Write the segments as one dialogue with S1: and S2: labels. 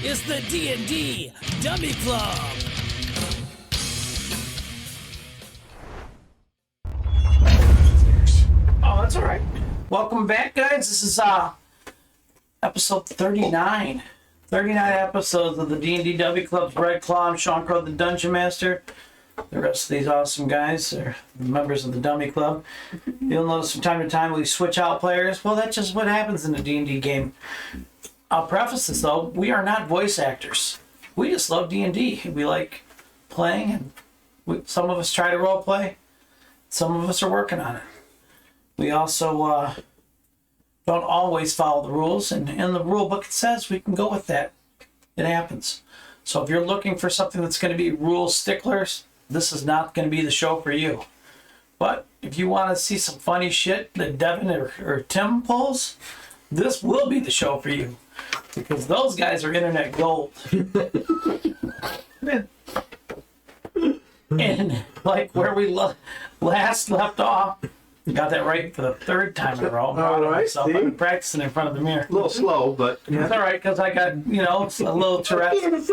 S1: is the D&D Dummy Club.
S2: Oh, that's all right. Welcome back, guys. This is episode 39. 39 episodes of the D&D Dummy Club's Red Claw. I'm Sean Crow, the Dungeon Master. The rest of these awesome guys are members of the Dummy Club. You'll notice from time to time we switch out players. Well, that's just what happens in a D&D game. I'll preface this, though. We are not voice actors. We just love D&D. We like playing, and some of us try to role play. Some of us are working on it. We also don't always follow the rules, and in the rule book it says we can go with that. It happens. So if you're looking for something that's going to be rule sticklers, this is not going to be the show for you. But if you want to see some funny shit that Devin or Tim pulls, this will be the show for you. Because those guys are internet gold. And like where we last left off, got that right for the third time in a row.
S3: All right,
S2: I've been practicing in front of the mirror.
S3: A little slow, but
S2: It's all right because I got, a little Tourette's.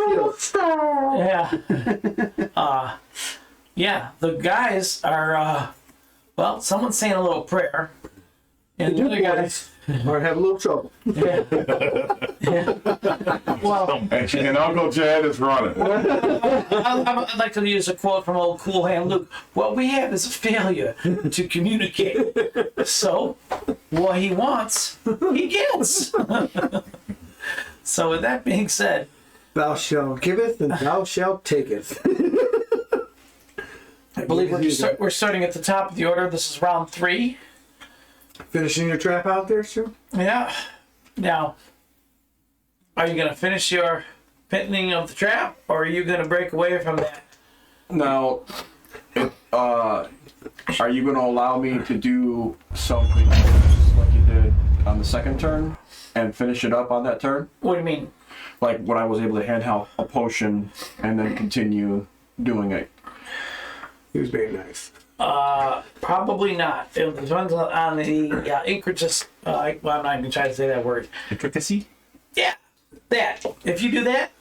S2: Yeah. Yeah, the guys are, someone's saying a little prayer. And the other guys
S3: or have a little trouble.
S2: Yeah. Well,
S4: and Uncle Chad is running.
S2: I'd like to use a quote from old Cool Hand Luke. What we have is a failure to communicate. So, what he wants, he gets. So, with that being said,
S3: Thou shalt giveth and thou shalt taketh.
S2: I believe we're starting at the top of the order. This is round 3.
S3: Finishing your trap out there, Stu?
S2: Yeah. Now, are you going to finish your pinning of the trap, or are you going to break away from that?
S5: Now, are you going to allow me to do something just like you did on the second turn and finish it up on that turn?
S2: What do you mean?
S5: Like when I was able to hand out a potion and then continue doing it.
S3: He was being nice.
S2: Probably not. It depends on the intricacy. I'm not even trying to say that word.
S4: Intricacy?
S2: Yeah, that. If you do that,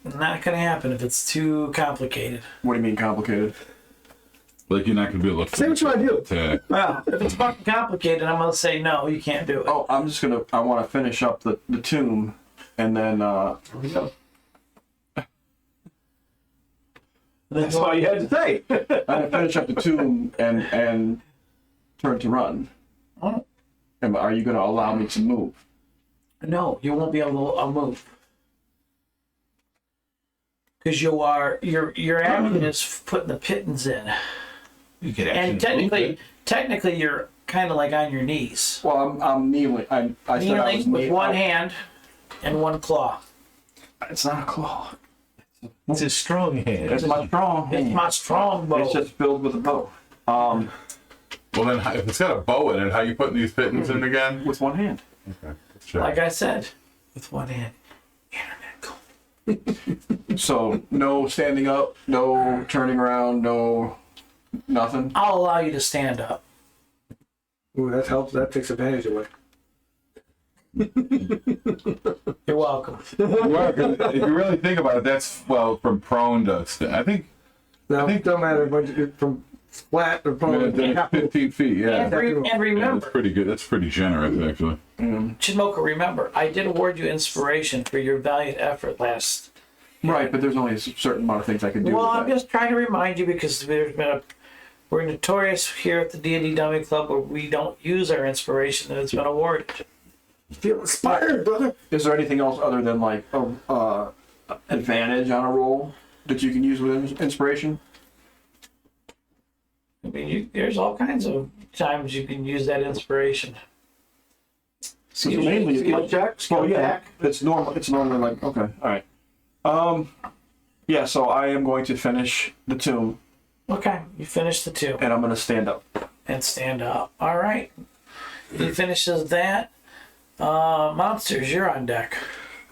S2: not going to happen if it's too complicated.
S5: What do you mean complicated?
S4: Like you're not going to be able to...
S3: Say what you want to do.
S4: Attack.
S2: Well, if it's fucking complicated, I'm going to say no, you can't do it.
S5: Oh, I want to finish up the tomb and then,
S3: That's all you had to say.
S5: I finish up the tomb and turn to run.
S2: Oh.
S5: Are you going to allow me to move?
S2: No, you won't be able to move. Because your action is putting the pittance in.
S4: You can
S2: And technically you're kind of like on your knees.
S5: Well, I'm kneeling. I said I was
S2: Kneeling with
S5: kneeling.
S2: one hand and one claw.
S5: It's not a claw.
S4: It's a strong hand.
S5: It's my strong hand.
S2: It's my strong bow.
S5: It's just filled with a bow.
S4: Well, then, if it's got a bow in it, how you putting these pittance in again?
S5: With one hand.
S4: Okay. Let's check.
S2: Like I said, with one hand. Internet gold.
S5: So, no standing up, no turning around, no nothing.
S2: I'll allow you to stand up.
S3: Ooh, that helps. That takes advantage away.
S2: You're welcome.
S4: Well, 'cause if you really think about it, that's, from prone to... I think
S3: No, it don't matter when you get from flat or prone.
S4: it's 15 feet, yeah.
S2: And
S4: Yeah,
S2: remember,
S4: that's pretty good. That's pretty generous, actually.
S2: Chimoka, remember, I did award you inspiration for your valiant effort last.
S5: Right, but there's only a certain amount of things I can do.
S2: Well,
S5: with
S2: I'm
S5: that.
S2: just trying to remind you because we're notorious here at the D&D Dummy Club where we don't use our inspiration that has been awarded.
S3: Feel inspired, brother.
S5: Is there anything else other than like advantage on a roll that you can use with inspiration?
S2: I mean, there's all kinds of times you can use that inspiration.
S5: So mainly
S3: skill check,
S5: Oh yeah, it's normal. It's normally like okay, all right. Yeah. So I am going to finish the tomb,
S2: Okay, you finish the 2
S5: and I'm going to stand up.
S2: and stand up. All right. He finishes that. Monsters, you're on deck.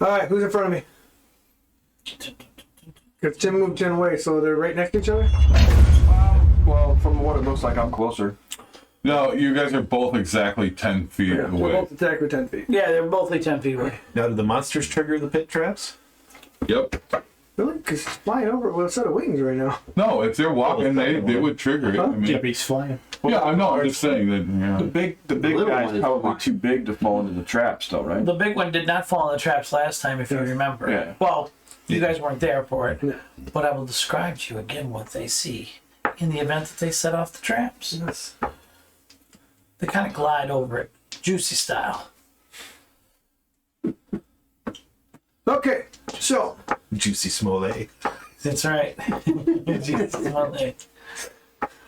S3: All right, who's in front of me? Because Tim moved 10 away, so they're right next to each other?
S5: Well, from what it looks like, I'm closer.
S4: No, you guys are both exactly 10 feet
S3: Yeah, we're
S4: away.
S3: both attack with 10 feet.
S2: Yeah, they're both 10 feet away.
S6: Now, do the monsters trigger the pit traps?
S4: Yep.
S3: Really? Because it's flying over with a set of wings right now.
S4: No, if they're walking, they would trigger it. I mean,
S6: Jeopardy's flying.
S4: yeah, I know. I'm just saying that.
S5: The
S4: Yeah.
S5: big
S6: little
S5: guy's
S6: one is
S5: probably
S6: fine.
S5: too big to fall into the traps, though, right?
S2: The big one did not fall in the traps last time, if you remember.
S5: Yeah.
S2: Well, you guys weren't there for it,
S3: Yeah.
S2: but I will describe to you again what they see in the event that they set off the traps.
S3: Yes.
S2: They kind of glide over it, juicy style.
S3: Okay, so
S6: Juicy Smollett.
S2: That's right. Juicy.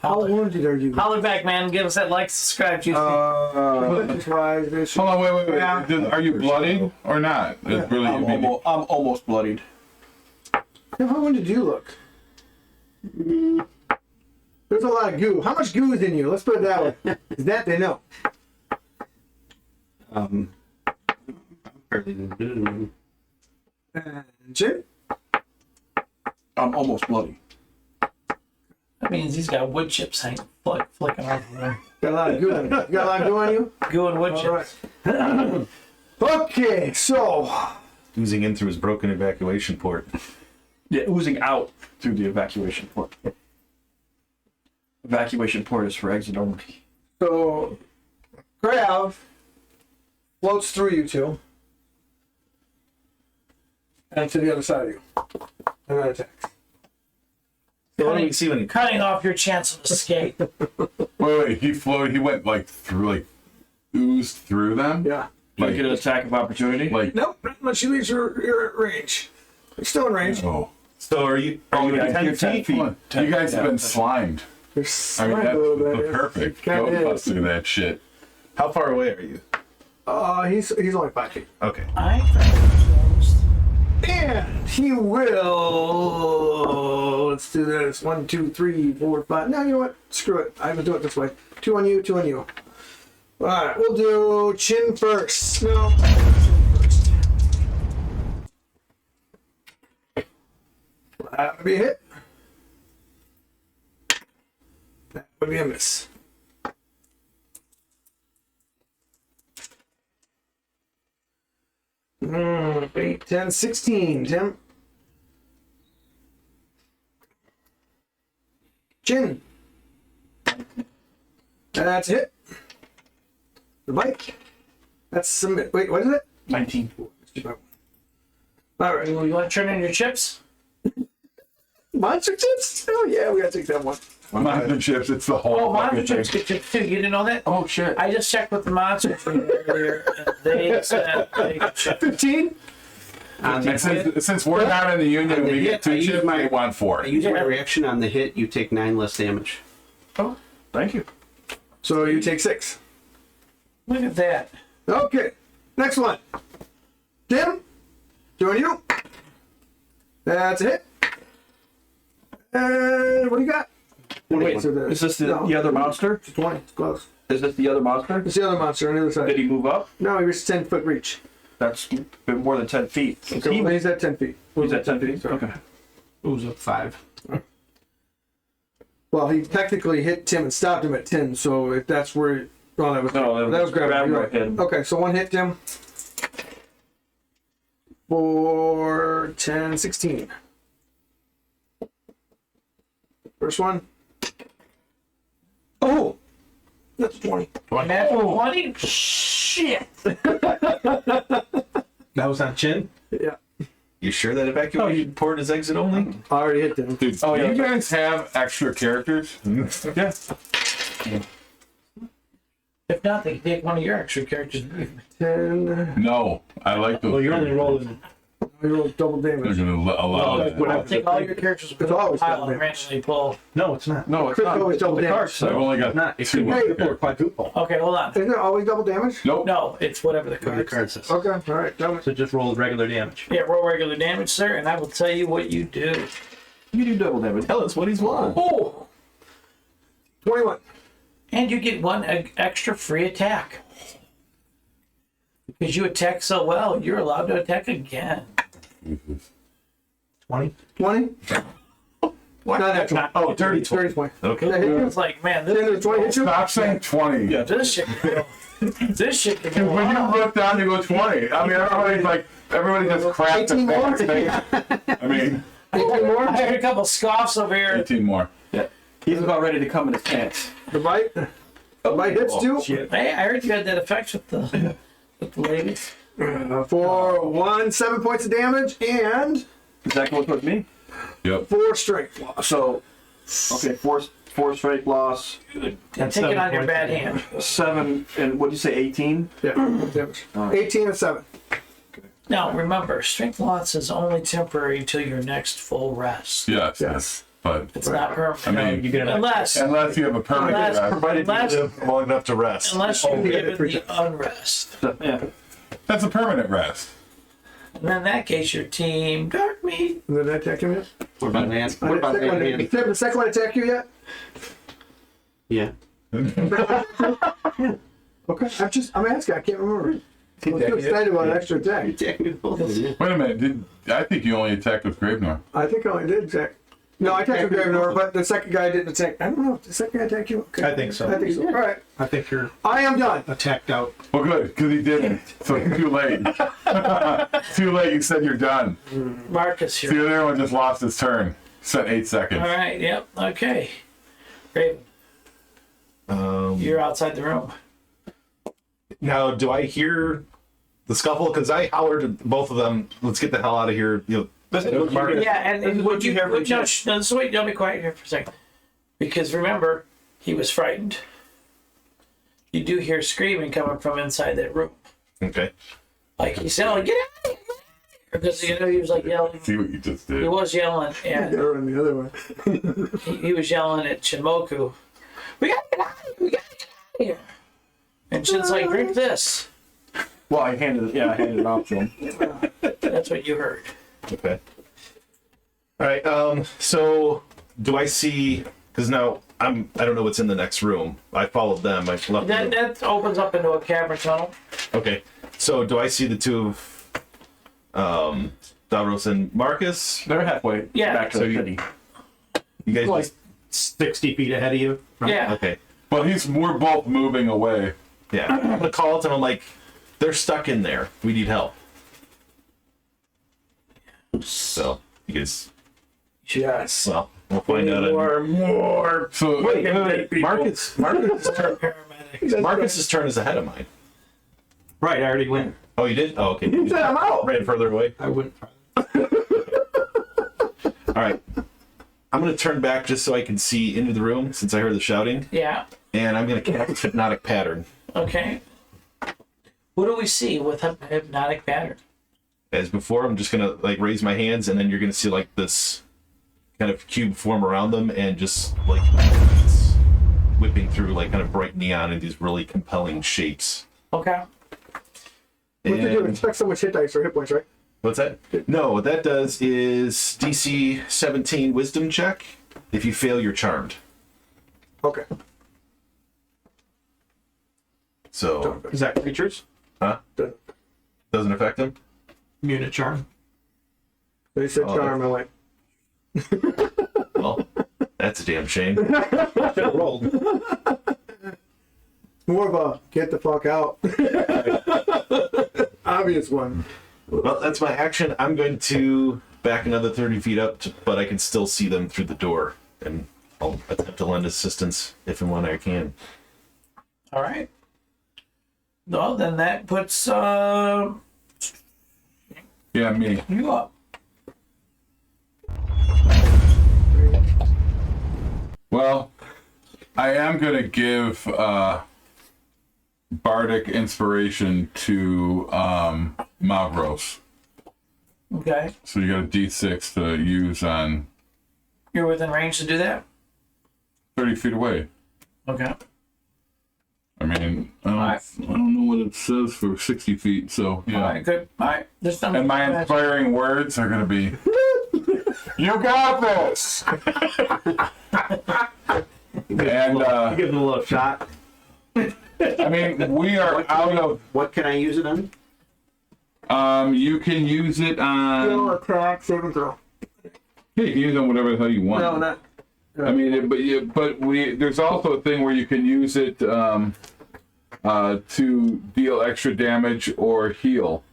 S3: how wounded are you?
S2: Holler back, man. Give us that like, subscribe, Juicy.
S3: Wise, this-
S4: Hold on, wait.
S3: Yeah.
S4: Are you bloodied or not? It's really.
S5: I'm almost bloodied.
S3: Tim, how wounded do you look? There's a lot of goo. How much goo is in you? Let's put it that way. Is that they know? And Jim?
S5: I'm almost bloody.
S2: That means he's got wood chips flicking off of him.
S3: Got a lot of goo in you. You got a lot of goo on you?
S2: Goo and wood
S3: All
S2: chips.
S3: right. Okay, so
S6: Oozing in through his broken evacuation port.
S5: Yeah, oozing out through the evacuation port. Evacuation port is for exit only.
S3: Grav floats through you two and to the other side of you. And then attacks.
S6: So what do we see when he
S2: Cutting off your chance of escape.
S4: Wait. He floated. He went like through, like oozed through them.
S3: Yeah.
S5: Do I
S4: Like,
S5: get an attack of opportunity?
S4: like.
S3: Nope, not unless you leave your range. You're still in range.
S4: Oh.
S6: So are you at
S5: yeah,
S6: 10
S5: you're 10
S6: feet?
S5: feet.
S4: Come on. You guys have been slimed.
S3: You're
S4: I
S3: slimed
S4: mean,
S3: a little
S4: that's
S3: bit.
S4: perfect.
S3: Kinda
S4: Go
S3: is.
S4: bust through that shit.
S6: How far away are you?
S3: He's only 5 feet.
S6: Okay.
S2: I think closed.
S3: And he will. Let's do this. 1, 2, 3, 4, 5. No, you know what? Screw it. I will do it this way. 2 on you, 2 on you. All right, we'll do chin first. No, chin first. That would be a hit. That would be a miss. 8, 10, 16. Tim. Chin. That's a hit. The bite. That's some. Wait, what is it?
S5: 19.
S3: All right.
S2: You want to turn in your chips?
S3: Monster chips? Oh yeah, we gotta take that one.
S4: Monster chips. It's the whole.
S2: Oh, monster
S4: fucking
S2: chips
S4: thing.
S2: get chips too. You didn't know that?
S5: Oh, shit.
S2: I just checked with the monster tree earlier, and they said they get chips.
S3: 15.
S4: And since we're not in the union,
S7: On the
S4: we get
S7: hit, I
S4: 2
S7: use
S4: chips.
S7: my-
S4: They want 4.
S7: I use my reaction on the hit, you take 9 less damage.
S5: Oh, thank you.
S3: So you take 6.
S2: Look at that.
S3: Okay. Next one. Tim. 2 on you. That's a hit. And what do you got?
S5: Wait,
S3: so the-
S5: is this the
S3: no.
S5: other monster?
S3: It's 20. It's close.
S5: Is this the other monster?
S3: It's the other monster on the other
S5: Did
S3: side.
S5: he move up?
S3: No, he was 10-foot reach.
S5: That's been more than 10 feet.
S3: Okay, well, he's at 10 feet.
S5: He's at 10 feet?
S3: Sorry.
S5: Okay.
S7: Ooze up 5.
S3: Well, he technically hit Tim and stopped him at 10, so if that's where. Oh, that was.
S5: No,
S3: that was grabbing. You're right.
S5: hit him.
S3: Okay, so 1 hit, Tim. 4, 10, 16. First one. Oh! That's 20.
S2: Natural 20? Shit.
S6: That was on chin?
S3: Yeah.
S6: You sure that evacuation port is exit only?
S3: I already hit them.
S4: Dude,
S5: Oh,
S4: do
S5: yeah.
S4: you guys have extra characters?
S5: Yeah.
S2: If not, they can take one of your extra characters.
S3: 10.
S4: No, I like those.
S6: Well, you're only
S4: characters.
S6: rolling.
S3: I rolled double
S4: They're
S3: damage.
S4: gonna allow that.
S2: I'll take all your characters with
S3: It's
S2: a
S3: always
S2: pile
S3: double
S2: and
S3: damage.
S2: randomly pull.
S6: No, it's not.
S5: No, it's
S3: Chris
S5: not.
S3: always double
S5: the
S3: damage.
S5: cards,
S4: I've
S5: though.
S4: only got
S6: Not. It's
S4: 2
S6: going
S4: more characters.
S6: quadruple.
S2: Okay, hold on.
S3: Isn't it always double damage?
S4: Nope.
S2: No, it's whatever the
S7: What the
S2: card
S7: card
S2: says.
S7: says.
S3: Okay, alright. Tell me.
S6: So just roll regular damage.
S2: Yeah, roll regular damage, sir, and I will tell you what you do.
S5: You do double damage.
S6: Tell us what he's won.
S3: Oh! 21.
S2: And you get one extra free attack. Because you attack so well, you're allowed to attack again.
S6: 20.
S3: 20. Not natural.
S6: Oh, dirty 20.
S3: 30 point.
S6: Okay.
S3: Did I hit you?
S2: It's like, man,
S3: Did
S2: this,
S3: 20 hit you?
S4: Stop saying 20.
S5: Yeah.
S2: this shit can go. This shit can go.
S4: When you look down, you go 20. I mean, everybody just crapped
S3: 18
S4: the
S3: more?
S4: thing. I mean,
S3: 18 more?
S2: I heard a couple scoffs over here.
S4: 18 more.
S5: Yeah. He's about ready to come in his pants.
S3: The bite? The bite hits too?
S2: Hey, I heard you had that effect with the ladies.
S3: For 7 points of damage and
S5: Is that going towards me?
S4: Yep.
S3: 4 strength.
S5: So, okay, four straight loss,
S2: And take it on your bad hand.
S5: 7, and what did you say, 18?
S3: Yeah, damage. 18 and 7.
S2: Now, remember, strength loss is only temporary until your next full rest.
S4: Yes.
S3: Yes.
S4: But
S2: It's not permanent.
S4: I mean,
S6: You get an
S2: unless
S4: unless you have a permanent
S2: Unless-
S4: rest.
S6: provided you
S2: Unless-
S6: live long enough to rest.
S2: unless you
S3: yeah,
S2: give it
S3: 3
S2: the
S3: times.
S2: unrest.
S5: Yeah.
S4: That's a permanent rest.
S2: And in that case, your team dark meat.
S3: Did I attack him yet?
S7: What about Nan?
S3: Did
S7: What about Nan?
S3: the second one attack you yet?
S7: Yeah.
S3: Okay, I'm asking, I can't remember. I was too excited about an extra attack.
S7: Attacking both of them.
S4: Wait a minute. I think you only attacked with Gravenor.
S3: I think I only did attack. No, I attacked with Gravenor, but the second guy didn't attack. I don't know. Did the second guy attack you? Okay.
S6: I think so.
S3: I think so. All right.
S7: I think you're
S3: I am done.
S7: attacked out.
S4: Well, good, because he didn't. So it's too late. Too late. You said you're done.
S2: Marcus
S4: See,
S2: here.
S4: the other one just lost his turn. Set 8 seconds.
S2: All right, yep, okay. Raven, you're outside the room.
S6: Now, do I hear the scuffle? Because I hollered at both of them, let's get the hell out of here. Mark,
S2: Yeah, and
S5: This is what you have for
S2: no, just wait, don't be quiet here for a second. Because remember, he was frightened. You do hear screaming coming from inside that room.
S6: okay.
S2: Like he said, like, get out of here! Because he was like yelling.
S4: See what you just
S2: He
S4: did.
S2: was yelling, and
S3: They're on the other one.
S2: he was yelling at Shimoku. We gotta get out of here! We gotta get out of here! And Shin's like, drink this.
S5: Well, I handed it off to him.
S2: That's what you heard.
S6: Okay. All right. So do I see? Because now I don't know what's in the next room. I followed them. I left.
S2: That opens up into a cavern tunnel.
S6: Okay. So do I see the two of Davros and Marcus?
S5: They're halfway
S2: Yeah.
S5: back to
S6: So
S5: the
S6: you-
S5: city.
S6: You guys
S7: Like
S6: just
S7: 60 feet ahead of you.
S2: Yeah.
S6: okay.
S4: But we're both moving away.
S6: Yeah. I'm gonna call to them. I'm like, they're stuck in there. We need help. So you guys.
S3: Yes.
S6: Well, we'll find out.
S3: More.
S4: So
S6: Wait, Marcus's turn.
S2: Paramedics.
S6: Marcus's turn is ahead of mine.
S7: Right, I already went.
S6: Oh, you did? Oh, okay.
S3: He said I'm out.
S6: Ran further away.
S7: I went.
S6: All right. I'm going to turn back just so I can see into the room since I heard the shouting.
S2: Yeah.
S6: And I'm going to cast hypnotic pattern.
S2: Okay. What do we see with a hypnotic pattern?
S6: As before, I'm just going to like raise my hands and then you're going to see like this kind of cube form around them and just like it's whipping through like kind of bright neon in these really compelling shapes.
S2: Okay.
S3: What did you
S6: And-
S3: expect so much hit dice or hit points, right?
S6: What's that? No, what that does is DC 17 wisdom check. If you fail, you're charmed.
S3: Okay.
S6: So,
S7: Is that creatures?
S6: huh? Doesn't affect them?
S7: Immune to charm.
S3: They said
S6: Oh,
S3: charm. I went.
S6: Well, that's a damn shame.
S7: Should've rolled.
S3: More of a get the fuck out. Obvious one.
S6: Well, that's my action. I'm going to back another 30 feet up, but I can still see them through the door. And I'll attempt to lend assistance if and when I can.
S2: All right. Well, then that puts you
S4: yeah, me.
S2: up.
S4: Well, I am gonna give bardic inspiration to Mavros.
S2: Okay.
S4: So you got a D6 to use on
S2: You're within range to do that?
S4: 30 feet away.
S2: Okay.
S4: I mean, I don't know what it says for 60 feet, so yeah.
S2: All right, good. All right. There's some
S4: And my inspiring words are gonna be, "You got this." And
S7: Give them a little shot.
S4: I mean, we are out of.
S7: What can I use it on?
S4: You can use it
S3: Skill
S4: on.
S3: attack saving throw.
S4: Yeah, you can use them whatever the hell you want.
S3: No, not.
S4: I mean, there's also a thing where you can use it to deal extra damage or heal,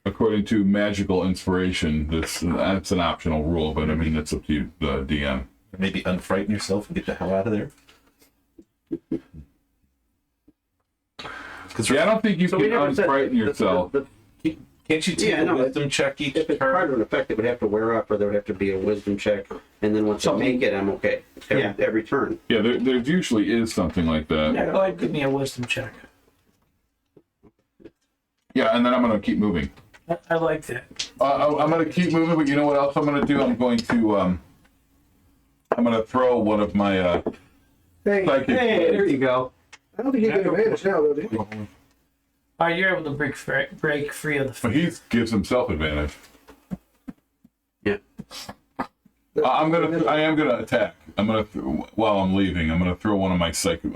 S4: according to magical inspiration. That's an optional rule, but I mean, it's up to you, the DM.
S6: Maybe unfrighten yourself and get the hell out of there.
S4: Yeah, I don't think you can unfrighten yourself.
S6: Can't you take
S7: Yeah,
S6: a
S7: no,
S6: wisdom check each
S7: If it's part
S6: turn?
S7: of an effect, it would have to wear off, or there would have to be a wisdom check, and then once I make it, I'm okay. Every turn.
S4: Yeah, there usually is something like that.
S2: Yeah, go ahead, give me a wisdom check.
S4: Yeah, and then I'm gonna keep moving.
S2: I like that.
S4: I'm gonna keep moving, but you know what else I'm gonna do? I'm going to I'm gonna throw one of my
S3: Hey,
S4: psychic.
S7: Hey, there you go.
S3: I don't think you get advantage now, though, do you?
S2: All right, you're able to break free of the.
S4: But he gives himself advantage.
S7: Yeah.
S4: I am gonna attack. While I'm leaving, I'm gonna throw one of my psychic.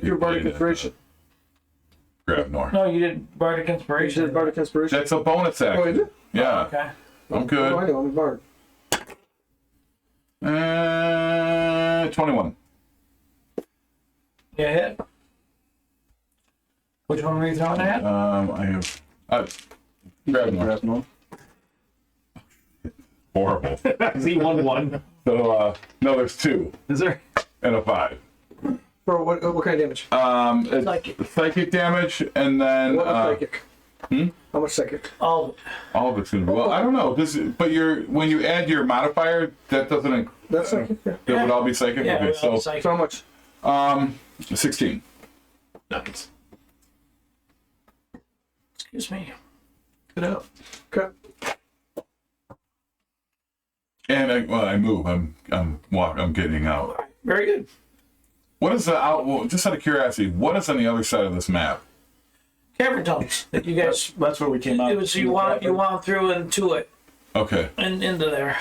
S3: Your bardic
S4: blade at,
S3: inspiration.
S4: Grabnor.
S2: No, you did bardic
S3: You
S2: inspiration.
S3: did bardic inspiration.
S4: That's a bonus
S3: Oh, is
S4: action.
S3: it?
S4: Yeah,
S2: Okay.
S4: I'm
S3: Oh, I
S4: good.
S3: know. I'm a bard.
S4: 21.
S2: Yeah, hit. Which one were you throwing at?
S4: I have. Grabnor. Horrible.
S7: See, 1/1.
S4: So no, there's 2
S7: Is there?
S4: and a 5.
S3: For what kind of damage?
S4: It's psychic damage, and then
S3: What much psychic? How much psychic?
S2: Oh,
S4: all of it's gonna be. Well, I don't know. But when you add your modifier, that doesn't.
S3: That's psychic, yeah.
S4: That would all be psychic.
S2: yeah.
S4: Okay,
S2: well,
S4: so
S2: psychic.
S3: So how much?
S4: 16.
S6: Nice.
S2: Excuse me.
S6: Good out.
S3: Okay.
S4: And I move. I'm getting out.
S2: Very good.
S4: What is the out? Well, just out of curiosity, what is on the other side of this map?
S2: Cavern tunnels that you guys.
S7: That's where we came out.
S2: It was you wound through into it
S4: Okay.
S2: and into there.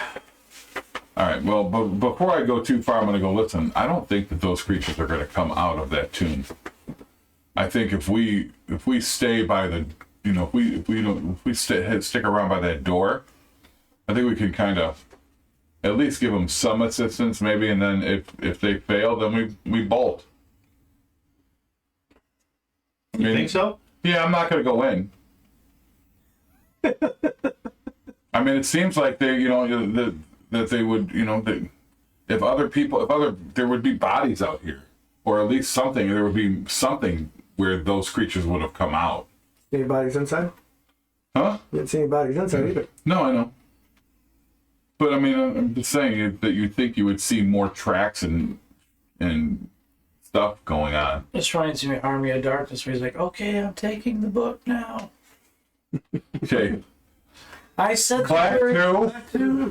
S4: All right. Well, but before I go too far, I'm going to go. Listen, I don't think that those creatures are going to come out of that tomb. I think if we stay by the, if we stick around by that door, I think we can kind of at least give them some assistance, maybe, and then if they fail, then we bolt.
S7: You think so?
S4: Yeah, I'm not going to go in. I mean, it seems like they, that they would, that there would be bodies out here, or at least something. There would be something where those creatures would have come out.
S3: Any bodies inside?
S4: Huh?
S3: You didn't see any bodies inside either.
S4: No, I know. But I mean, I'm just saying that you'd think you would see more tracks and stuff going on.
S2: It's reminds me of Army of Darkness, where he's like, "Okay, I'm taking the book now."
S4: Okay.
S2: I said.
S4: Clap two.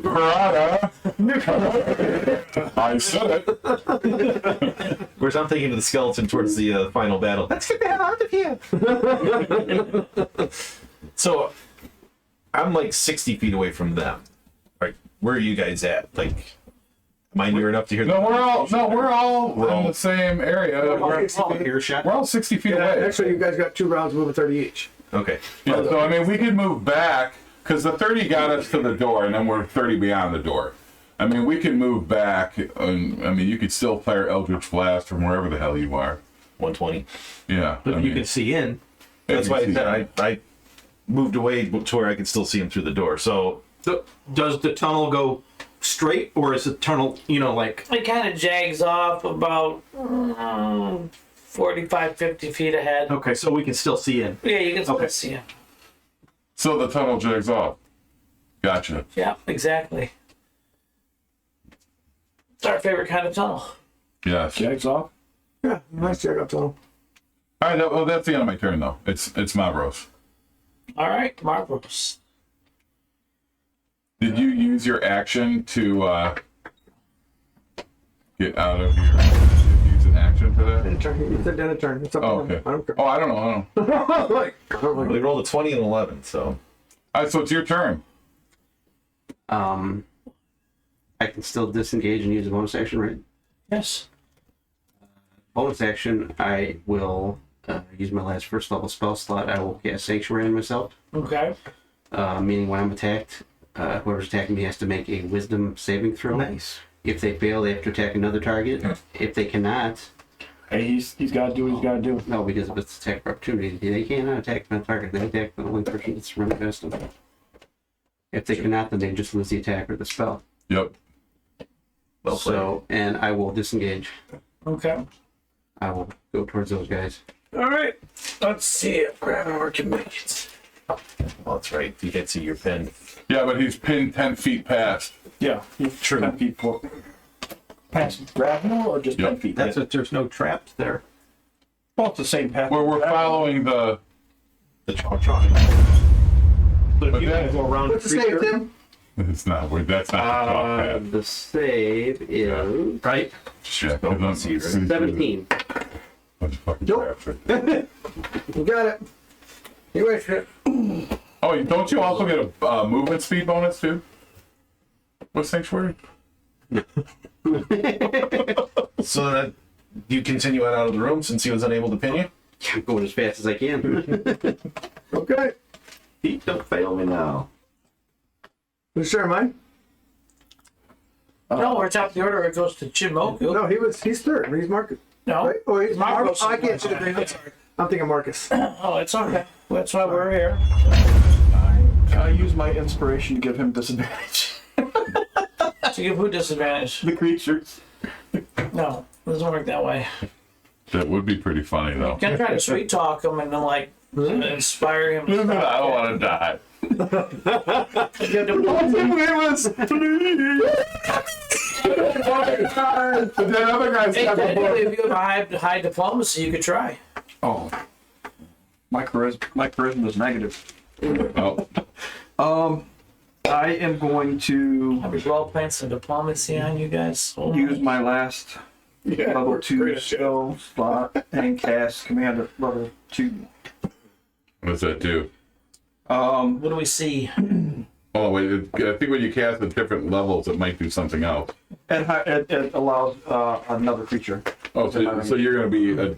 S4: Parada. I said it.
S6: Whereas I'm thinking of the skeleton towards the final battle. Let's get the hell out of here. So, I'm like 60 feet away from them. Right? Where are you guys at? Like, am I near enough to hear?
S4: No, we're all in the same area. We're
S7: Earshot.
S4: all 60 feet away.
S3: Actually, you guys got 2 rounds moving 30 each.
S6: Okay.
S4: Yeah, so I mean, we could move back because the 30 got us to the door, and then we're 30 beyond the door. I mean, we can move back, and I mean, you could still fire Eldritch Blast from wherever the hell you are.
S6: 120.
S4: Yeah,
S7: But
S4: I
S7: you
S4: mean,
S7: can see in.
S6: That's why I
S4: see-
S6: said I moved away to where I could still see him through the door. So,
S7: Does the tunnel go straight, or is the tunnel, like...
S2: It kind of jags off about 45, 50 feet ahead.
S7: Okay, so we can still see in.
S2: Yeah, you can still
S7: Okay.
S2: see him.
S4: So the tunnel jags off. Gotcha.
S2: Yeah, exactly. It's our favorite kind of tunnel.
S4: Yes.
S7: Jags off?
S3: Yeah, nice check out tunnel.
S4: All right. Well, that's the end of my turn, though. It's Mavros.
S2: All right, marvelous.
S4: Did you use your action to get out of your? Did you use an action for that?
S3: End of turn. It's a end of turn. It's up
S4: Oh,
S3: to them.
S4: okay.
S3: I don't care.
S4: Oh, I don't know.
S3: Like, I don't
S6: we
S3: like
S6: rolled a 20 and 11, so.
S4: All right, so it's your turn.
S8: I can still disengage and use a bonus action, right?
S2: Yes.
S8: Bonus action, I will use my last first level spell slot. I will cast Sanctuary on myself,
S2: Okay.
S8: meaning when I'm attacked, whoever's attacking me has to make a wisdom saving throw.
S3: Nice.
S8: If they fail, they have to attack another target. If they cannot,
S5: Hey, he's got to do what he's got to do.
S8: no, because if it's attack of opportunity, they cannot attack another target. They attack the only person that's running past them. If they cannot, then they just lose the attack or the spell.
S4: Yep.
S6: Well played.
S8: So, and I will disengage.
S2: Okay.
S8: I will go towards those guys.
S2: All right. Let's see if Gravenor can make it.
S6: Well, that's right. You can't see your pin.
S4: Yeah, but he's pinned 10 feet past.
S5: Yeah, he's
S6: True.
S5: 10 feet for past gravel or just 10
S4: Yep.
S5: feet?
S7: That's if there's no traps there.
S5: Well, it's the same path.
S4: Where we're following the.
S6: The chalk.
S7: But
S4: But
S7: if you
S4: then-
S7: go around
S3: What's
S7: a
S3: the save,
S7: creature,
S3: Tim?
S4: It's not. That's not the top path.
S8: The save is
S7: right?
S4: Yeah, 'cause I'm-
S8: 17.
S4: Bunch of fucking
S3: Nope.
S4: traps right there.
S3: You got it. You wait for it.
S4: Oh, don't you also get a movement speed bonus too? What sanctuary?
S6: So that you continue on out of the room since he was unable to pin you?
S8: I'm going as fast as I can.
S3: Okay.
S7: Pete, don't fail me now.
S3: Who's sure mine?
S2: No, we're top of the order. It goes to Chimoku.
S3: No, he's third. He's Marcus.
S2: No.
S3: Right? Oh, he's
S2: Marcus.
S3: I can't see the thing. I'm sorry. I'm thinking Marcus.
S2: Oh, it's okay. That's why we're here.
S5: Can I use my inspiration to give him disadvantage?
S2: To give who disadvantage?
S5: The creatures.
S2: No, it doesn't work that way.
S4: That would be pretty funny though.
S2: You can try to sweet talk him and then like inspire him.
S4: I don't want to die.
S2: You have to-
S4: But then other guys
S2: Hey,
S4: have a
S2: technically, if you have high diplomacy, you could try.
S5: Oh. My charisma is negative.
S4: Oh,
S5: I am going to
S2: I'll be well playing some diplomacy on you guys. Hold on.
S5: use my last level 2 spell slot and cast command at level 2.
S4: what does that do?
S2: What do we see?
S4: Oh wait, I think when you cast at different levels, it might do something else.
S5: It allows another creature.
S4: Oh, so you're going to be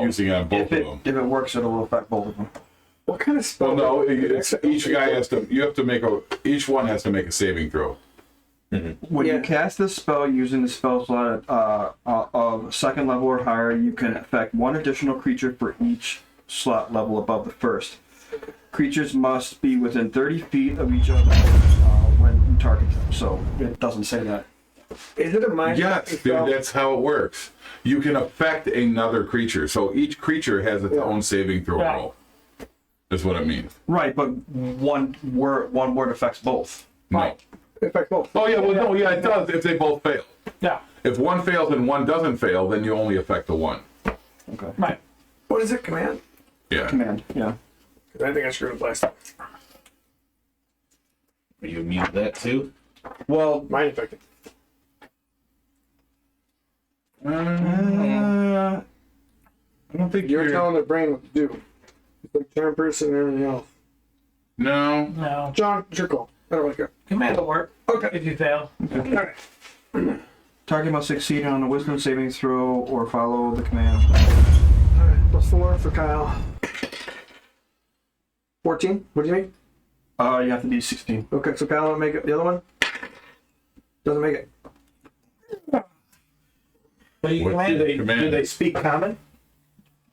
S4: using it on both of them.
S5: If it works, it will affect both of them.
S3: What kind of spell?
S4: Well, no, each guy has to. You have to make each one has to make a saving throw.
S5: When you cast this spell using the spell slot of second level or higher, you can affect one additional creature for each slot level above the first. Creatures must be within 30 feet of each other when you target them. So it doesn't say that.
S3: Is it a mind?
S4: Yes, dude,
S3: spell?
S4: that's how it works. You can affect another creature, so each creature has its own saving throw
S2: Right.
S4: roll. That's what it means.
S5: Right, but one word affects both.
S4: No.
S3: In fact, both.
S4: Oh yeah, well no, yeah, it does if they both fail.
S2: Yeah.
S4: If one fails and one doesn't fail, then you only affect the one.
S5: Okay.
S2: Right.
S3: What is it? Command?
S4: Yeah.
S5: Command, yeah.
S3: I think I screwed up last time.
S6: Are you immune to that too?
S5: Well,
S3: Mind infected.
S4: I don't think
S3: You're telling the brain what to do. It's like turn person and everything else.
S4: No.
S2: No.
S3: John, it's your call. I don't really care.
S2: Command will work.
S3: Okay.
S2: If you fail.
S3: Alright.
S5: target must succeed on a wisdom saving throw or follow the command.
S3: Alright, +4 for Kyle. 14? What do you make?
S5: You have to be 16.
S3: Okay, so Kyle will make it. The other one? Doesn't make it.
S2: But you
S4: What's
S2: command
S4: the
S2: it.
S4: command?
S7: Do they speak common?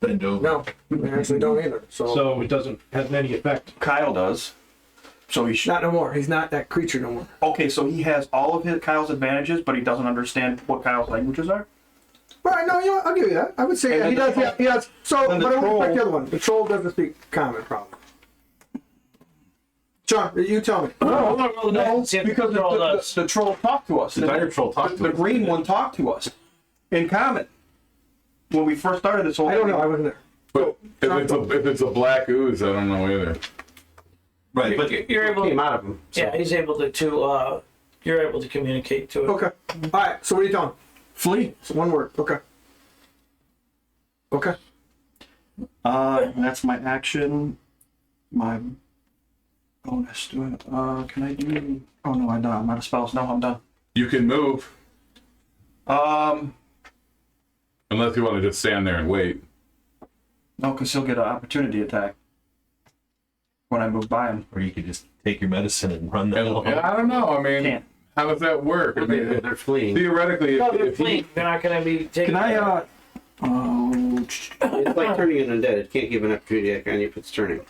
S6: Then do.
S3: No, they actually don't either. So,
S7: So it doesn't have any effect.
S5: Kyle does. So he should.
S3: not no more. He's not that creature no more.
S5: Okay, so he has all of Kyle's advantages, but he doesn't understand what Kyle's languages are?
S3: Right, no, you know what? I'll give you that. I would say
S5: And
S3: yeah, he
S5: then
S3: does.
S5: the
S3: Yeah, he does. So,
S5: then
S3: but
S5: the
S3: I won't affect
S5: troll-
S3: the other one. The troll doesn't speak common, probably. John, you tell me.
S2: No, I'm not rolling dice. See if
S5: Because
S2: the troll does.
S5: the troll talked to us.
S6: The dire troll talked to
S5: The
S6: us.
S5: green one talked to us in common when we first started this whole
S3: I don't
S5: thing.
S3: know. I wasn't there.
S4: But if it's a black ooze, I don't know either.
S6: Right, but
S2: You're able
S8: Came
S2: to,
S8: out of him. So.
S2: yeah, he's able to you're able to communicate to it.
S3: Okay. All right. So what are you telling?
S5: Flee.
S3: It's one word. Okay. Okay.
S5: That's my action. My bonus. Can I do? Oh no, I'm done. I'm out of spells. No, I'm done.
S4: You can move
S5: Um,
S4: unless you want to just stand there and wait.
S5: no, because he'll get an opportunity attack. when I move by him.
S6: Or you could just take your medicine and run that
S4: And,
S6: along.
S4: I don't know. I mean,
S5: Can't.
S4: how does that work? I mean,
S8: They're fleeing.
S4: theoretically,
S2: No, they're
S4: if he,
S2: fleeing. They're not gonna be taking.
S5: Can I,
S8: It's like turning an undead. It can't give an opportunity attack on you if it's turning.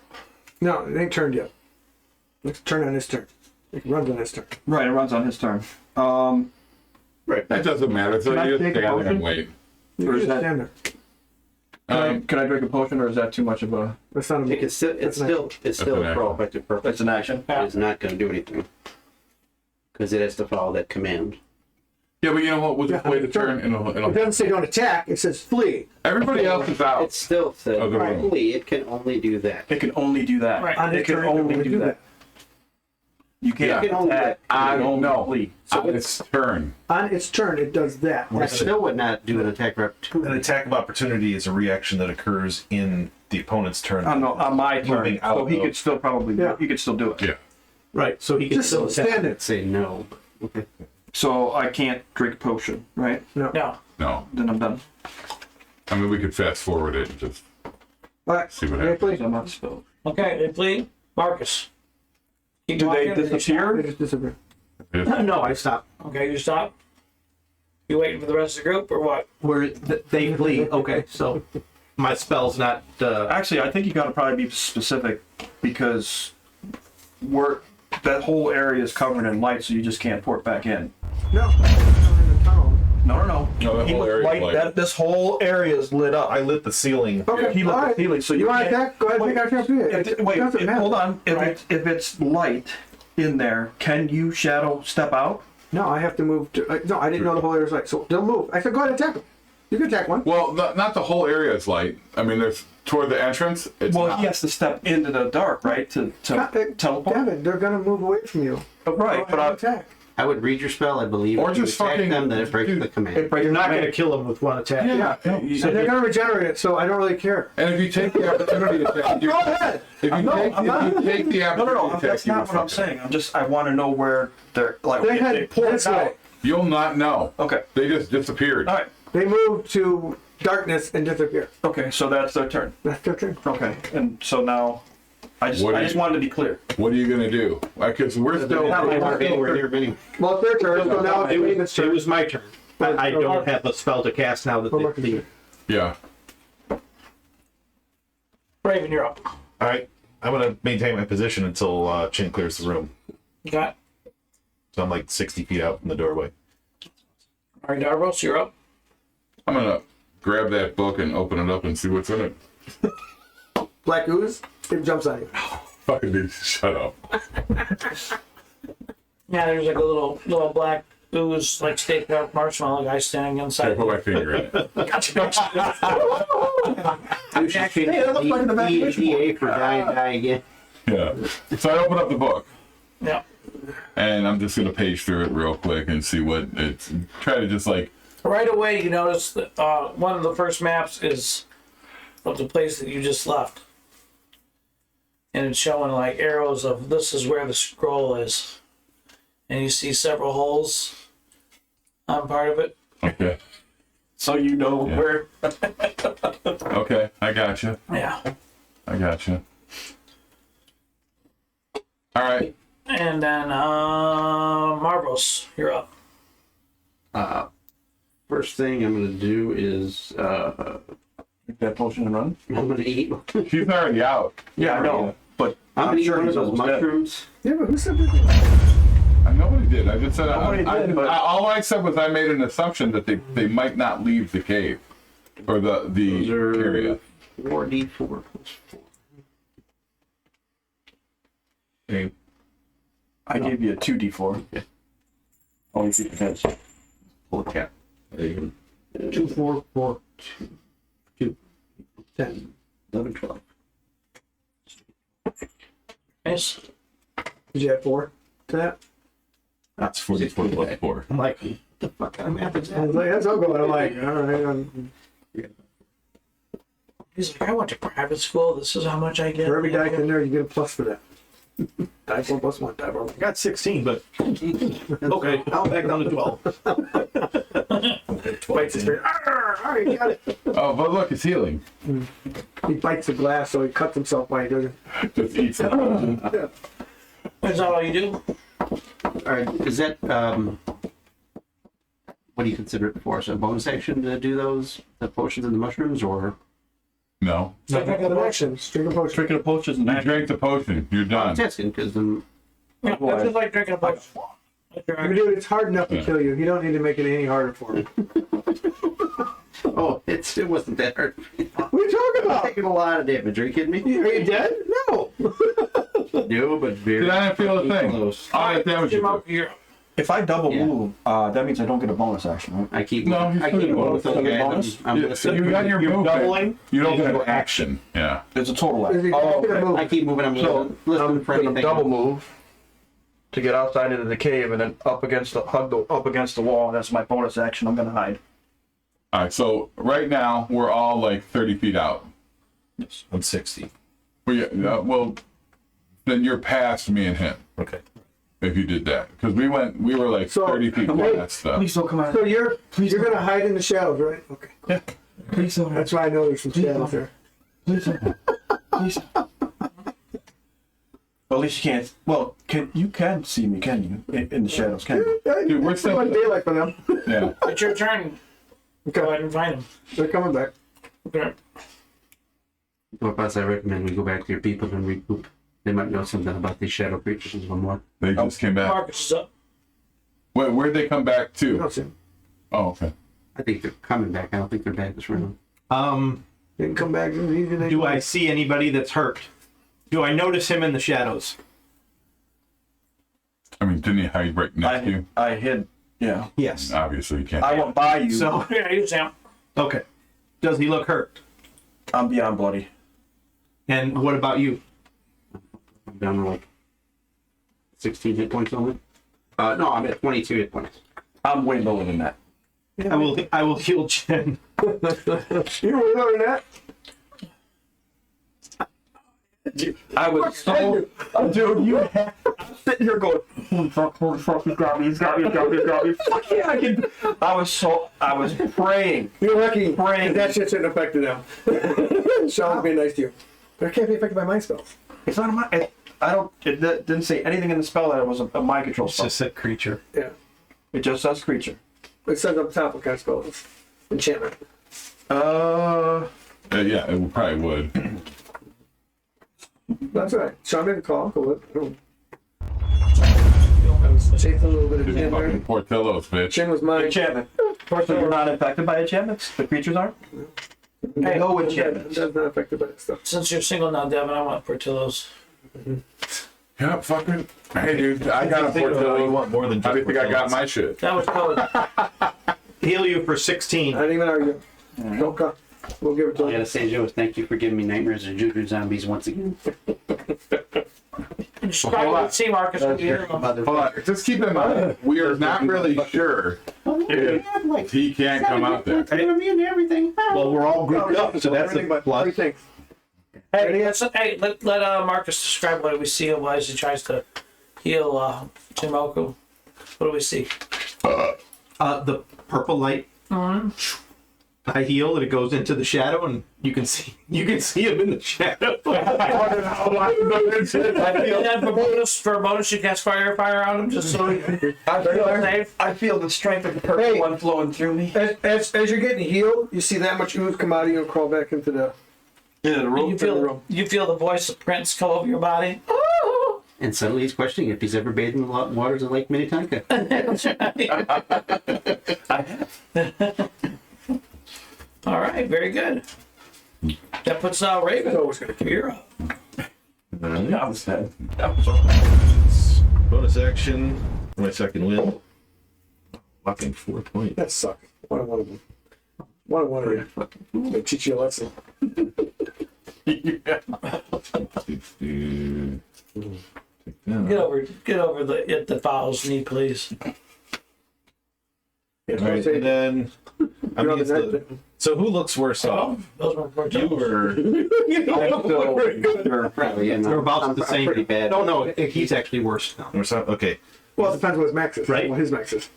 S3: No, it ain't turned yet. Let's turn on his turn. It runs on his turn.
S5: right, it runs on his turn.
S8: Right.
S4: that doesn't matter. So
S5: Can I
S4: you just
S5: take a
S4: stand there
S5: potion?
S4: and wait.
S3: You
S5: Or
S3: can
S5: is
S3: just
S5: that-
S3: stand there.
S5: Can I drink a potion, or is that too much of a?
S3: That's not a
S8: It's still, it's still, it's still
S4: an
S8: a pro effective purpose.
S5: It's an action.
S8: It's not going to do anything because it has to follow that command.
S4: Yeah, but you know what? We'll just
S3: Yeah,
S4: wait a turn and
S3: It doesn't say don't attack. It says flee.
S4: everybody else is out.
S8: It still says
S4: Oh, the room.
S8: flee. It can only do that.
S5: It can only do that.
S2: Right.
S3: On
S5: It
S3: his
S5: can
S3: turn,
S5: only do that. You can't
S4: Yeah.
S8: It can only do
S5: attack.
S8: that.
S5: You can only
S4: no.
S5: flee.
S4: On its turn.
S3: On its turn, it does that.
S8: It still would not do an attack for
S6: An
S8: opportunity.
S6: attack of opportunity is a reaction that occurs in the opponent's turn.
S5: On my turn,
S6: Moving out
S5: so he
S6: of-
S5: could still probably
S3: Yeah.
S5: he could still do it.
S4: Yeah.
S8: Right. So he can
S3: Just
S8: still
S3: stand there.
S8: say no. Okay.
S5: So I can't drink potion, right?
S2: No.
S4: No.
S5: Then I'm done.
S4: I mean, we could fast forward it and just
S3: All right.
S4: see what
S3: Okay,
S4: happens.
S3: please.
S5: I'm not spelled.
S2: Okay, they flee. Marcus. Keep
S5: Do
S2: walking,
S5: they
S2: or stop?
S5: disappear?
S3: They just disappear.
S8: No, I stopped.
S2: Okay, you stop. You waiting for the rest of the group or what?
S9: Where they flee. Okay, so my spell's not.
S5: Actually, I think you gotta probably be specific because that whole area is covered in light, so you just can't port back in.
S3: No. I'm in the tunnel.
S5: No.
S4: No, that
S5: He
S4: whole
S5: looked
S4: area
S5: light.
S4: is light.
S5: This whole area is lit up.
S6: I lit the ceiling.
S3: Okay.
S5: He
S3: all
S5: looked
S3: right.
S5: at the ceiling, so
S3: You want to
S5: can't-
S3: attack? Go ahead and take action up here.
S5: Wait,
S3: doesn't matter.
S5: hold on.
S2: Right.
S5: If it's light in there, can you shadow step out?
S3: No, I have to move. No, I didn't know the whole area was light. So don't move. I said go ahead and attack him. You can attack one.
S4: Well, not the whole area is light. I mean, there's toward the entrance. It's
S5: Well,
S4: not.
S5: he has to step into the dark, right? To teleport.
S3: Gavin, they're gonna move away from you.
S5: Right,
S3: Go
S5: but
S3: ahead and attack.
S8: I would read your spell. I believe.
S4: Or
S8: if you
S4: just
S8: attack
S4: fucking-
S8: them, then it breaks
S4: dude,
S8: the command.
S9: You're not going to kill him with one attack.
S4: Yeah.
S3: So they're gonna regenerate it. So I don't really care.
S4: And if you take the opportunity attack,
S3: Go ahead.
S4: if you take the opportunity
S5: No,
S4: attack,
S5: that's
S4: you
S5: not
S4: would
S5: what I'm
S4: fuck it.
S5: saying. I want to know where they're like.
S3: They
S5: if
S3: head
S5: they pull
S3: this
S5: it out.
S3: way.
S4: You'll not know.
S5: Okay.
S4: They just disappeared.
S5: All right.
S3: They move to darkness and disappear.
S5: Okay, so that's their turn.
S3: That's their turn.
S5: Okay, and so now, I
S4: What do
S5: just
S4: you-
S5: wanted to be clear.
S4: What are you gonna do? Because we're still.
S8: Not my mark anywhere near anyway.
S3: Well, it's their turn. So now it's Raven's
S9: It
S3: turn.
S9: was my turn. I don't have a spell to cast now that they flee.
S4: Yeah.
S2: Raven, you're up.
S6: All right. I'm going to maintain my position until Chin clears the room.
S2: Okay.
S6: So I'm like 60 feet out from the doorway.
S2: All right, Darvos, you're up.
S4: I'm gonna grab that book and open it up and see what's in it.
S3: Black ooze. It jumps on you.
S4: Fucking dude, shut up.
S2: Yeah, there's like a little black ooze, like staked out marshmallow guy standing
S4: I
S2: inside.
S4: put my finger in it.
S8: You should change DA for die again.
S4: Yeah. So I open up the book
S2: Yeah.
S4: and I'm just gonna page through it real quick and see what it's. Try to just like.
S2: Right away, you notice that one of the first maps is of the place that you just left. And it's showing like arrows of this is where the scroll is. And you see several holes on part of it.
S4: Okay.
S5: So you know
S4: Yeah.
S5: where.
S4: Okay. I gotcha.
S2: Yeah.
S4: I gotcha. All right.
S2: And then Marvels, you're up.
S8: First thing I'm gonna do is
S5: Take that potion and run.
S8: I'm gonna eat.
S4: She's already out.
S5: Yeah, I know, but
S8: I'm gonna eat
S5: sure
S8: one of
S5: he's
S8: those
S5: almost dead.
S8: mushrooms.
S3: Yeah, but who said that?
S4: Nobody did. I just said.
S5: Nobody did, but-
S4: all I said was I made an assumption that they might not leave the cave or the
S8: Those are
S4: area.
S8: 4d4 plus 4.
S6: Okay.
S5: I gave you a 2d4.
S8: Yeah.
S5: Oh, you keep your heads.
S8: Pull a cap. 2, 4, 4, 2, 10, 11, 12.
S2: Nice.
S3: Did you add 4 to that?
S6: That's 44 plus 4.
S9: I'm like,
S8: The fuck kind of math is
S3: I was
S8: that?
S3: like, that's all going. I'm like, all right.
S2: He's like, I went to private school. This is how much I get.
S3: For every dice in there, you get a plus for that. Die 4 plus 1. Die 4.
S9: I got 16, but okay, I'll back down to 12.
S3: Bites his finger. Alright, got it.
S4: Oh, but look, it's healing.
S3: He bites the glass, so he cuts himself while he does it.
S4: Just eats it.
S2: Is that all you do?
S8: Alright, is that, what do you consider it for? So a bonus action to do those, the potions and the mushrooms, or?
S4: No.
S3: Strike an action. Drink a potion.
S5: Drinking a potion is an
S4: You
S5: action.
S4: drank the potion. You're
S8: I'm
S4: done.
S8: asking, because
S2: Yeah, that's just like drinking a potion.
S3: Dude, it's hard enough to kill you. You don't need to make it any harder for him.
S8: oh, it wasn't that hard.
S3: What are you talking
S8: I'm
S3: about?
S8: taking a lot of damage. Are you kidding me?
S3: Are you dead? No.
S8: No, but very
S4: Did I not feel a thing?
S8: close.
S4: All right, damage you
S2: Jim,
S4: do.
S2: over here.
S5: If I double
S8: Yeah.
S5: move, that means I don't get a bonus action, right?
S8: I keep
S4: No, he's
S8: I keep
S4: still
S8: moving
S4: bonus.
S8: with
S5: Okay,
S8: I'm
S4: Yeah, so you got your movement.
S5: doubling.
S4: You don't get an action. Yeah.
S5: It's a total
S3: Is he
S5: action.
S3: gonna move?
S8: I keep moving. I'm
S5: So
S8: listening for
S5: I'm
S8: anything.
S5: gonna double move to get outside into the cave and then up against the wall. That's my bonus action. I'm gonna hide.
S4: All right. So right now we're all like 30 feet out.
S6: I'm 60.
S4: Well, then you're past me and him
S6: Okay.
S4: if you did that because we were like
S3: So,
S4: 30 feet
S3: hey,
S4: past stuff.
S5: Please don't come out.
S3: So you're gonna hide in the shadows, right? Okay.
S5: Yeah. Please don't.
S3: That's why I know there's some shadows there.
S5: Please don't. Please. Well, at least you can't. Well, you can see me, can you? In the shadows, can you?
S4: Dude, we're
S3: It's
S4: still-
S3: like daylight for them.
S4: Yeah.
S2: It's your turn. Go ahead and find him.
S3: They're coming back.
S2: Okay.
S8: What else I recommend we go back to your people and regroup. They might know something about these shadow creatures a little more.
S4: They just came back.
S2: Marcus is up.
S4: Where'd they come back
S3: You
S4: to?
S3: don't see them.
S4: Oh, okay.
S8: I think they're coming back. I don't think they're back this round.
S3: They can come back.
S9: Do I see anybody that's hurt? Do I notice him in the shadows?
S4: I mean, didn't he hide right next to you?
S5: I hid. Yeah.
S9: Yes.
S4: Obviously, you can't.
S5: I went by you.
S9: So,
S2: Yeah, you Sam.
S9: okay. Does he look hurt?
S5: I'm beyond bloody.
S9: And what about you?
S8: I'm down to like 16 hit points only. No, I'm at 22 hit points.
S5: I'm way lower than that.
S9: I will heal Jen.
S3: You're way lower than that.
S5: I was so, dude. I'm sitting here going, holy fuck, he's got me. Fuck yeah, I can. I was praying.
S3: You're lucky.
S5: Praying.
S3: That shit shouldn't affect them. Sean's being nice to you. But it can't be affected by mind spells.
S5: It's not a mind. I don't. It didn't say anything in the spell that it was a mind control
S9: It's
S5: spell.
S9: just a creature.
S3: Yeah.
S5: It just says creature.
S3: It says up top what kind of spell it is. Enchantment.
S4: Yeah, it probably would.
S3: That's all right. Sean made a call. Go with it. Chasing a little bit of
S4: Dude,
S3: gin
S4: fucking
S3: there.
S4: Portillo's, bitch.
S3: Gin was mine.
S5: Enchantment. So you're not infected by enchantments? The creatures aren't?
S2: Hey,
S5: No
S3: That's
S5: enchantments.
S3: not affected by that stuff.
S2: since you're single now, Devin, I want Portillo's.
S4: Yeah, fucking. Hey, dude, I got a
S6: You
S4: Portillo.
S6: want more than just
S4: How do you think I got
S6: Portillo's.
S4: my shit?
S2: That was code.
S9: Heal you for
S3: I
S9: 16.
S3: didn't even argue. Don't come. We'll give it to
S8: I
S3: him.
S8: gotta say, Joe, thank you for giving me nightmares of juju zombies once again.
S2: Let's see, Marcus. What do you do?
S4: Hold on, just keep in mind, we are not really sure if he can't come out there.
S9: Well, we're all grouped up, so that's a plus.
S3: Everything.
S2: Hey, let Marcus describe what we see as he tries to heal Timoku. What do we see?
S9: The purple light. I heal and it goes into the shadow, and you can see him in the shadow.
S2: And for a bonus, you cast fire on him just so you safe.
S5: I feel the strength of the purple one flowing through me.
S3: As you're getting healed, you see that much ooze come out of you and crawl back into the room.
S2: You feel the voice of Prince come over your body.
S8: And suddenly he's questioning if he's ever bathed in the waters of Lake Minnetonka.
S2: All right, very good. That puts Raven.
S3: always gonna kill you.
S2: You're up.
S5: I was dead.
S6: Bonus action. My second win. Fucking 4 points.
S3: That sucks. One of them. One of you. They teach you a lesson.
S2: Get over the fowl's knee, please.
S3: Yeah,
S6: All right, and then I'm
S3: You're on
S6: against
S3: the
S6: the,
S3: net.
S6: So who looks worse off?
S2: Those were
S6: You or
S8: Probably, yeah, no,
S9: We're about
S8: I'm
S9: the same.
S8: pretty bad.
S9: No, no, he's actually worse now.
S6: or something? Okay.
S3: Well, it depends what his max is.
S9: Right.
S3: What his max is.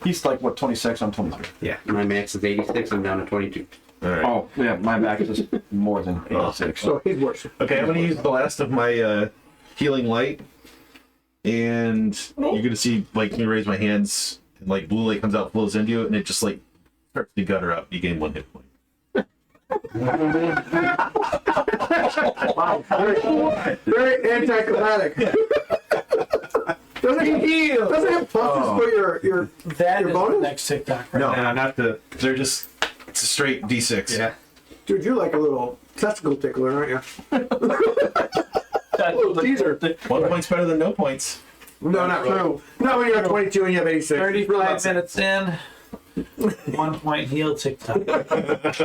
S5: He's like, what, 26? I'm 23.
S9: Yeah.
S8: My max is 86. I'm down to 22.
S6: All right.
S5: Oh, yeah, my max is more than 86.
S3: So he's worse.
S6: Okay, I'm gonna use the last of my healing light, and you're gonna see like me raise my hands, and like blue light comes out, flows into you, and it just like starts to gutter up. You gain 1 hit point.
S3: Very anticlimactic. Doesn't it have pluses for your
S2: that
S3: Your
S2: is
S3: bonus?
S2: the next TikTok right
S6: No,
S2: now.
S6: not the. They're just. It's a straight D6.
S9: Yeah.
S3: dude? You're like a little testicle tickler, aren't you?
S2: That's
S3: Little teaser.
S6: 1 point's better than no points.
S3: No, not true. Not when you're at 22 and you have 86.
S2: 35 minutes in. 1 point heal TikTok. That's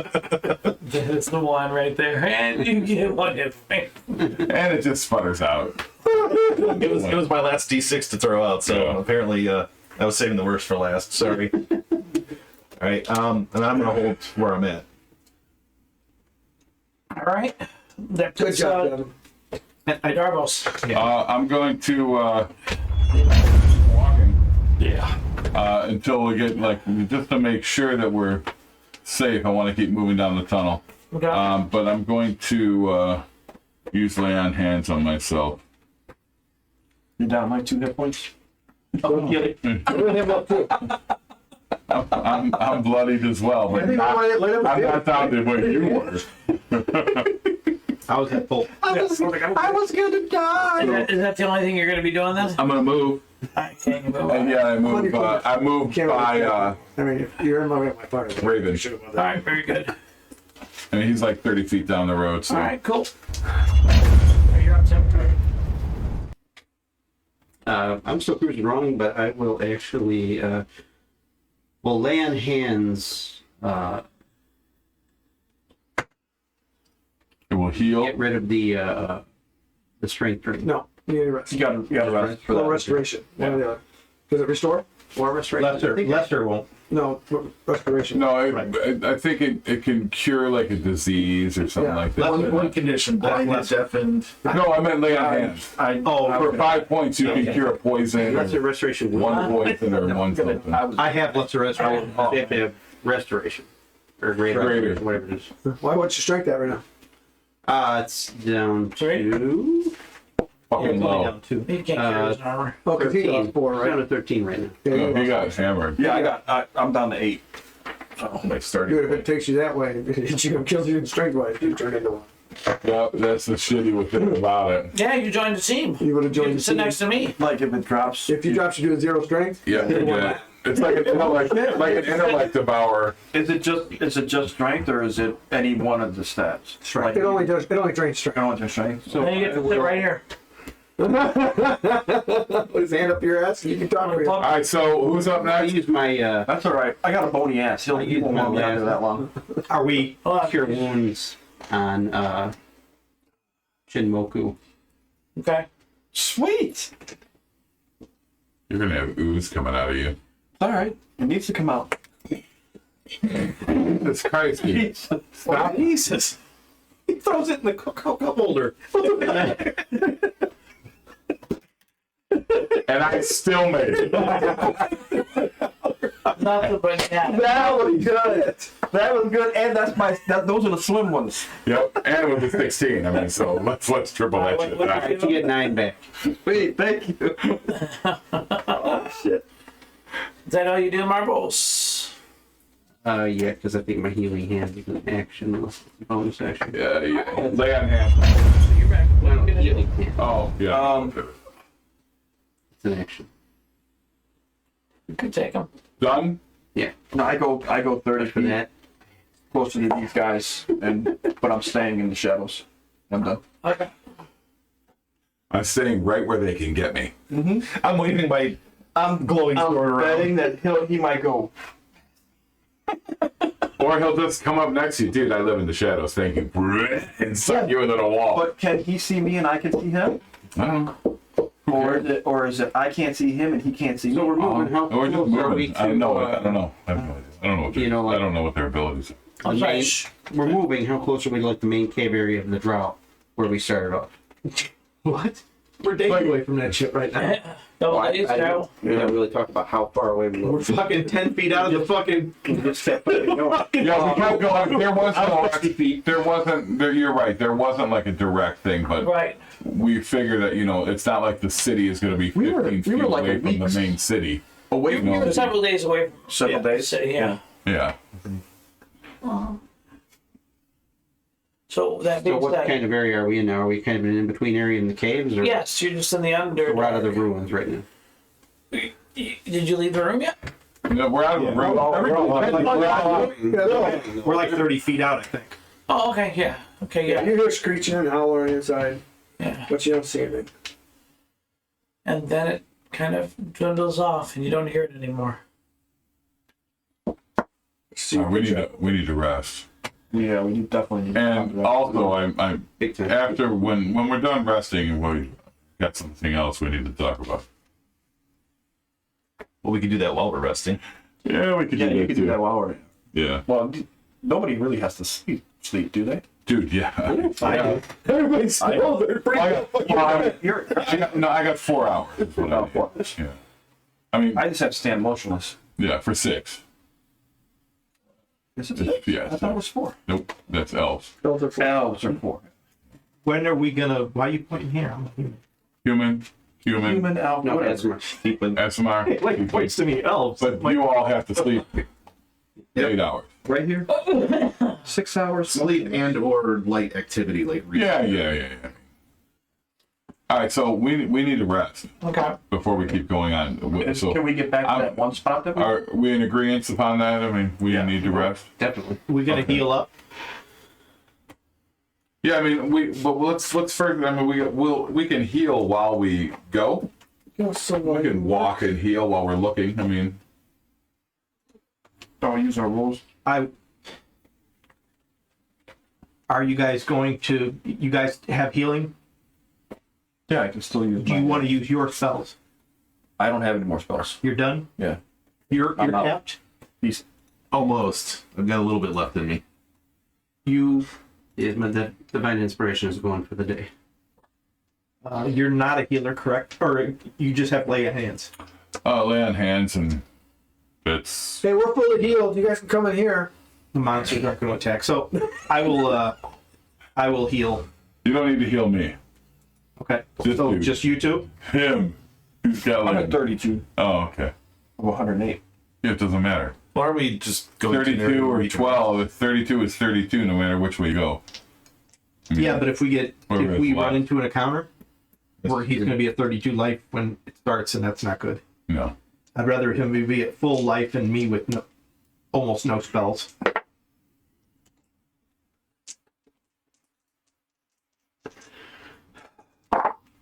S2: the one right there. And you get 1 hit point.
S4: And it just sputters out.
S6: It was my last D6 to throw out, so
S4: Yeah.
S6: apparently I was saving the worst for last. Sorry. All right, and I'm gonna hold where I'm at.
S2: All right. That
S3: Good
S2: puts
S3: job, Devin.
S2: Darvos.
S4: I'm going to walking
S2: Yeah.
S4: until we get just to make sure that we're safe. I want to keep moving down the tunnel.
S2: Okay.
S4: But I'm going to use lay on hands on myself.
S5: You're down like 2 hit points.
S2: Oh, yeah.
S4: I'm bloodied as well, but
S3: Let him
S4: I'm
S3: feel
S4: not
S3: it.
S4: down to what you were.
S9: I was at full.
S3: I was gonna die.
S2: Is that the only thing you're going to be doing then?
S4: I'm gonna move.
S2: I can't move.
S4: Yeah, I moved. I moved
S3: Can't
S4: by
S3: I mean, if you're in my part.
S4: Raven.
S2: All right, very good.
S4: I mean, he's like 30 feet down the road. So
S2: All right, cool. You're up, Tim.
S8: I'm still cruising wrong, but I will actually will lay on hands.
S4: it will heal.
S8: Get rid of the strength drink.
S3: No, you need a rest.
S5: You gotta rest for
S3: Or
S5: that.
S3: restoration. One or the other. Does it restore?
S8: Or restoration. I think
S9: Lester won't.
S3: No, restoration.
S4: No, I think it can cure like a disease or something
S3: Yeah.
S4: like that.
S6: One condition: blindness, deafened.
S4: No, I meant lay on hands. For 5 points, you can cure a poison,
S8: That's a restoration.
S4: one poison, or one something.
S9: I have Lester restoration.
S8: They have to have restoration. Or greater.
S4: Greater.
S8: Whatever it is.
S3: Why? What's your strength at right now?
S8: It's down
S2: Three?
S8: to
S4: Fucking low.
S9: Down 2.
S2: He can't carry his armor.
S3: Oh, because he
S8: 13.
S3: lost 4,
S8: It's down
S3: right?
S8: to 13 right now.
S3: Yeah,
S4: No,
S3: you
S4: he
S3: lost.
S4: got hammered.
S5: Yeah, I'm down to 8.
S4: My starting
S3: Dude, if it
S4: point.
S3: takes you that way, it hits you and kills you in strength wise, you turn into one.
S4: Yeah, that's the shitty thing about it.
S2: Yeah, you joined the team.
S3: You would have
S2: You
S3: joined
S2: can
S3: the
S2: sit
S3: team.
S2: next to me.
S5: Like if it drops.
S3: If you drop, you do a 0 strength.
S4: Yeah, yeah. It's like an intellect devourer.
S5: Is it just strength or is it any one of the stats? Strength.
S3: It only drains strength.
S5: I don't want strength.
S2: So then you get to sit right here.
S3: Put his hand up your ass and you can talk to him.
S4: All right, so who's up
S8: I
S4: next?
S8: use my
S5: That's all right. I got a bony ass. He won't want me down there that long.
S9: Are we?
S8: cure wounds on Shinmoku.
S2: Okay.
S5: Sweet.
S4: You're gonna have ooze coming out of you.
S5: All right. It needs to come out.
S4: It's crazy. Stop.
S9: Jesus. He throws it in the cup holder.
S4: And I still made it.
S2: Nothing but yeah.
S5: That was good. That was good. And those are the slim ones.
S4: Yep, and it was a 16. I mean, so let's triple that shit.
S2: What-
S8: Alright, you get 9 back.
S5: Sweet. Thank you. Oh shit.
S2: Is that all you do, Marbles?
S8: Yeah, because I think my healing hand is an action unless it's a bonus action.
S4: Yeah, yeah. Lay on hands.
S2: So you're back. What are
S8: No,
S2: you gonna do?
S8: healing hand.
S4: Oh, yeah.
S8: It's an action.
S2: You can take him.
S4: Done?
S8: Yeah.
S5: No, I go 30
S8: For
S5: feet
S8: that,
S5: closer to these guys, but I'm staying in the shadows. I'm done.
S2: Okay.
S4: I'm staying right where they can get me.
S6: I'm waving my glowing sword
S5: I'm
S6: around.
S5: betting that he might go.
S4: Or he'll just come up next to you. Dude, I live in the shadows. Thank you. And suck you into the wall.
S5: But can he see me and I can see him?
S4: I don't know.
S5: Or is it I can't see him and he can't see me?
S8: so we're moving. How
S4: Or just
S8: close are we
S4: moving.
S8: to?
S4: I don't know. I don't know. I have no idea. I don't know what
S8: You know, like-
S4: I don't know what their abilities are.
S2: I'm sorry. Shh.
S8: We're moving. How close are we to like the main cave area of the drow where we started off?
S9: What? We're days away from that shit right now.
S2: Double days, Joe.
S7: We haven't really talked about how far away we
S9: We're
S7: were.
S9: fucking 10 feet out of the fucking.
S7: Just kept fucking going.
S4: Yeah, we kept going. There was
S9: I was
S4: no,
S9: 60 feet.
S4: there wasn't, there, you're right, there wasn't like a direct thing, but
S2: Right.
S4: we figure that, you know, it's not like the city is going to be 15 feet
S5: like
S4: away
S5: a
S4: from the
S5: week
S4: main city.
S5: Away from
S2: We're several days away from
S5: several
S9: Yeah.
S5: days.
S2: yeah.
S4: Yeah.
S2: So that
S8: So
S2: being
S8: what
S2: said,
S8: kind of area are we in now? Are we kind of in an in-between area in the caves? Or
S2: yes, you're just in the under.
S8: we're out of the ruins right now?
S2: Did you leave the room yet?
S4: No, we're out of the room.
S9: We're like 30 feet out, I think.
S2: Oh, okay, yeah. Okay,
S3: Yeah,
S2: yeah.
S3: you hear screeching and howling inside,
S2: Yeah.
S3: but you don't see anything.
S2: And then it kind of dwindles off and you don't hear it anymore.
S4: We need to rest.
S5: Yeah, we definitely need to talk
S4: And
S5: about
S4: also, I'm
S8: Big time.
S4: after when we're done resting, we got something else we need to talk about.
S6: Well, we can do that while we're resting.
S4: Yeah, we could
S5: Yeah,
S4: do
S5: you
S4: that
S5: could
S4: too.
S5: do that while we're.
S4: Yeah,
S5: Well, nobody really has to sleep, do they?
S4: dude. Yeah.
S3: Everybody's still there.
S4: I got 4 hours. is what I
S5: Oh,
S4: need.
S5: 4
S4: Yeah. I mean,
S5: I just have to stand motionless.
S4: yeah, for 6.
S5: Is it
S4: Yeah,
S5: 6? I thought it was 4.
S4: Nope, that's elves.
S5: Elves are 4.
S9: When are we gonna? Why are you pointing here? I'm a human.
S4: Human,
S5: Human, elf,
S8: No,
S5: whatever.
S8: that's much.
S4: SMR.
S9: Hey, like points to me, elves.
S4: But you all have to sleep 8 hours.
S5: Right here. 6 hours.
S6: Sleep and or light activity, like
S4: Yeah. All right, so we need to rest
S2: Okay.
S4: before we keep going on. So,
S5: Can we get back to that one spot that we
S4: are we in agreement upon that? I mean, we need to rest.
S8: Definitely.
S9: We're gonna
S4: Okay.
S9: heal up.
S4: Yeah, I mean, but let's first. I mean, we can heal while we go. We can walk and heal while we're looking. I mean,
S5: don't use our rules?
S9: Are you guys going to? You guys have healing?
S5: Yeah, I can still use.
S9: Do you want to use your spells?
S5: I don't have any more spells.
S9: You're done.
S5: Yeah.
S9: You're
S5: I'm out.
S9: capped.
S5: These.
S6: almost. I've got a little bit left in me.
S9: You.
S8: Yeah, but that divine inspiration is going for the day.
S9: You're not a healer, correct? Or you just have lay of hands.
S4: lay on hands and it's.
S3: Hey, we're fully healed. You guys can come in here.
S9: The monsters aren't going to attack. So I will heal.
S4: You don't need to heal me.
S9: Okay.
S4: Just
S9: So
S4: you.
S9: just you two.
S4: Him. He's got
S5: I'm
S4: like.
S5: at 32
S4: Oh, okay.
S5: of 108.
S4: Yeah, it doesn't matter.
S6: Why don't we just go to
S4: 32 or 12. If 32 is 32, no matter which way you go. I mean,
S9: Yeah, but if we
S4: Whatever
S9: run
S4: it's left.
S9: into an encounter where he's going to be at 32 life when it starts, and that's not good.
S4: No.
S9: I'd rather him be at full life and me with almost no spells.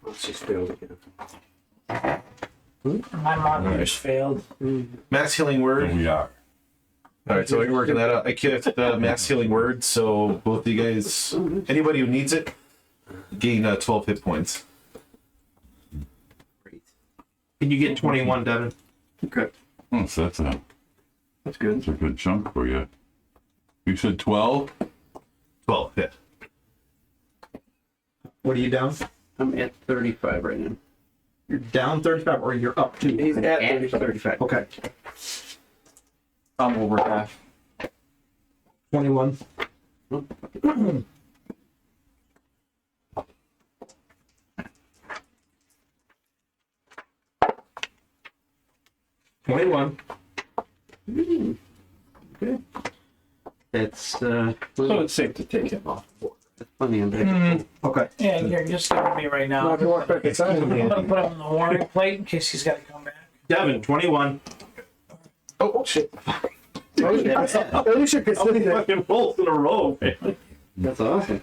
S8: Let's just fail again.
S2: My monitors failed.
S6: max healing
S4: Here
S6: word.
S4: we are.
S6: All right, so we're working that out. I cast the max healing word, so both of you guys, anybody who needs it, gain 12 hit points.
S8: Great.
S9: Can you get 21, Devin?
S5: Okay.
S4: Oh, so that's a
S5: That's good.
S4: good chunk for you. You said 12?
S6: 12 hit.
S9: What are you down?
S8: I'm at 35 right now.
S9: You're down 35 or you're up 2?
S3: He's at
S8: At
S3: 35.
S8: 35.
S9: Okay.
S5: I'm over half.
S9: 21.
S8: That's
S5: So it's safe to take him off.
S8: that's plenty on deck.
S9: Okay.
S2: Yeah, you're just giving me right now.
S3: Now if you walk back inside,
S2: I'm gonna put him on the warning plate in case he's got to come back.
S9: Devin, 21.
S3: oh shit. At least you're considering that.
S9: Fucking rolls in a row, man.
S8: That's awesome.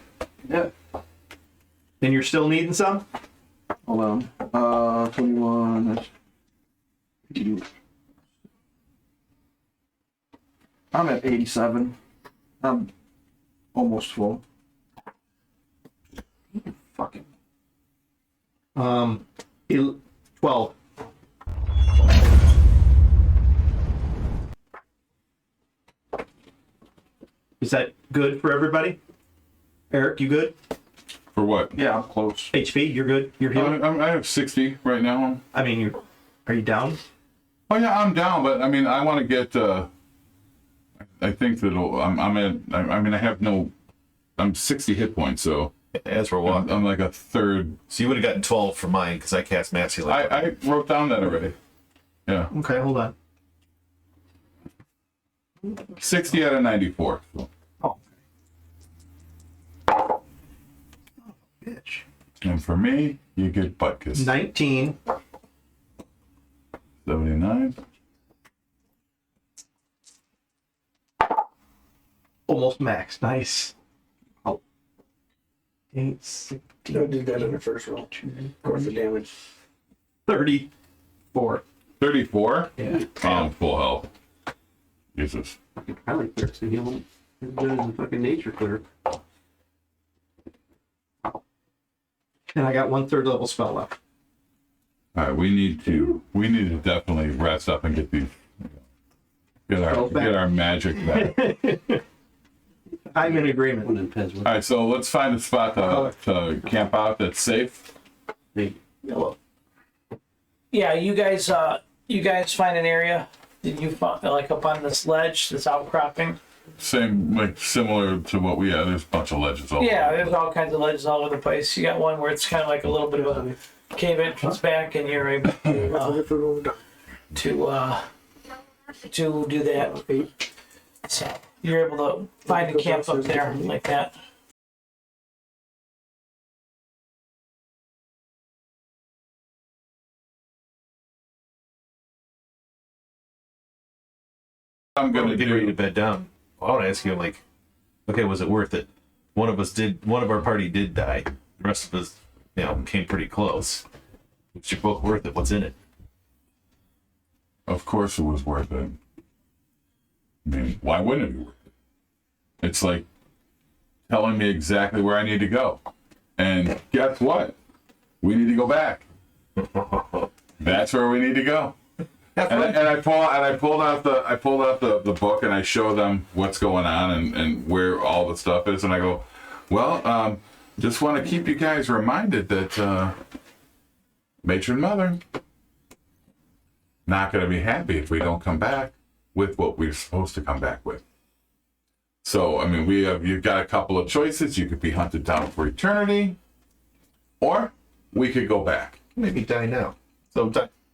S3: Yeah.
S9: And you're still needing some?
S5: Hold on. 21. That's 82. I'm at 87. I'm almost full. Fucking.
S9: 12. Is that good for everybody? Eric, you good?
S4: For what?
S5: Yeah, I'm close.
S9: HP, you're good? You're healing?
S4: I have 60 right now.
S9: I mean, are you down?
S4: Oh yeah, I'm down, but I mean, I want to get. I think that I'm at. I mean, I have no. I'm 60 hit points, so
S6: As we're walking.
S4: I'm like a third.
S6: So you would have gotten 12 for mine because I cast Mass Healing.
S4: I wrote down that already. Yeah,
S9: Okay, hold on.
S4: 60 out of 94. So.
S9: Oh. Bitch.
S4: And for me, you get butt kiss.
S9: 19.
S4: 79.
S9: Almost max. Nice.
S8: Oh.
S9: 8, 16,
S3: I did that in the first roll. Of course, the damage.
S9: 34.
S4: 34.
S9: Yeah.
S4: Full health. Jesus.
S8: I like clerics to heal them. As good as a fucking nature cleric.
S9: And I got 1/3 level spell left.
S4: All right, we need to definitely rest up and get these. Get our magic back.
S9: I'm in agreement.
S8: One in Pez with
S4: All right, so let's find a spot to camp out that's safe.
S8: me.
S9: Yellow.
S2: Yeah, you guys find an area. Did you find like up on this ledge, this outcropping?
S4: Same, like similar to what we had. There's a bunch of ledges all
S2: Yeah,
S4: over.
S2: there's all kinds of ledges all over the place. You got one where it's kind of like a little bit of a cave entrance back, and you're able to do that. So you're able to find a camp up there like that.
S4: I'm
S6: We're
S4: gonna
S6: getting ready to
S4: do.
S6: bed down. I want to ask you, like, okay, was it worth it? One of our party did die. The rest of us, came pretty close. Was your book worth it? What's in it?
S4: Of course, it was worth it. I mean, why wouldn't it be worth it? It's like telling me exactly where I need to go, and guess what? We need to go back. That's where we need to go. And I pulled out the book and I show them what's going on and where all the stuff is, and I go, well, just want to keep you guys reminded that Matron Mother not going to be happy if we don't come back with what we're supposed to come back with. So I mean, you've got a couple of choices. You could be hunted down for eternity, or we could go back.
S6: Maybe die now. So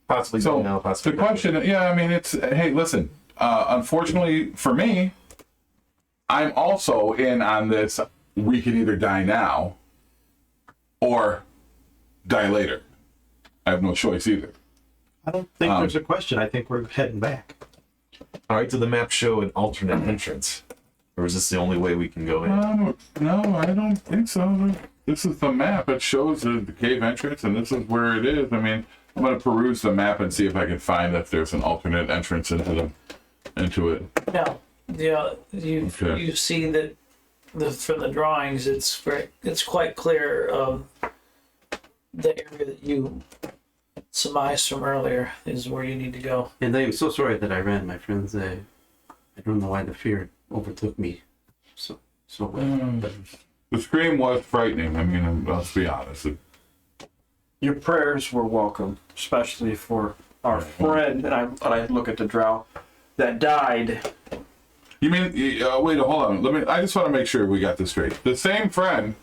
S6: possibly
S4: So
S6: die now. Possibly.
S4: the question, yeah, I mean, it's hey, listen. Unfortunately for me, I'm also in on this. We can either die now, or die later. I have no choice either.
S9: I don't think there's a question. I think we're heading back.
S6: All right. Did the map show an alternate entrance, or is this the only way we can go in?
S4: No, I don't think so. This is the map. It shows the cave entrance, and this is where it is. I mean, I'm gonna peruse the map and see if I can find if there's an alternate entrance into it.
S2: No, yeah, you see that from the drawings, it's quite clear of the area that you surmised from earlier is where you need to go.
S8: And I'm so sorry that I ran, my friends. I don't know why the fear overtook me so well. But
S4: The scream was frightening. I mean, let's be honest.
S5: Your prayers were welcome, especially for our friend, and I look at the drow that died.
S4: You mean? Wait, hold on. I just want to make sure we got this straight. The same friend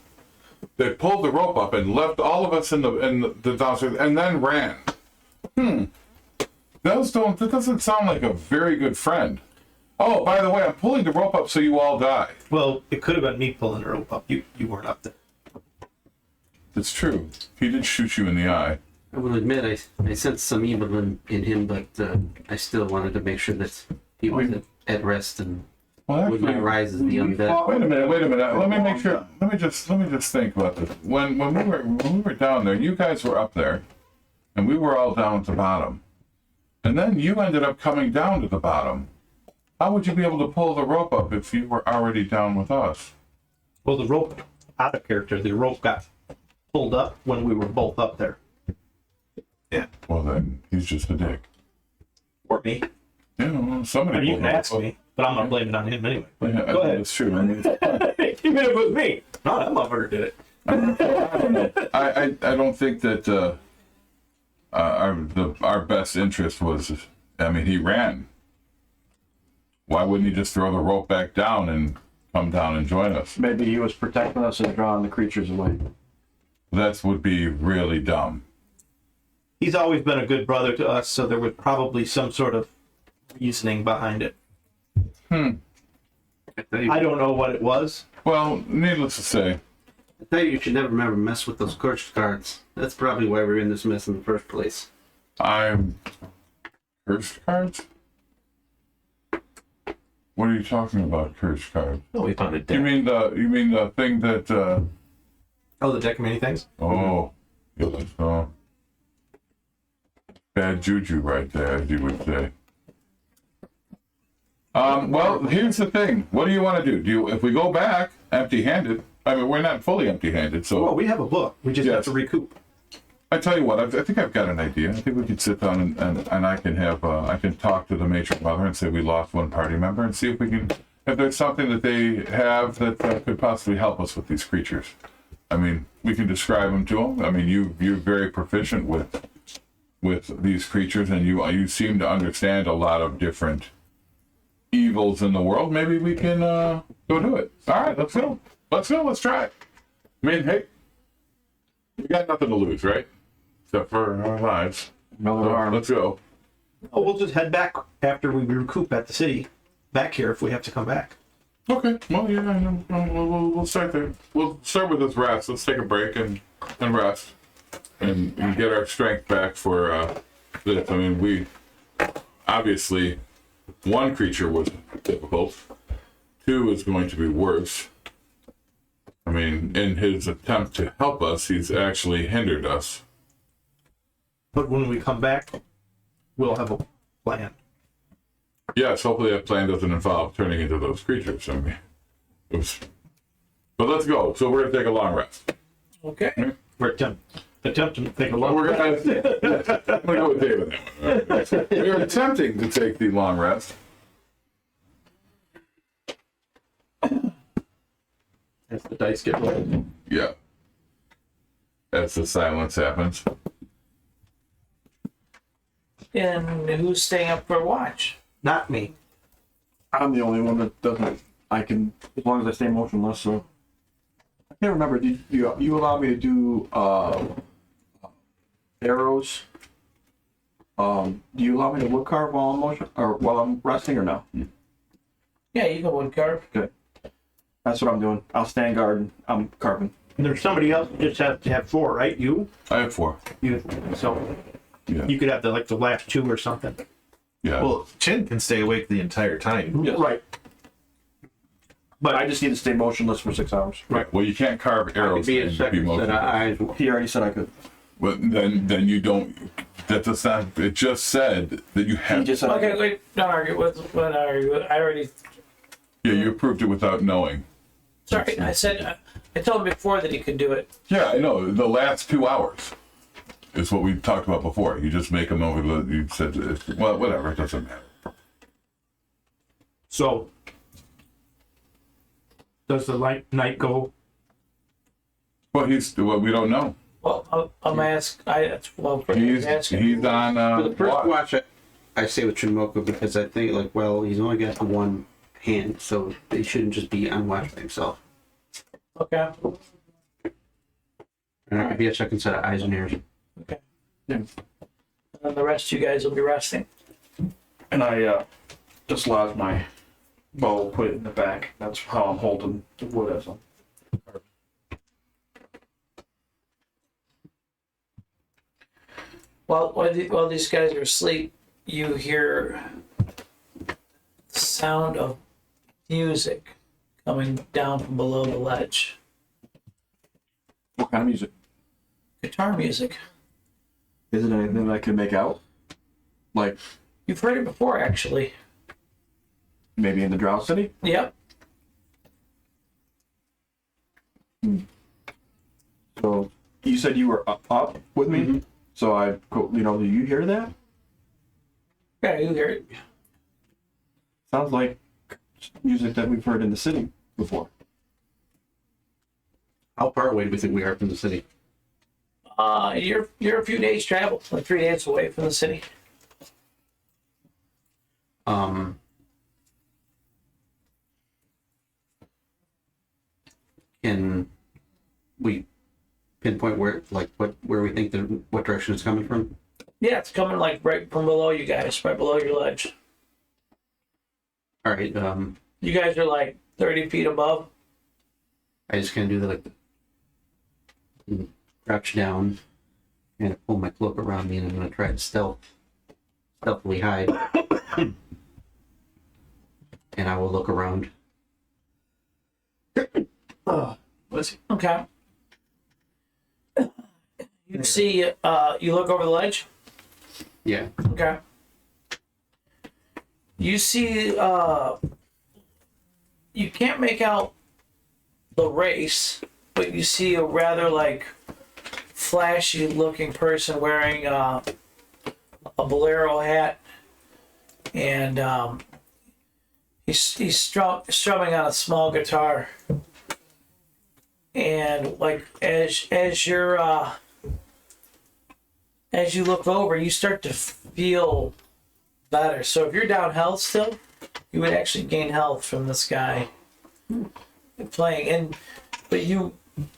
S4: that pulled the rope up and left all of us in the downstairs and then ran. That doesn't sound like a very good friend. Oh, by the way, I'm pulling the rope up so you all die.
S9: Well, it could have been me pulling the rope up. You weren't up there.
S4: It's true. He did shoot you in the eye.
S8: I will admit, I sensed some evil in him, but I still wanted to make sure that he was at rest and would not rise as the undead.
S4: Wait a minute. Let me make sure. Let me just think about this. When we were down there, you guys were up there, and we were all down at the bottom, and then you ended up coming down to the bottom. How would you be able to pull the rope up if you were already down with us?
S9: Well, the rope, out of character, the rope got pulled up when we were both up there.
S6: Yeah.
S4: Well, then he's just a dick.
S9: Or me.
S4: Yeah, well, somebody.
S9: I mean, you
S4: pulled
S9: can
S4: the
S9: ask
S4: rope
S9: me, But I'm gonna blame it on him anyway.
S4: Yeah,
S9: Go ahead.
S4: That's true. I mean,
S9: Even if it was me. No, that motherfucker did it.
S4: I don't think that our best interest was. I mean, he ran. Why wouldn't he just throw the rope back down and come down and join us?
S5: Maybe he was protecting us and drawing the creatures away.
S4: That would be really dumb.
S9: He's always been a good brother to us, so there was probably some sort of reasoning behind it. I don't know what it was.
S4: Well, needless to say,
S8: I tell you, you should never remember mess with those cursed cards. That's probably why we're in this mess in the first place.
S4: I'm cursed cards. What are you talking about, cursed cards?
S6: Oh, we found a
S4: You
S6: deck.
S4: mean the thing that?
S9: Oh, the deck of many things?
S4: Oh, yeah, that's bad juju right there, as you would say. Well, here's the thing. What do you want to do? If we go back empty-handed? I mean, we're not fully empty-handed, so.
S9: Well, we have a book. We just have
S4: Yes.
S9: to recoup.
S4: I tell you what, I think I've got an idea. I think we could sit down and I can have I can talk to the matron mother and say we lost one party member and see if we can, if there's something that they have that could possibly help us with these creatures. I mean, we can describe them to them. I mean, you're very proficient with these creatures, and you seem to understand a lot of different evils in the world. Maybe we can go do it. All right, let's go. Let's try it. I mean, hey, we got nothing to lose, right? Except for our lives.
S5: Another
S4: So,
S5: arm.
S4: let's go.
S9: Oh, we'll just head back after we recoup at the city. Back here if we have to come back.
S4: Okay. Well, yeah, we'll start there. We'll start with this rest. Let's take a break and rest and get our strength back for this. I mean, we obviously one creature was difficult. 2 is going to be worse. I mean, in his attempt to help us, he's actually hindered us.
S9: But when we come back, we'll have a plan.
S4: Yes, hopefully that plan doesn't involve turning into those creatures. I mean, but let's go. So we're gonna take a long rest.
S2: Okay.
S9: We're attempting to take a long
S4: We're gonna, I'm gonna go with David. All right. We're attempting to take the long rest.
S9: as the dice get rolled.
S4: Yeah. As the silence happens.
S2: And who's staying up for watch?
S9: Not me.
S5: I'm the only one that doesn't. I can, as long as I stay motionless. So I can't remember. Did you allow me to do arrows? Do you allow me to wood carve while I'm motion or while I'm resting or no?
S2: Yeah, you can wood carve.
S5: Good. That's what I'm doing. I'll stand guard and I'm carving.
S9: And there's somebody else that just has to have 4, right? You?
S4: I have 4.
S9: You. So
S4: Yeah.
S9: you could have the last 2 or something.
S4: Yeah.
S6: Well, Chin can stay awake the entire time.
S4: Yes.
S5: Right. But I just need to stay motionless for 6 hours.
S4: Right. Well, you can't carve
S8: Could
S4: arrows
S8: be a
S4: and be
S8: second set of
S4: motionless.
S8: eyes.
S5: He already said I could.
S4: Well, then you don't. That does not. It just said that you
S5: He
S4: have.
S5: just said I
S2: Okay,
S5: could.
S2: wait, don't argue with what I argue with. I already.
S4: Yeah, you approved it without knowing.
S2: Sorry, I said. I told him before that he could do it.
S4: Yeah, I know. The last 2 hours is what we talked about before. You just make them over the. You said, well, whatever. It doesn't matter.
S9: So does the night go?
S4: Well, we don't know.
S2: Well, I'm asking.
S4: He's on.
S8: For the first
S4: watch.
S8: watch, I say with Chinmoku because I think he's only got the one hand, so he shouldn't just be on watch by himself.
S2: Okay.
S8: And there could be a second set of eyes and ears.
S2: Okay.
S5: Yeah.
S2: And then the rest of you guys will be resting.
S5: And I dislodge my bow, put it in the back. That's how I'm holding the wood as I'm.
S2: While these guys are asleep, you hear the sound of music coming down from below the ledge.
S5: What kind of music?
S2: Guitar music.
S5: Is it anything that I can make out? Like
S2: You've heard it before, actually.
S5: maybe in the Drow City?
S2: Yep.
S5: So you said you were up with me?
S8: Mm-hmm.
S5: So do you hear that?
S2: Yeah, you hear it.
S5: Sounds like music that we've heard in the city before.
S8: How far away do we think we are from the city?
S2: You're a few days travel, like 3 days away from the city.
S8: Can we pinpoint where we think what direction it's coming from?
S2: Yeah, it's coming like right from below you guys, right below your ledge.
S8: All right.
S2: You guys are like 30 feet above.
S8: I just kind of do crouch down and pull my cloak around me, and I'm gonna try to stealthily hide. And I will look around.
S2: Okay. You see, you look over the ledge.
S8: Yeah.
S2: Okay. You see, you can't make out the race, but you see a rather like flashy looking person wearing a bolero hat, and he's strumming on a small guitar. And like as you look over, you start to feel better. So if you're down health still, you would actually gain health from this guy playing. But you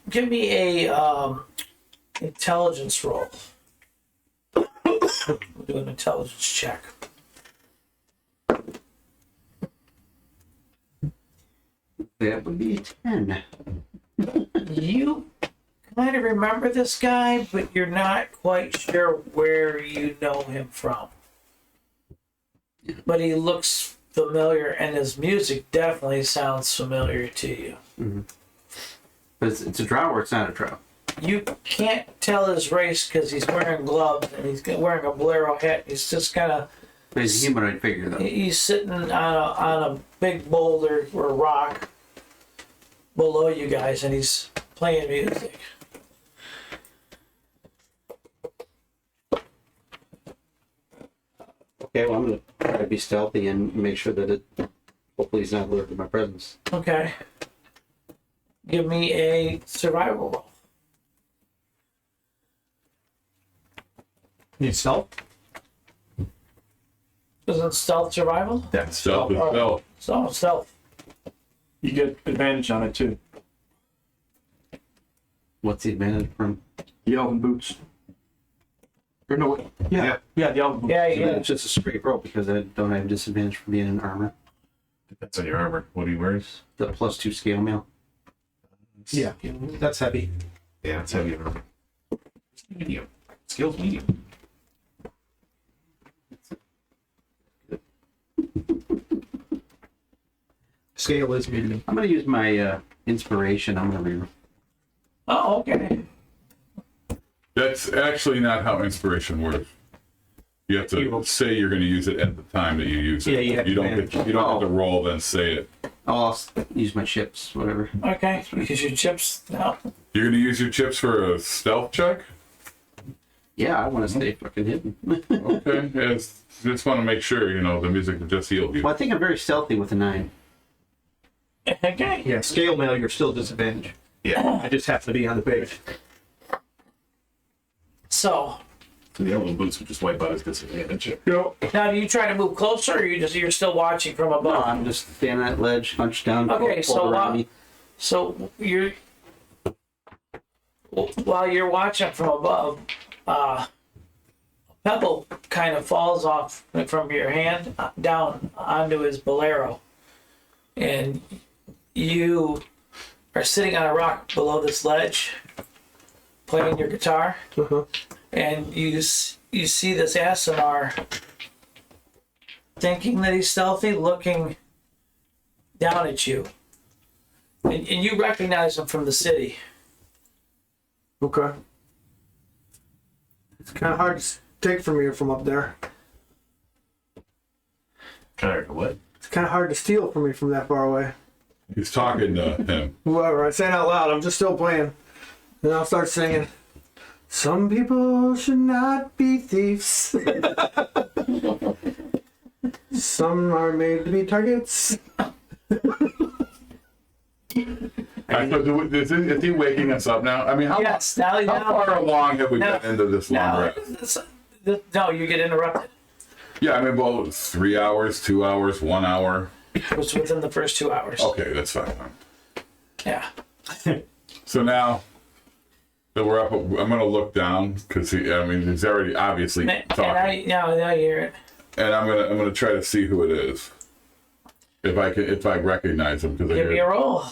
S2: give me a intelligence roll. We'll do an intelligence check.
S8: That would be 10.
S2: You kind of remember this guy, but you're not quite sure where you know him from. But he looks familiar, and his music definitely sounds familiar to you.
S8: Mm-hmm. But it's a drow or it's not a drow?
S2: You can't tell his race because he's wearing gloves and he's wearing a bolero hat. He's just kind of...
S8: But he's a humanoid figure, though.
S2: He's sitting on a big boulder or rock below you guys, and he's playing music.
S8: Okay, well, I'm going to try to be stealthy and make sure that hopefully he's not alert to my presence.
S2: Okay. Give me a survival roll.
S3: Need stealth?
S2: Isn't stealth survival?
S4: That's stealth is stealth.
S2: So stealth.
S5: You get advantage on it too.
S8: What's the advantage from?
S5: The elven boots. Or no, yeah, the elven boots.
S2: Yeah,
S8: It's just a straight roll because I don't have disadvantage from being in armor.
S6: Depends on your armor. What do you wear?
S8: The +2 scale mail.
S9: Yeah, that's heavy.
S6: Yeah, it's heavy armor. Medium. Skills medium.
S9: Scale is medium.
S8: I'm going to use my inspiration. I'm going to
S2: Oh, okay.
S4: That's actually not how inspiration works. You have to say you're going to use it at the time that you use it.
S9: Yeah, you have to
S4: don't get, you don't have to roll then say it.
S8: I'll use my chips, whatever.
S2: Okay. Because your chips. No.
S4: You're going to use your chips for a stealth check?
S8: Yeah, I want to stay fucking hidden.
S4: Okay. Yes. Just want to make sure, you know, the music just healed you.
S8: Well, I think I'm very stealthy with a 9.
S2: Okay.
S9: Yeah, scale mail, you're still disadvantaged.
S6: Yeah.
S9: I just happen to be on the page.
S2: So
S6: So the elven boots would just wipe out his disadvantage.
S2: now, do you try to move closer, or you're still watching from
S8: No,
S2: above?
S8: I'm just standing at that ledge, hunched down.
S2: Okay,
S8: pulled
S2: so
S8: around me.
S2: you're while you're watching from above, a pebble kind of falls off from your hand down onto his bolero, and you are sitting on a rock below this ledge, playing your guitar, and you see this Asimar thinking that he's stealthy, looking down at you, and you recognize him from the city.
S3: Okay. It's kind of hard to take from you from up there.
S6: What?
S3: It's kind of hard to steal from me from that far away.
S4: He's talking to him.
S3: Whoever, I say it out loud, I'm just still playing. Then I'll start singing. Some people should not be thieves. Some are made to be targets.
S4: Is he waking us up now? I mean,
S2: Yes, now
S4: how far along have we
S2: now-
S4: been into this long rest?
S2: No, you get interrupted.
S4: Yeah, I mean, well, 3 hours, 2 hours, 1 hour.
S2: It was within the first 2 hours.
S4: Okay, that's fine.
S2: Yeah.
S4: So now that we're up, I'm gonna look down because he's already obviously
S2: And
S4: talking,
S2: now I hear it.
S4: and I'm gonna try to see who it is. If I recognize him, because I
S2: Give me a
S4: hear
S2: roll.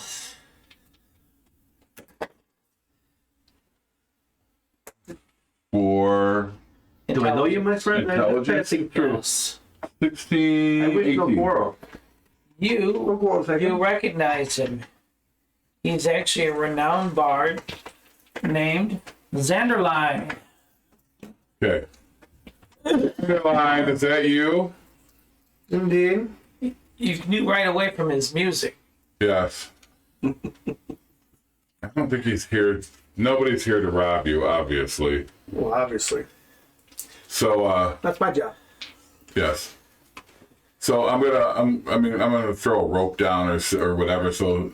S4: for
S8: Do I know you, my friend? I'm
S4: Intelligence?
S8: passing through.
S2: Yes.
S4: 16,
S5: I wish to
S4: 18.
S5: quarrel.
S2: You recognize him. He's actually a renowned bard named Xanderline.
S4: Okay. Line, is that you?
S3: Indeed.
S2: You knew right away from his music.
S4: Yes. I don't think he's here. Nobody's here to rob you, obviously.
S3: Well, obviously.
S4: So,
S3: That's my job.
S4: yes. So I'm gonna throw a rope down or whatever. So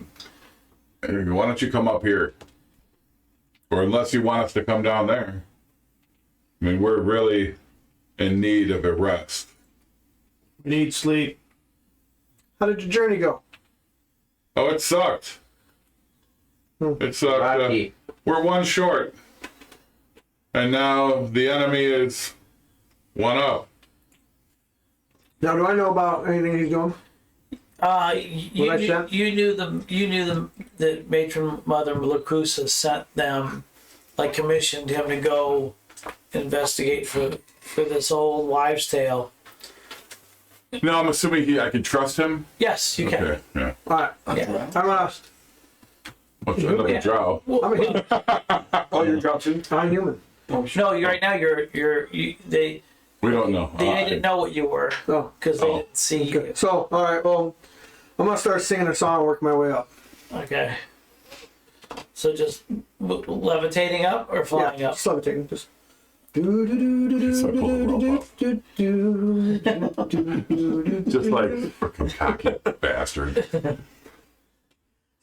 S4: why don't you come up here? Or unless you want us to come down there. I mean, we're really in need of a rest.
S9: We need sleep.
S3: How did your journey go?
S4: Oh, it sucked. It sucked.
S8: Rocky.
S4: We're one short. And now the enemy is one up.
S3: Now, do I know about anything he's doing?
S2: You knew the matron mother Lacrusa sent them, like commissioned him to go investigate for this old wives' tale.
S4: No, I'm assuming I can trust him.
S2: Yes, you can.
S4: Okay, yeah.
S3: All right.
S2: Yeah.
S3: I'm lost.
S4: What's another
S2: Yeah.
S4: drow?
S3: I'm a human.
S5: Oh, you're drop too?
S3: I'm human.
S2: No, you right now they
S4: We don't know.
S2: didn't know what you were
S3: Oh,
S2: because they
S4: Oh.
S2: didn't see you.
S3: good. So, all right. Well, I'm gonna start singing a song and work my way up.
S2: Okay. So just levitating up or flying
S3: Yeah,
S2: up?
S3: just levitating. Just. Do do do do
S4: So I pull the rope
S3: do
S4: up.
S3: do do do.
S4: Just like freaking cocky bastard.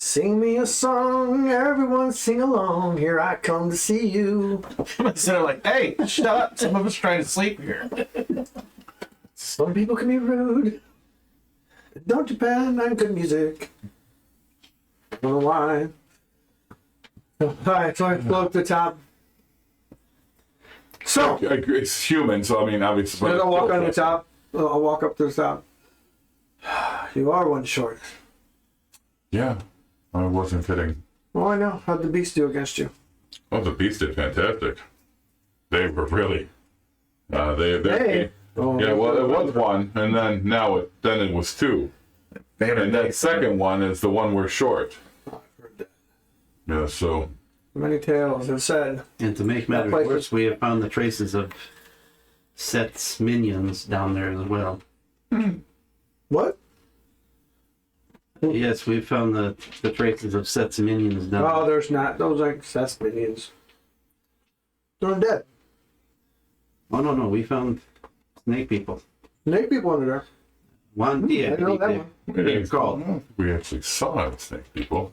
S3: Sing me a song, everyone sing along. Here I come to see you.
S9: Instead of like, hey, shut up. Some of us trying to sleep here.
S3: Some people can be rude. Don't depend on good music. I don't know why. Alright, so I float up to the top. So,
S4: It's human, so I mean, obviously.
S3: as I walk on the top, I'll walk up to the top. You are one short.
S4: Yeah, I wasn't kidding.
S3: Oh, I know. How'd the beast do against you?
S4: Oh, the beast did fantastic. They were really.
S3: Hey. Oh,
S4: Yeah, well, it was one, and then it was two, and that second one is the one we're short. Yeah, so
S3: Many tales have said.
S8: And to make matters
S3: That place
S8: worse, we have found the traces of Seth's minions down there as well.
S3: What?
S8: Yes, we found the traces of Seth's minions down
S3: Oh,
S8: there.
S3: there's not. Those aren't Seth's minions. They're undead.
S8: Oh, no, we found snake people.
S3: Snake people under there.
S8: One, yeah,
S3: I didn't know that one.
S8: It's called.
S4: we actually saw the snake people.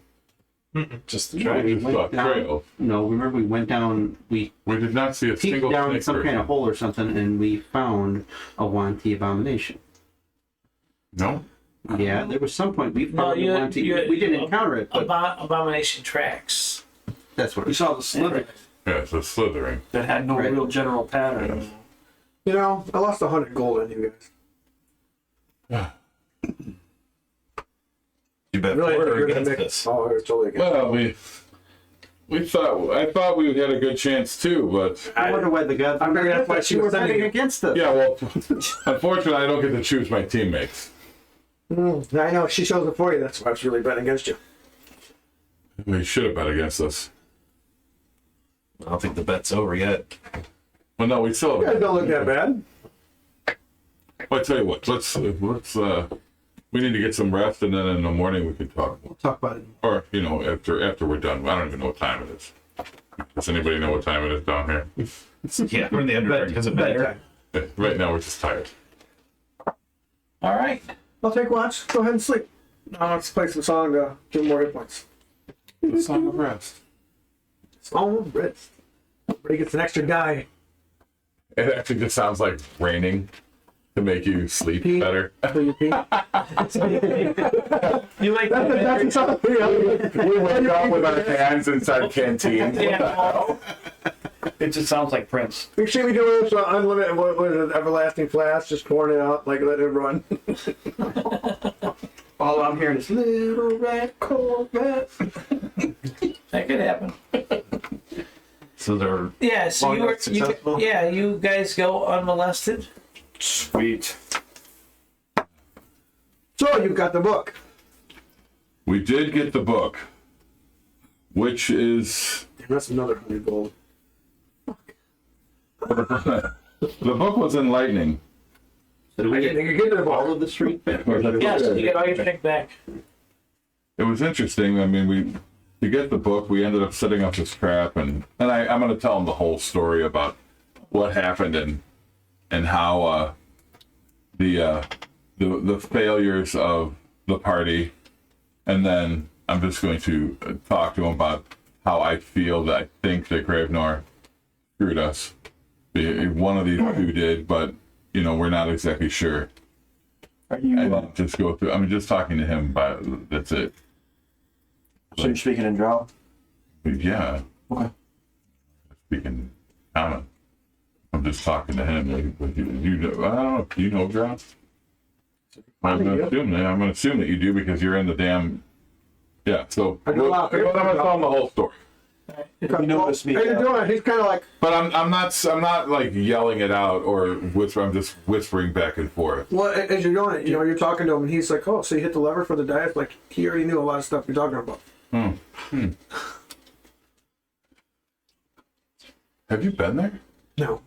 S6: Just the
S8: No,
S6: track.
S8: we
S4: We saw
S8: went down.
S4: trails.
S8: No, remember we went down. We
S4: We did not see a
S8: peeked
S4: single
S8: down
S4: snake
S8: some kind
S4: person.
S8: of hole or something, and we found a Wanti abomination.
S4: No,
S8: Yeah, there was some point we
S2: No,
S8: found a Wanti. We didn't encounter it, but
S2: Abomination tracks.
S8: that's what
S5: We
S8: it
S5: saw the slither
S4: yeah, it's a slithering.
S5: that had no
S8: Right.
S5: real general pattern.
S3: You know, I lost 100 gold on you guys.
S6: You bet
S3: Really,
S6: for or
S3: you're gonna
S6: against
S3: make
S6: this.
S3: Oh, it's totally against.
S4: Well, I thought we had a good chance too, but
S8: I wonder why the gods.
S3: I figured that's why she
S8: you were
S3: was sending
S8: betting
S3: you.
S8: against us.
S4: yeah, well, unfortunately, I don't get to choose my teammates.
S3: I know, she shows it for you. That's why I was really betting against you.
S4: They should have bet against us.
S6: I don't think the bet's over yet.
S4: Well, no, we still
S3: You guys
S4: have.
S3: don't look that bad.
S4: Well, I tell you what, let's we need to get some rest, and then in the morning we can talk.
S8: We'll talk about it.
S4: Or, after we're done. I don't even know what time it is. Does anybody know what time it is down here?
S6: Yeah, we're in the Underdark because of better.
S4: Right now we're just tired.
S2: All right.
S3: I'll take watch. Go ahead and sleep. Now let's play some song to give him more hit points.
S4: The Song of Rest.
S3: Song of Rest. Everybody gets an extra die.
S4: It actually just sounds like raining to make you sleep
S3: Pee.
S4: better.
S3: So you pee.
S2: You like
S3: That's the song. Yeah.
S4: We wake up with our hands inside canteen.
S2: Yeah. It just sounds like Prince.
S3: You see me doing this unlimited, what is it, everlasting flask, just pouring it out, like let it run. All I'm hearing is little red Corvette.
S2: That could happen.
S6: So they're
S2: Yeah, so
S6: Long
S2: you were,
S6: enough successful?
S2: you guys go unmolested.
S5: Sweet.
S3: So you've got the book.
S4: We did get the book, which is
S3: That's another 100 gold.
S4: the book was enlightening.
S8: So do we
S3: You
S8: get
S3: get the
S8: all
S3: book.
S8: of the street back?
S2: Yes, you get all your drink back.
S4: It was interesting. I mean, to get the book, we ended up setting up this trap, and I'm going to tell them the whole story about what happened and how the failures of the party, and then I'm just going to talk to them about how I feel that I think that Gravenor screwed us. One of these two did, but we're not exactly sure.
S5: Are you?
S4: And just go through. I'm just talking to him, but that's it.
S5: So you're speaking in Drow?
S4: Yeah.
S5: Okay.
S4: Speaking common. I'm just talking to him. Like, you know, I don't know. Do you know Drow? I'm gonna assume that you do because you're in the damn. Yeah. So
S3: I do a lot.
S4: I'm gonna tell him the whole story.
S5: You notice me.
S3: How you doing? He's kind of like,
S4: But I'm not like yelling it out or whisper. I'm just whispering back and forth.
S3: well, as you're doing it, you're talking to him, and he's like, oh, so you hit the lever for the dice? Like, he already knew a lot of stuff you're talking about.
S4: Have you been there?
S3: No.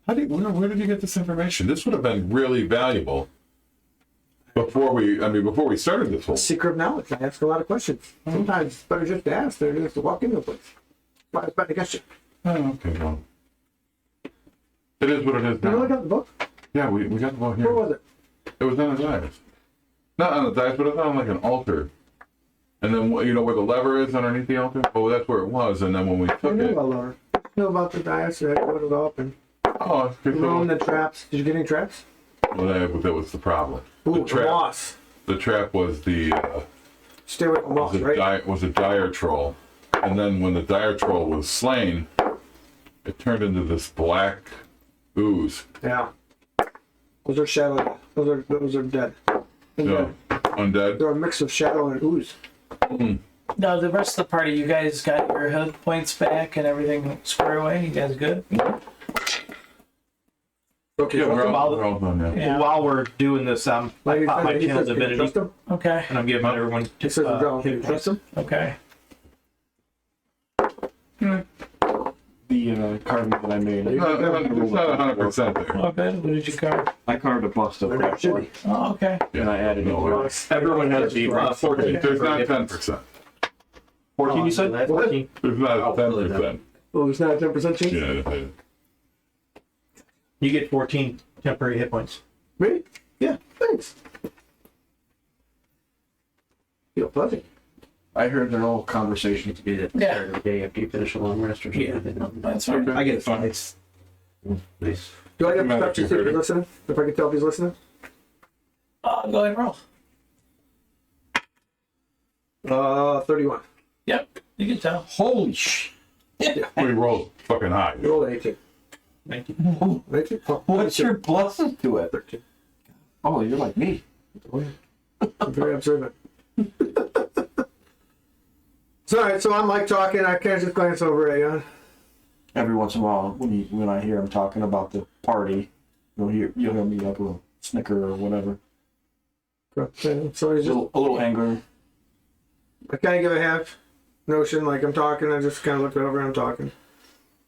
S4: Where did you get this information? This would have been really valuable before we started this whole.
S3: Secret of knowledge. I ask a lot of questions. Sometimes it's better just to ask than just to walk into a place. Why it's better to get you.
S4: Oh, okay, well. It is what it is
S3: You really
S4: now.
S3: got the book?
S4: Yeah, we got the book here.
S3: Where was it?
S4: It was on the dice. Not on the dice, but it was on like an altar. And then, where the lever is underneath the altar? Oh, that's where it was. And then when we
S3: I
S4: took
S3: knew
S4: it.
S3: about Laura. I knew about the dice. I put it up and
S4: Oh, it's
S3: ruined the traps. Did you get any traps?
S4: well, that was the problem.
S3: Ooh,
S4: the trap.
S3: moss.
S4: The trap was the
S3: Stay away from moss, right?
S4: was a dire troll, and then when the dire troll was slain, it turned into this black ooze.
S3: Yeah. Those are shadow. Those are dead.
S4: So, undead.
S3: They're a mix of shadow and ooze.
S2: No, the rest of the party, you guys got your hit points back and everything squared away. You guys good?
S3: Okay.
S4: Yeah, we're all done now.
S2: Yeah.
S9: While we're doing this, I pop my
S3: He
S9: channel
S3: says, can you trust
S9: divinity,
S3: him?
S2: Okay.
S9: and I'm giving everyone
S3: He says, can you
S9: hit
S3: trust
S9: points.
S3: him?
S2: Okay.
S5: The carving that I made.
S4: It's not 100% there.
S2: Oh, good. What did you carve?
S5: I carved a bust of
S3: They're not shitty.
S2: Oh, okay.
S5: and I added it.
S9: Everyone has the 14.
S4: There's not 10%.
S9: 14, you said? 14.
S4: There's not 10%.
S3: Oh, there's not a 10% chance?
S4: Yeah.
S9: You get 14 temporary hit points.
S3: Really? Yeah, thanks. Feel fuzzy.
S5: I heard their whole conversation.
S8: To be the
S2: Yeah.
S8: start of the day after you finish a long rest or something.
S2: That's right.
S8: I get
S4: Fine.
S8: it. Nice.
S3: Do I get
S4: Matter
S3: stuff
S4: if
S3: to
S4: you
S3: see if
S4: heard
S3: he's
S4: it.
S3: listening? If I can tell if he's listening?
S2: Go ahead and roll.
S3: 31.
S2: Yep. You can tell.
S5: Holy sh!
S4: We rolled fucking high.
S3: You rolled 18.
S9: 19.
S3: 19? Oh,
S5: What's your plus to it?
S3: 13.
S5: Oh, you're like me.
S3: I'm very observant. So, alright, so I'm like talking, I can't just glance over at you.
S5: Every once in a while, when I hear him talking about the party, you'll hear me like a little snicker or whatever.
S3: So he's just,
S5: A little anger.
S3: I kind of give a half notion, like I'm talking, I just kind of look over and I'm talking.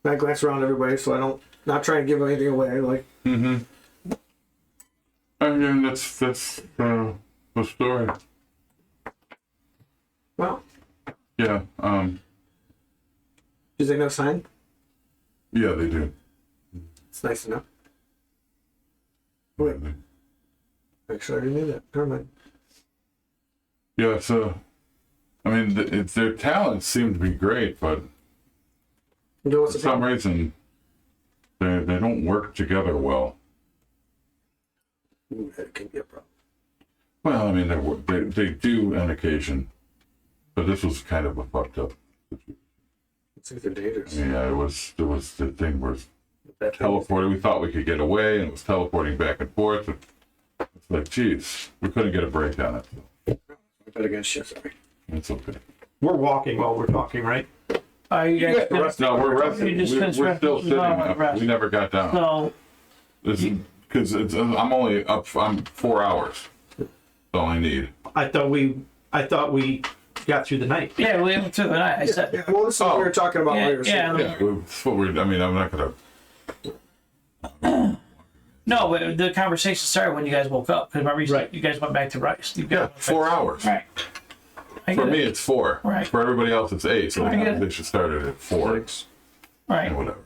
S3: And I glance around everybody so I don't, not trying to give anything away, like,
S4: Mm-hmm. I mean, that's the story.
S3: well,
S4: Yeah.
S3: does they know sign?
S4: Yeah, they do.
S3: It's nice to know. Wait, actually I already knew that. Never mind.
S4: Yeah, so, I mean, their talents seem to be great, but
S3: You know what's
S4: for
S3: the
S4: some
S3: problem?
S4: reason, they don't work together well.
S3: Ooh, that can be a problem.
S4: Well, I mean, they do on occasion, but this was kind of a fucked up.
S3: It's either dangerous.
S4: Yeah, it was the thing where
S3: That thing is-
S4: teleporting. We thought we could get away, and it was teleporting back and forth. It's like, geez, we couldn't get a break on it.
S3: I bet against you, sorry.
S4: It's okay.
S9: We're walking while we're talking, right?
S2: Are you guys finished?
S4: No, we're resting.
S2: You just
S4: We're
S2: finished
S4: still
S2: resting?
S4: sitting.
S2: No, rest.
S4: We never got down.
S2: So,
S4: This is because I'm only up. I'm 4 hours. That's all I need.
S9: I thought we got through the night.
S2: yeah, we went through the night. I said,
S3: Yeah, well, this is what we were talking about
S2: Yeah,
S3: later. so-
S2: yeah.
S4: Yeah, that's what we're. I mean, I'm not gonna.
S2: no, but the conversation started when you guys woke up. Because remember,
S9: Right.
S2: you guys went back to Rice. You
S4: Yeah,
S2: guys
S4: 4 hours.
S2: Right. I
S4: For
S2: get
S4: me,
S2: it.
S4: it's 4.
S2: Right.
S4: For everybody else, it's 8. So
S2: I
S4: the
S2: get it.
S4: conversation started at 4
S2: Right.
S4: or whatever.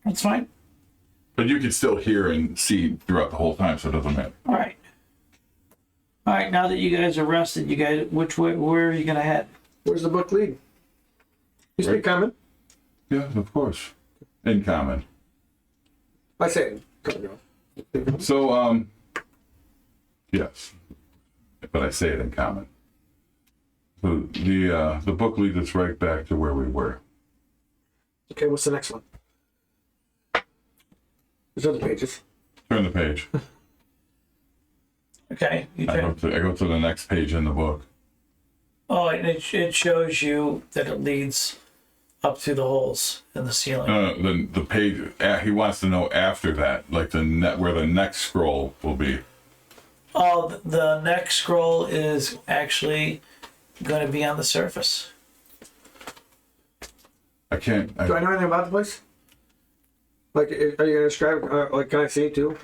S2: That's fine.
S4: But you can still hear and see throughout the whole time, so it doesn't matter.
S2: All right. All right. Now that you guys are rested, you guys, where are you gonna head?
S3: Where's the book lead? You speak
S4: Right.
S3: common?
S4: Yeah, of course. In common.
S3: I say it.
S4: So, yes, but I say it in common. So the book leads us right back to where we were.
S3: Okay, what's the next one? There's other pages.
S4: Turn the page.
S2: Okay. You
S4: I go
S2: turn.
S4: to the next page in the book.
S2: Oh, and it shows you that it leads up through the holes in the ceiling.
S4: No, the page. He wants to know after that, like where the next scroll will be.
S2: Oh, the next scroll is actually going to be on the surface.
S4: I can't.
S3: Do I know anything about the place? Like, are you going to describe, like, can I see it too?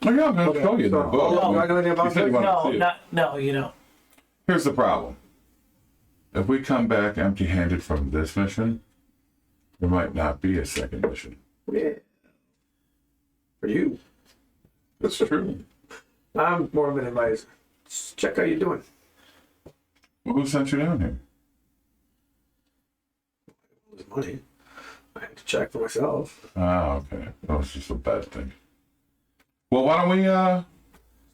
S4: Oh, yeah, I'm going to show you the
S3: So,
S4: book.
S3: do I know anything
S4: You
S3: about
S4: said you
S3: it?
S4: wanted to
S2: No,
S4: see it.
S2: no, you don't.
S4: Here's the problem. If we come back empty-handed from this mission, there might not be a second mission.
S3: Yeah. For you.
S4: That's true.
S3: I'm more of an advisor. Just check how you're doing.
S4: Well, who sent you down here?
S3: There's money. I had to check for myself.
S4: Ah, okay. That was just a bad thing. Well, why don't we,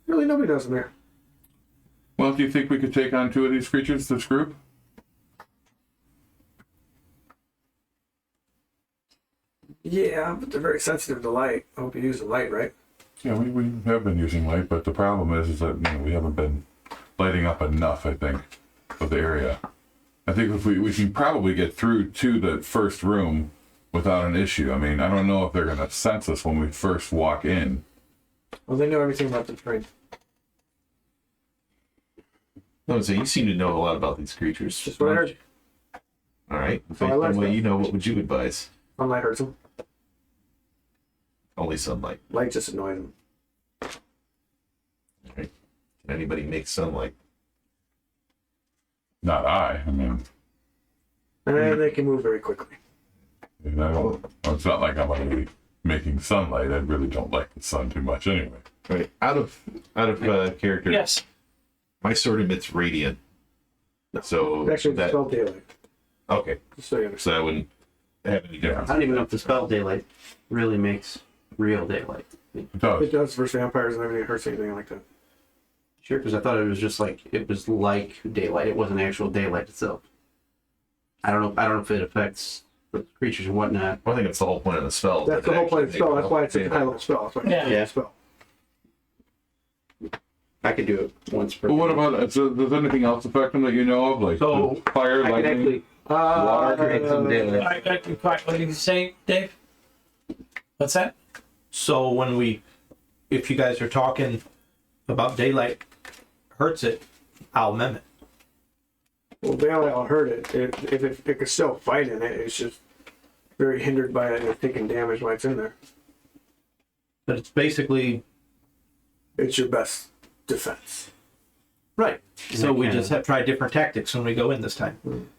S3: Really, nobody does them here.
S4: well, do you think we could take on 2 of these creatures, this group?
S3: Yeah, but they're very sensitive to light. I hope you use the light, right?
S4: Yeah, we have been using light, but the problem is that, we haven't been lighting up enough, I think, of the area. I think if we can probably get through to the first room without an issue. I mean, I don't know if they're going to sense us when we first walk in.
S3: Well, they know everything about the terrain.
S6: No, so you seem to know a lot about these creatures.
S3: Just what I heard.
S6: All right. Based
S3: what I
S6: on
S3: learned
S6: what
S3: from.
S6: you know, what would you advise?
S3: Sunlight hurts them.
S6: Only sunlight.
S3: Light just annoys them.
S6: All right. Can anybody make sunlight?
S4: Not I. I mean,
S3: And they can move very quickly.
S4: I don't, it's not like I'm going to be making sunlight. I really don't like the sun too much anyway.
S6: All right. Out of character.
S2: Yes.
S6: My sword emits radiant. So
S3: Actually,
S6: that
S3: spell daylight.
S6: okay.
S3: Just so you understand.
S6: So that wouldn't have any difference.
S8: I don't even know if the spell daylight really makes real daylight.
S4: It does.
S3: It does versus vampires and everything. It hurts anything like that.
S8: Sure, because I thought it was just like daylight. It wasn't actual daylight itself. I don't know if it affects the creatures and whatnot.
S6: Well, I think that's the whole point of the spell.
S3: That's the whole point of the spell. That's why it's a high level spell. That's why it's
S2: Yeah.
S3: a spell.
S8: I could do it once per.
S4: Well, what about, does anything else affect them that you know of? Like
S9: So,
S4: fire,
S8: I could
S4: lightning?
S8: actually
S3: Water
S8: create some
S2: All
S8: daylight.
S2: right, quiet. What did you say, Dave? What's that?
S9: So if you guys are talking about daylight hurts it, I'll mem it.
S3: Well, daylight will hurt it. If it can still fight in it, it's just very hindered by it taking damage while it's in there.
S9: But it's basically
S3: It's your best defense.
S9: right. So we
S8: kinda-
S9: just have tried different tactics when we go in this time.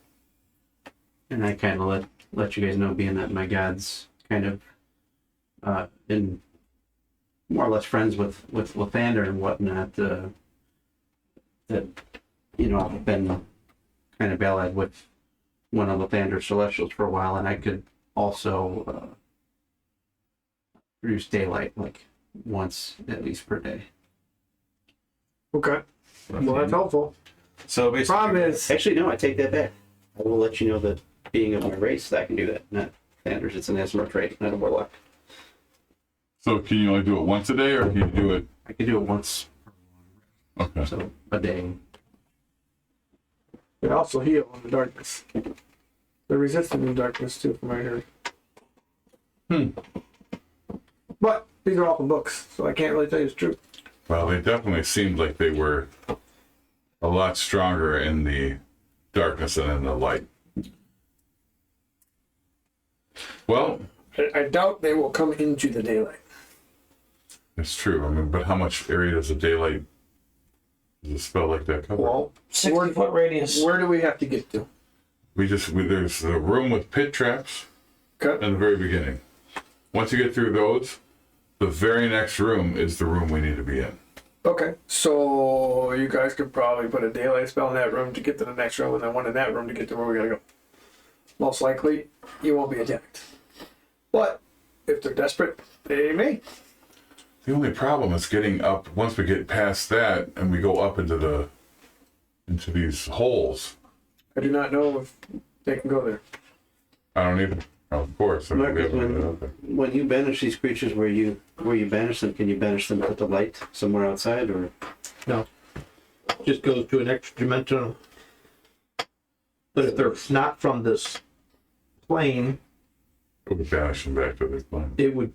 S8: And I kind of let you guys know, being that my god's kind of been more or less friends with Lathander and whatnot, that you know, I've been kind of allied with one of the Thunder Celestials for a while, and I could also produce daylight like once at least per day.
S3: Okay. Well, that's helpful.
S6: So basically,
S3: Problem is,
S8: Actually, no, I take that back. I will let you know that being of my race, I can do that. Not Thunders, it's an Asmar trait, not a Warlock.
S4: So can you only do it once a day, or can you do it?
S8: I can do it once,
S4: Okay.
S8: so a day.
S3: they also heal in the darkness. They're resistant in darkness too, from what I heard. But these are all from books, so I can't really tell you the truth.
S4: Well, they definitely seemed like they were a lot stronger in the darkness than in the light. Well,
S3: I doubt they will come into the daylight.
S4: it's true. I mean, but how much area does a daylight, does a spell like that cover?
S3: Well,
S2: 60-foot radius.
S3: where do we have to get to?
S4: There's a room with pit traps
S3: Okay.
S4: in the very beginning. Once you get through those, the very next room is the room we need to be in.
S3: Okay. So you guys could probably put a daylight spell in that room to get to the next room, and then one in that room to get to where we gotta go. Most likely, you won't be attacked. But if they're desperate, they may.
S4: The only problem is getting up. Once we get past that and we go up into these holes,
S3: I do not know if they can go there.
S4: I don't even. Of course. I mean,
S8: Marcus, when you banish these creatures, where you banish them, can you banish them to the light somewhere outside, or
S9: No. Just goes to an extra dimensional. But if they're not from this plane,
S4: We'll banish them back to the plane.
S9: it would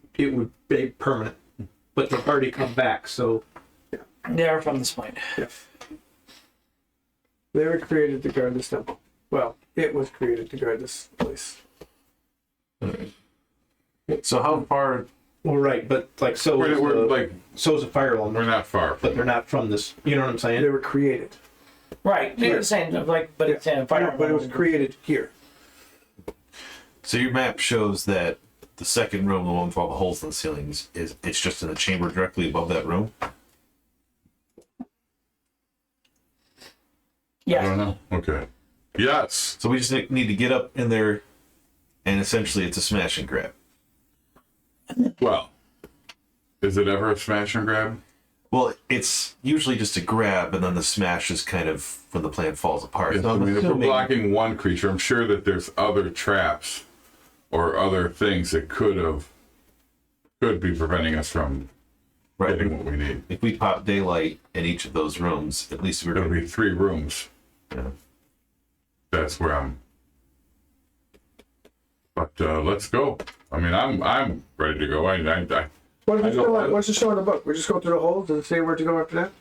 S9: be permanent. But they've already come back, so
S2: They are from this point.
S3: They were created to guard this temple. Well, it was created to guard this place.
S6: so how far?
S9: well, right. But like so,
S4: We're
S9: so's a fire alarm,
S4: we're not far
S9: but
S4: from.
S9: they're not from this. You know what I'm saying?
S3: They were created.
S2: Right. They're the same, like, but it's in fire.
S3: But it was created here.
S6: So your map shows that the second room, the one with all the holes in the ceilings, it's just in a chamber directly above that room.
S4: I
S2: Yeah.
S4: don't know. Okay. Yes.
S6: So we just need to get up in there, and essentially it's a smash and grab.
S4: Well, is it ever a smash and grab?
S6: Well, it's usually just a grab, and then the smash is kind of when the plan falls apart.
S4: I
S6: So I'm
S4: mean, if we're
S6: assuming-
S4: blocking one creature, I'm sure that there's other traps or other things that could be preventing us from
S6: right,
S4: getting what we need.
S6: if we pop daylight in each of those rooms, at least we're
S4: There'll
S6: going to
S4: be 3 rooms.
S6: Yeah.
S4: That's where I'm. But let's go. I mean, I'm ready to go.
S3: What's the show in the book? We just go through the holes. Does it say where to go after that?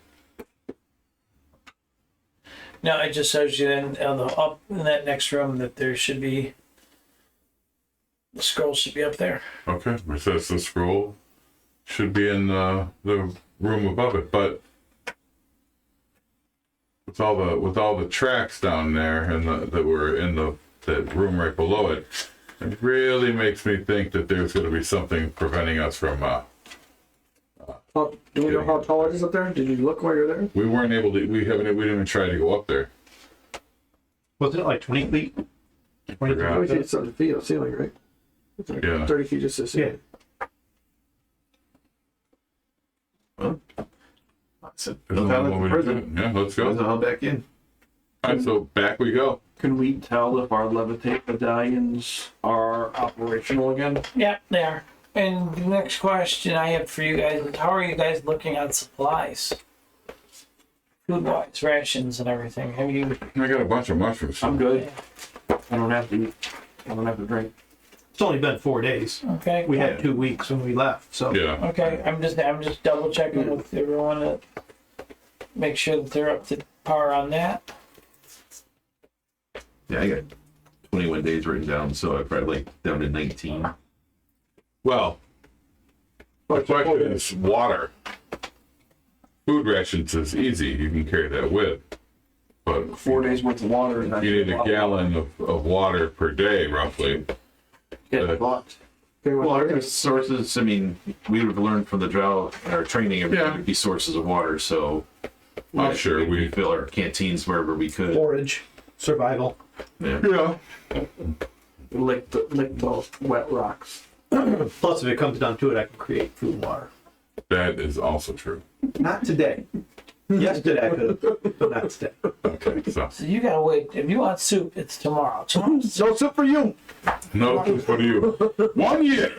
S2: No, it just shows you then up in that next room that there should be. The scroll should be up there.
S4: Okay, it says the scroll should be in the room above it, but with all the tracks down there and that were in that room right below it, it really makes me think that there's going to be something preventing us from.
S3: Do we know how tall it is up there? Did you look while you're there?
S4: We weren't able to. We didn't even try to go up there.
S9: Wasn't it like 20 feet? 20
S4: Forgot.
S3: Obviously, it's 7 feet on the ceiling, right? It's like
S4: Yeah.
S3: 30 feet just to see.
S9: Yeah.
S6: So,
S4: Isn't that what we do? Yeah, let's go.
S6: I'll back in.
S4: All right, so back we go.
S5: Can we tell if our levitate medallions are operational again?
S2: Yeah, they are. And the next question I have for you guys is how are you guys looking at supplies? Food-wise, rations and everything. Have you...
S4: I got a bunch of mushrooms.
S5: I'm good. I don't have to eat. I don't have to drink.
S9: It's only been 4 days.
S2: Okay.
S9: We had 2 weeks when we left, so
S4: Yeah.
S2: Okay, I'm just double checking with everyone to make sure that they're up to par on that.
S6: Yeah, I got 21 days written down, so I probably like down to 19.
S4: Well, the question is water. Food rations is easy. You can carry that with. But
S5: 4 days worth of water. And
S4: you need a gallon of water per day, roughly.
S5: Get fucked.
S6: Well, our sources, I mean, we would have learned from the drought and our training, everything
S4: Yeah.
S6: would be sources of water, so
S4: I'm sure we
S6: fill our canteens wherever we could.
S9: Forage, survival.
S6: Yeah.
S3: Lick those wet rocks.
S9: Plus, if it comes down to it, I can create food and water.
S4: That is also true.
S9: Not today. Yesterday I could have, but not today.
S4: Okay, so
S2: So you gotta wait. If you want soup, it's tomorrow. Tomorrow's
S9: No soup for you.
S4: no food for you. 1 year.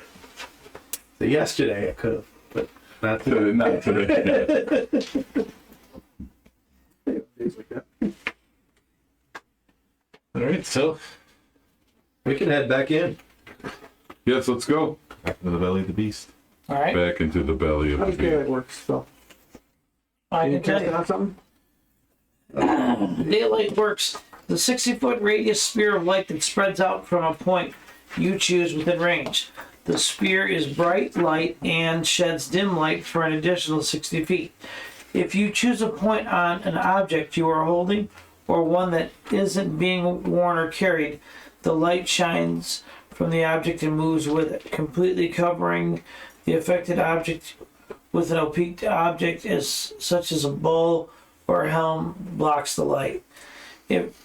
S9: So yesterday I could have, but not today.
S4: Not today.
S3: Things like that.
S6: All right, so
S9: We can head back in.
S4: Yes, let's go.
S6: back into the belly of the beast.
S2: all right.
S4: Back into the belly of
S3: How
S4: the
S3: does
S4: beast.
S3: daylight work, Phil?
S2: I
S3: You
S2: can tell
S3: testing
S2: you.
S3: on something?
S2: Daylight works. The 60-foot radius sphere of light that spreads out from a point you choose within range. The sphere is bright light and sheds dim light for an additional 60 feet. If you choose a point on an object you are holding or one that isn't being worn or carried, the light shines from the object and moves with it, completely covering the affected object with an opaque object such as a bowl or a helm blocks the light. If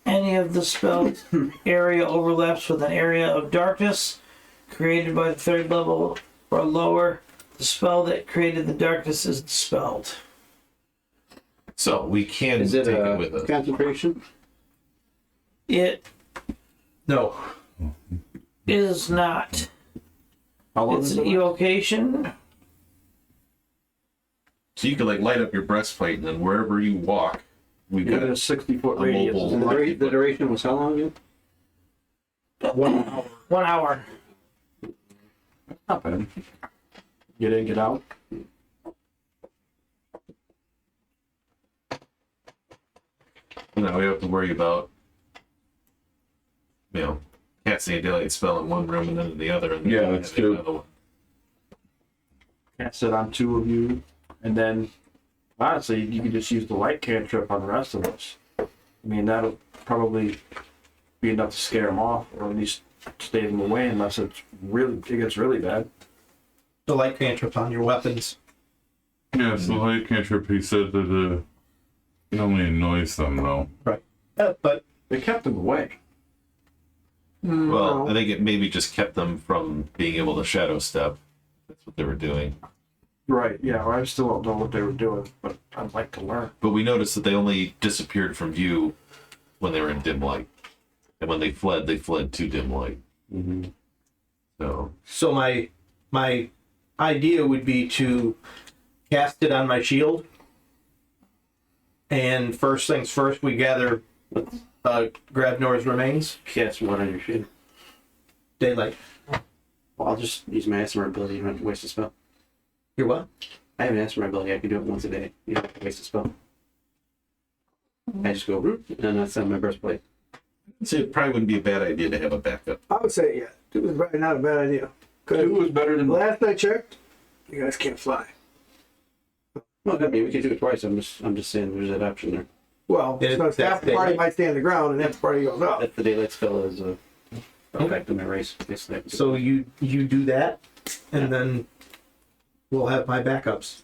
S2: any of the spell's area overlaps with an area of darkness created by the third level or lower, the spell that created the darkness is dispelled.
S6: So we can
S7: Is it
S6: take
S7: a
S6: it with us.
S7: concentration?
S2: It
S9: No.
S2: is not.
S3: How long
S2: It's
S3: is
S2: an
S3: it?
S2: evocation.
S6: So you can like light up your breastplate, and then wherever you walk, we've got
S3: Within a 60-foot
S6: a
S3: radius.
S6: mobile.
S7: And the duration was how long again?
S3: 1 hour.
S2: 1 hour.
S3: Not bad. Get in, get out.
S6: Now we have to worry about, casting a daylight spell in one room and then in the other. And then
S4: Yeah, that's
S6: having
S4: true.
S6: another one.
S3: Cast it on 2 of you, and then honestly, you can just use the light cantrip on the rest of us. I mean, that'll probably be enough to scare them off, or at least stay them away, unless it gets really bad.
S9: The light cantrips on your weapons.
S4: Yes, the light cantrip, he said that it only annoys them though.
S9: But
S3: They kept them away.
S6: Well, I think it maybe just kept them from being able to shadow step. That's what they were doing.
S3: Right. Yeah. Well, I still don't know what they were doing, but I'd like to learn.
S6: But we noticed that they only disappeared from view when they were in dim light, and when they fled to dim light.
S3: Mm-hmm.
S6: So
S9: my idea would be to cast it on my shield. And first things first, we gather Gravnor's remains.
S7: Cast one on your shield.
S9: Daylight.
S7: Well, I'll just use my Asthma ability. You don't have to waste a spell.
S9: Your what?
S7: I have an Asthma ability. I can do it once a day. You don't have to waste a spell. I just go root, and then that's on my breastplate.
S6: so it probably wouldn't be a bad idea to have a backup.
S10: I would say, yeah, 2 is probably not a bad idea.
S3: 2 was better than
S10: Last I checked, you guys can't fly.
S7: Well, I mean, we can do it twice. I'm just saying there's that option there.
S10: Well,
S9: Yeah,
S10: so half
S9: that's
S10: the party
S9: daylight.
S10: might stay on the ground and half the party goes up.
S7: That the daylight spell is effect on my race. Basically.
S9: So you do that, and then we'll have my backups.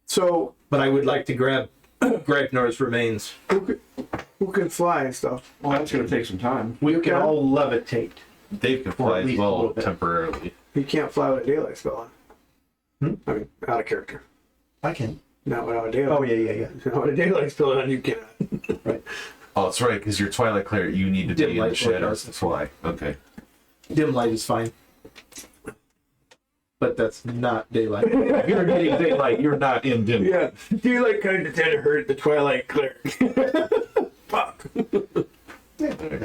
S10: So
S9: But I would like to grab Gravnor's remains.
S10: who can fly and stuff?
S3: well, that's gonna take some time.
S9: We can all levitate.
S6: Dave can
S9: Or
S6: fly
S9: at
S6: as
S9: least a
S6: well
S9: little bit.
S6: temporarily.
S10: He can't fly with a daylight spell on. I mean, out of character.
S9: I can.
S10: Not without a daylight.
S9: Oh yeah.
S10: Without a daylight spell on, you cannot.
S6: Oh, that's right, because you're Twilight Cleric. You need to
S9: Dim
S6: be in
S9: light
S6: the
S9: or
S6: shadows to
S9: darkness.
S6: fly. Okay.
S9: Dim light is fine. But that's not daylight. If you're getting daylight, you're not in dim.
S10: Yeah, daylight kind of tend to hurt the Twilight cleric. Fuck.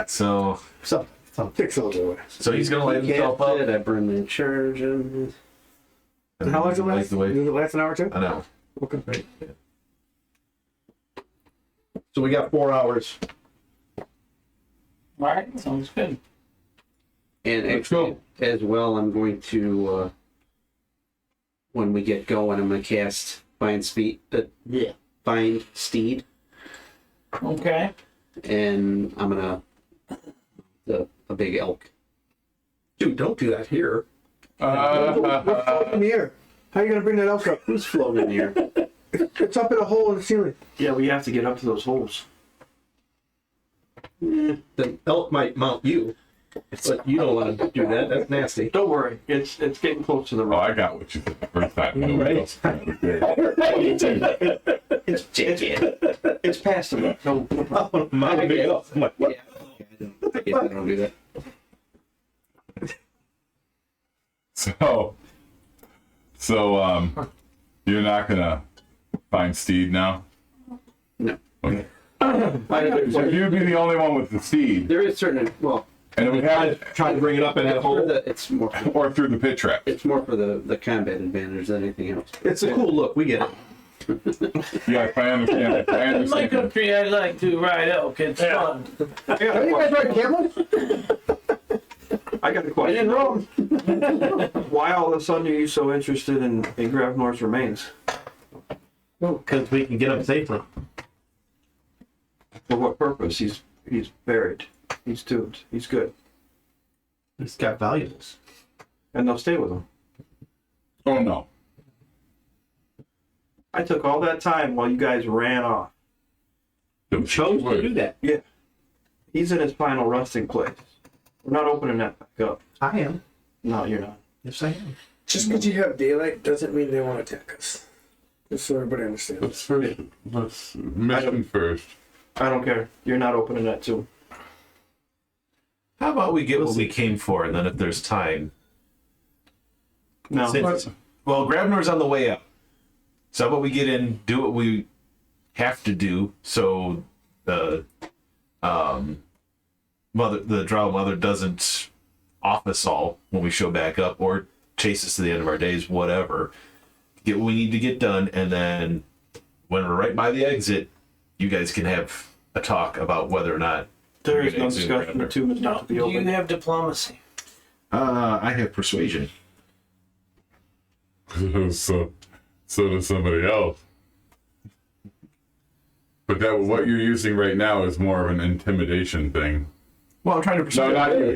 S6: So
S10: Takes a little away.
S6: he's gonna light himself
S7: Cast
S6: up.
S7: it, I burn the charge. And
S10: And how long does it
S6: Light
S10: last?
S6: the way.
S10: Does it last an hour or 2?
S6: I know.
S10: Okay.
S9: So we got 4 hours.
S2: All right, sounds good.
S7: And
S4: Let's
S7: actually,
S4: go.
S7: as well, I'm going to, when we get going, I'm going to cast Find Speed. Find Steed,
S2: Okay.
S7: and I'm going to a big elk.
S9: Dude, don't do that here.
S10: In the air. How are you gonna bring that elk up?
S7: Who's floating in here?
S3: It's up in a hole in the ceiling.
S5: Yeah, we have to get up to those holes.
S9: The elk might mount you, but you don't want to do that. That's nasty.
S5: Don't worry, it's getting close to the
S4: Oh,
S5: rock.
S4: I got what you said the first time.
S5: It's past the rock. No,
S9: Mount me up. I'm like, what?
S7: I don't do that.
S4: So, you're not gonna find Steed now?
S7: No.
S4: Okay. So you'd be the only one with the Steed,
S7: There is certain, well,
S4: and it would have,
S9: Trying to bring it up in that hole.
S7: it's more for,
S4: or through the pit trap.
S7: it's more for the combat advantage than anything else.
S9: It's a cool look. We get it.
S4: Yeah, I understand it. I
S2: In my
S4: understand.
S2: country, I like to ride elk. It's fun.
S3: Have you guys ride camels?
S5: I got a
S3: I
S5: question.
S3: didn't know.
S5: Why all of a sudden are you so interested in Gravnor's remains?
S9: Because we can get them safely.
S5: For what purpose? He's buried. He's tombed. He's good.
S9: It's got valuables.
S5: And they'll stay with him.
S4: Oh no.
S5: I took all that time while you guys ran off.
S9: Chose to do that.
S5: Yeah. He's in his final resting place. We're not opening that back up.
S9: I am.
S5: No, you're not.
S9: Yes, I am.
S3: Just because you have daylight doesn't mean they won't attack us. Just so everybody understands.
S4: Let's mission first.
S5: I don't care. You're not opening that too.
S6: How about we get what we came for, and then if there's time,
S5: No.
S6: well, Grabnor's on the way out. So how about we get in, do what we have to do, so the Drow Mother doesn't off us all when we show back up, or chase us to the end of our days, whatever. Get what we need to get done, and then when we're right by the exit, you guys can have a talk about whether or not
S5: There
S6: you're
S5: is
S6: gonna
S5: no
S6: exit
S5: discussion. The
S6: Grabnor.
S5: tomb is not to be
S2: Do you
S5: open.
S2: have diplomacy?
S6: I have persuasion.
S4: So does somebody else. But that what you're using right now is more of an intimidation thing.
S6: Well, I'm trying to
S4: No,
S6: persuade.
S4: not you.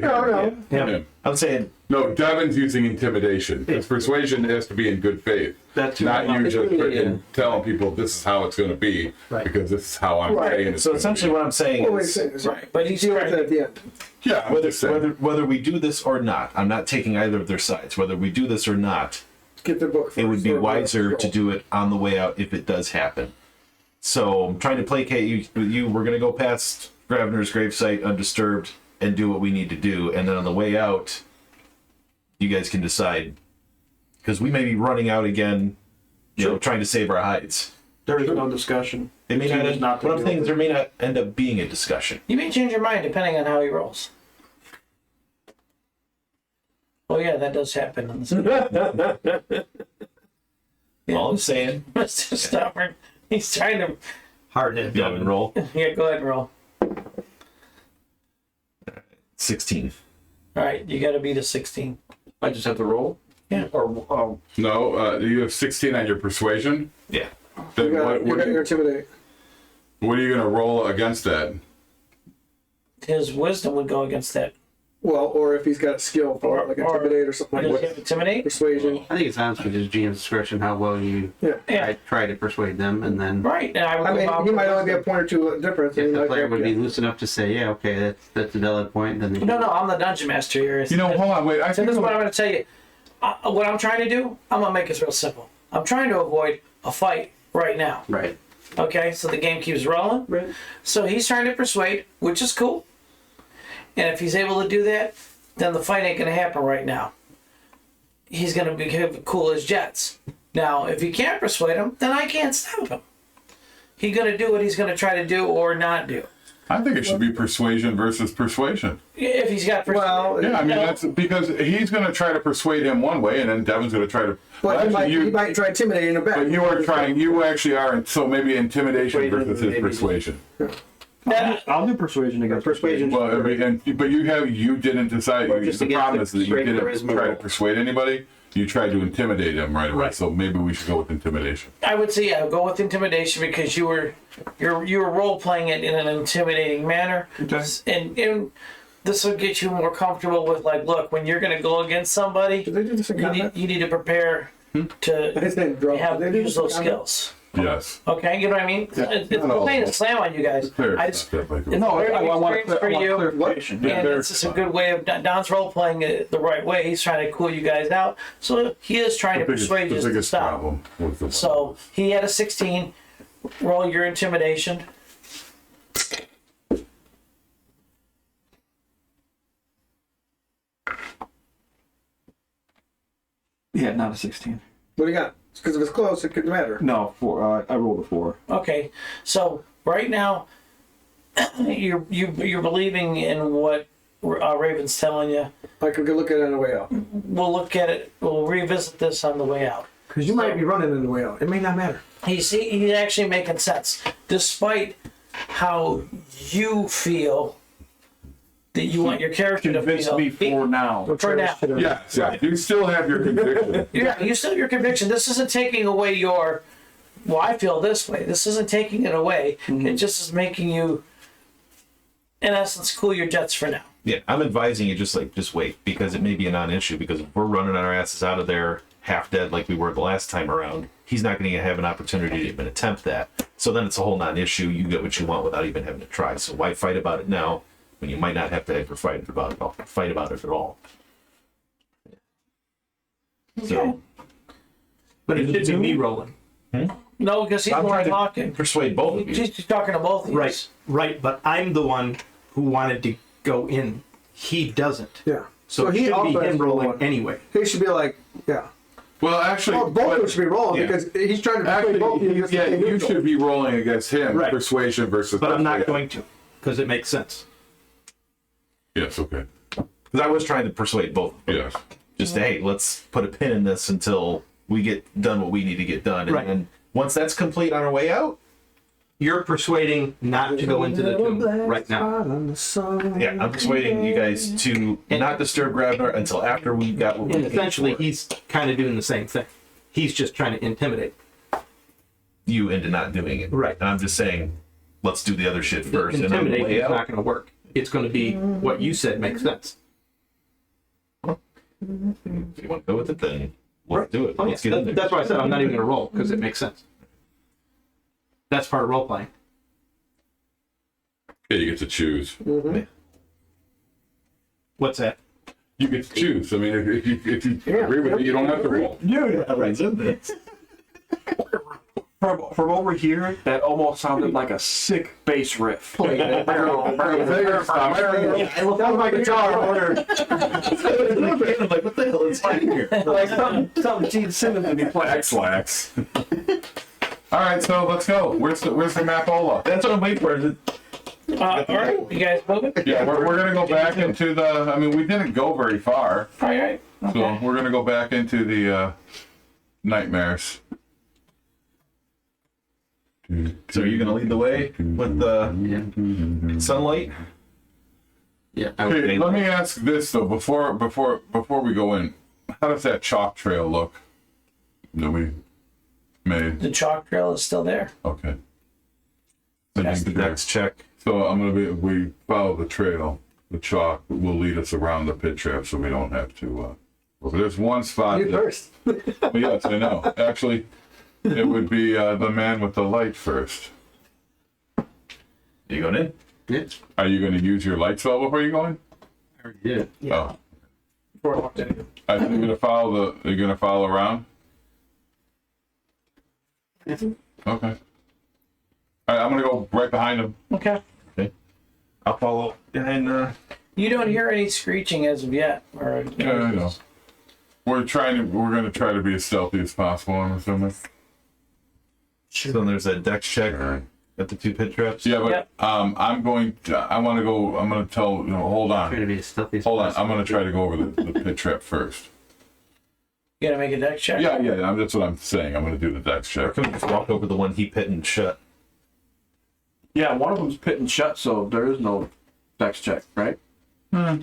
S3: No.
S4: Him.
S6: I'm saying
S4: No, Devin's using intimidation. Because persuasion has to be in good faith.
S5: That too.
S4: Not you
S7: It's
S4: just
S7: really,
S4: freaking telling people this is how it's going to be because this is how I'm
S3: Right.
S4: saying it's
S6: so.
S4: gonna
S6: Essentially,
S4: be.
S6: what I'm saying
S3: Well, wait a
S6: is,
S3: second.
S2: Right, but he's
S3: Deal with
S2: trying
S3: that at
S2: to,
S3: the end.
S4: Yeah, I'm just saying.
S6: whether we do this or not, I'm not taking either of their sides. Whether we do this or not,
S3: Get the book first.
S6: it would be
S3: or-
S6: wiser to do it on the way out if it does happen. So I'm trying to placate you. We're gonna go past Gravnor's gravesite undisturbed and do what we need to do, and then on the way out, you guys can decide, because we may be running out again, trying to save our hides.
S5: There is no discussion.
S6: It may
S5: Tomb
S6: not.
S5: is not to
S6: What I'm
S5: be
S6: saying is
S5: open.
S6: there may not end up being a discussion.
S2: you may change your mind depending on how he rolls. Oh yeah, that does happen in this game. Yeah,
S6: All I'm saying,
S2: Mr. Stubborn. He's trying to.
S9: Hard hit.
S6: Devin, roll
S2: Yeah, go ahead and roll.
S6: 16.
S2: All right, you got to beat a 16.
S5: I just have to roll?
S2: Yeah.
S5: Or,
S4: No, you have 16 on your persuasion.
S6: Yeah.
S4: Then
S3: You got your intimidate.
S4: what are you going to roll against that?
S2: His wisdom would go against that.
S3: Well, or if he's got skill for it, like
S2: Or-
S3: intimidate or something
S2: Does
S3: like
S2: he
S3: that.
S2: have intimidate?
S3: Persuasion.
S7: I think it's honestly just GM's discretion how well you
S2: Yeah.
S7: try to persuade them, and then
S2: Right. And I would
S3: I
S2: go
S3: mean,
S2: down
S3: he
S2: for
S3: might only be a
S2: wisdom.
S3: point or two difference.
S7: if
S3: and he
S7: the
S3: might
S7: player
S3: go,
S7: would be
S3: yeah.
S7: loose enough to say, yeah, okay, that's a valid point, then they
S2: No, I'm the dungeon master here.
S4: You know, hold on, wait. I
S2: So
S4: think
S2: this is what I'm going to tell you. What I'm trying to do, I'm going to make this real simple. I'm trying to avoid a fight right now.
S7: right.
S2: Okay, so the game keeps rolling.
S7: Right.
S2: So he's trying to persuade, which is cool. And if he's able to do that, then the fight ain't going to happen right now. He's going to be cool as jets. Now, if he can't persuade him, then I can't stop him. He's going to do what he's going to try to do or not do.
S4: I think it should be persuasion versus persuasion.
S2: If he's got
S3: Well,
S4: Yeah, I mean that's because he's going to try to persuade him one way, and then Devin's going to try to.
S3: But he
S4: actually,
S3: might try intimidating him back.
S4: But you are trying. You actually are. So maybe intimidation versus his persuasion.
S5: I'll do persuasion against
S3: Persuasion.
S4: Well, I mean, but you didn't decide.
S7: Or just
S4: The
S7: against
S4: problem
S7: the
S4: is that you
S7: straight
S4: didn't
S7: charisma
S4: try to
S7: roll.
S4: persuade anybody. You tried to intimidate him right away.
S2: Right.
S4: So maybe we should go with intimidation.
S2: I would say yeah, go with intimidation because you were role playing it in an intimidating manner,
S5: Okay.
S2: and this will get you more comfortable with like, look, when you're going to go against somebody,
S3: Did they do this in combat?
S2: you need to prepare to
S3: His name dropped.
S2: have
S3: Did they do
S2: use
S3: this in
S2: those
S3: combat?
S2: skills.
S4: Yes.
S2: Okay, you know what I mean? It's playing a slam on you guys.
S4: Clear.
S2: I just,
S4: Stuff like
S2: it's
S4: that.
S5: No,
S2: a learning
S5: I want
S2: experience for you.
S5: clarification.
S2: And
S4: Yeah,
S2: it's just a good way of Don's role playing it the right way. He's trying to cool you guys out. So he is trying to persuade you
S4: the
S2: to
S4: biggest
S2: stop.
S4: problem with the
S2: So he had a 16. Roll your intimidation.
S5: Yeah, not a 16.
S3: What do you got? Because if it's close, it could matter.
S5: No, 4. I rolled a 4.
S2: Okay, so right now you're believing in what Raven's telling you.
S3: I could look at it on the way out.
S2: We'll look at it. We'll revisit this on the way out.
S3: Because you might be running on the way out. It may not matter.
S2: He's actually making sense, despite how you feel that you want your character to
S5: Convince
S2: feel.
S5: me for now.
S2: For now.
S4: Yeah, you still have your conviction.
S2: Yeah, you still have your conviction. This isn't taking away your. Well, I feel this way. This isn't taking it away. It just is making you, in essence, cool your jets for now.
S6: Yeah, I'm advising you just wait, because it may be a non-issue, because if we're running our asses out of there half dead like we were the last time around, he's not going to have an opportunity to even attempt that. So then it's a whole non-issue. You get what you want without even having to try. So why fight about it now when you might not have to ever fight about it at all? So,
S9: But it should be me rolling.
S2: No, because he's
S6: I'm
S2: the one
S6: trying to
S2: talking.
S6: persuade both of you.
S2: He's talking to both of you.
S9: Right, but I'm the one who wanted to go in. He doesn't.
S3: Yeah.
S9: So it
S3: he
S9: should be
S3: also has
S9: him
S3: to
S9: rolling
S3: roll.
S9: anyway.
S3: He should be like, yeah.
S4: Well, actually,
S3: Well, both of them should be rolling
S4: yeah.
S3: because he's trying to persuade both of you. just to
S4: yeah,
S3: stay
S4: you
S3: neutral.
S4: should be rolling against him.
S9: Right.
S4: Persuasion versus.
S9: But I'm not
S4: persuade.
S9: going to, because it makes sense.
S4: Yes. Okay.
S6: Because I was trying to persuade both of them.
S4: Yes.
S6: Just, hey, let's put a pin in this until we get done what we need to get done. And
S9: Right.
S6: then once that's complete on our way out,
S9: You're persuading not to go into the tomb right now.
S6: yeah, I'm persuading you guys to not disturb Grabner until after we got what we
S9: And
S6: came
S9: essentially,
S6: for.
S9: he's kind of doing the same thing. He's just trying to intimidate.
S6: You into not doing it.
S9: Right.
S6: And I'm just saying, let's do the other shit first. And on the
S9: Intimidation
S6: way
S9: is
S6: out,
S9: not going to work. It's going to be what you said makes sense.
S6: if you want to go with it, then let's do it.
S9: Oh,
S6: Let's
S9: yeah.
S6: get in there.
S9: That's why I said I'm not even going to roll, because it makes sense. That's part of role playing.
S4: Yeah, you get to choose.
S9: What's that?
S4: You get to choose. I mean, if you agree with it, you don't have to roll.
S5: From over here, that almost sounded like a sick bass riff.
S9: Oh,
S3: That was my guitar.
S6: I'm like, what the hell is happening here?
S5: Like something Gene Simmons would be playing.
S4: Slacks. All right, so let's go. Where's the mapola?
S6: That's what I'm waiting for. Is it-
S2: All right, you guys moving?
S4: Yeah, we're gonna go back into the. I mean, we didn't go very far,
S2: All right. Okay.
S4: so we're gonna go back into the nightmares.
S6: So are you going to lead the way with the sunlight?
S8: Yeah.
S4: Okay, let me ask this though before we go in. How does that chalk trail look that we made?
S2: The chalk trail is still there.
S4: Okay.
S6: That's the dex check.
S4: So if we follow the trail, the chalk will lead us around the pit trap, so we don't have to. But there's one spot.
S3: You first.
S4: Yes, I know. Actually, it would be the man with the light first.
S6: Are you going in?
S8: Yeah.
S4: Are you going to use your light spell before you go in?
S8: Yeah.
S4: Oh,
S3: Before I walked in.
S4: I think you're gonna follow You're gonna follow around. Okay. All right, I'm gonna go right behind him.
S2: Okay.
S6: I'll follow behind.
S2: You don't hear any screeching as of yet. Or,
S4: Yeah, I know. We're gonna try to be as stealthy as possible. I'm assuming.
S6: So then there's that dex check at the two pit traps.
S4: Yeah, but
S2: Yep.
S4: I'm going to. I want to go. I'm gonna tell. Hold
S8: Trying to
S4: on.
S8: be as stealthy as
S4: Hold on.
S8: possible.
S4: I'm gonna try to go over the pit trap first.
S2: You gotta make a dex check.
S4: Yeah. That's what I'm saying. I'm gonna do the dex
S6: Or
S4: check.
S6: can we just walk over the one he pit and shut?
S5: Yeah, one of them's pit and shut, so there is no dex check, right?
S6: Roll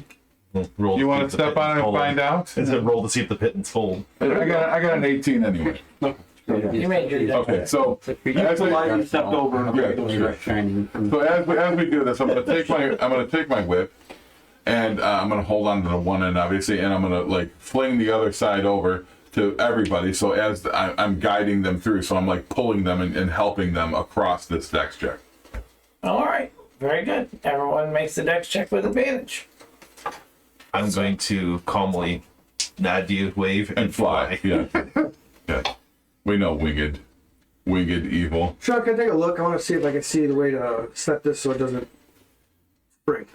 S4: You
S6: to
S4: want
S6: see
S4: to
S6: if the
S4: step on it and
S6: pit's
S4: find out?
S6: full. Is it roll to see if the pit's full?
S4: I got an 18 anyway.
S2: You made your dex
S4: Okay,
S2: check.
S4: so
S5: You
S4: as
S5: the line you
S4: we,
S5: stepped over.
S4: Yeah.
S8: Those are shining from
S4: as we do this, I'm gonna take my whip, and I'm gonna hold on to the one end obviously, and I'm gonna like fling the other side over to everybody. So as I'm guiding them through, so I'm like pulling them and helping them across this dex check.
S2: All right, very good. Everyone makes the dex check with advantage.
S6: I'm going to calmly nod to you, wave,
S4: And fly. Yeah. Yeah. We know winged evil.
S3: Sean, can I take a look? I want to see if I can see the way to set this so it doesn't spring.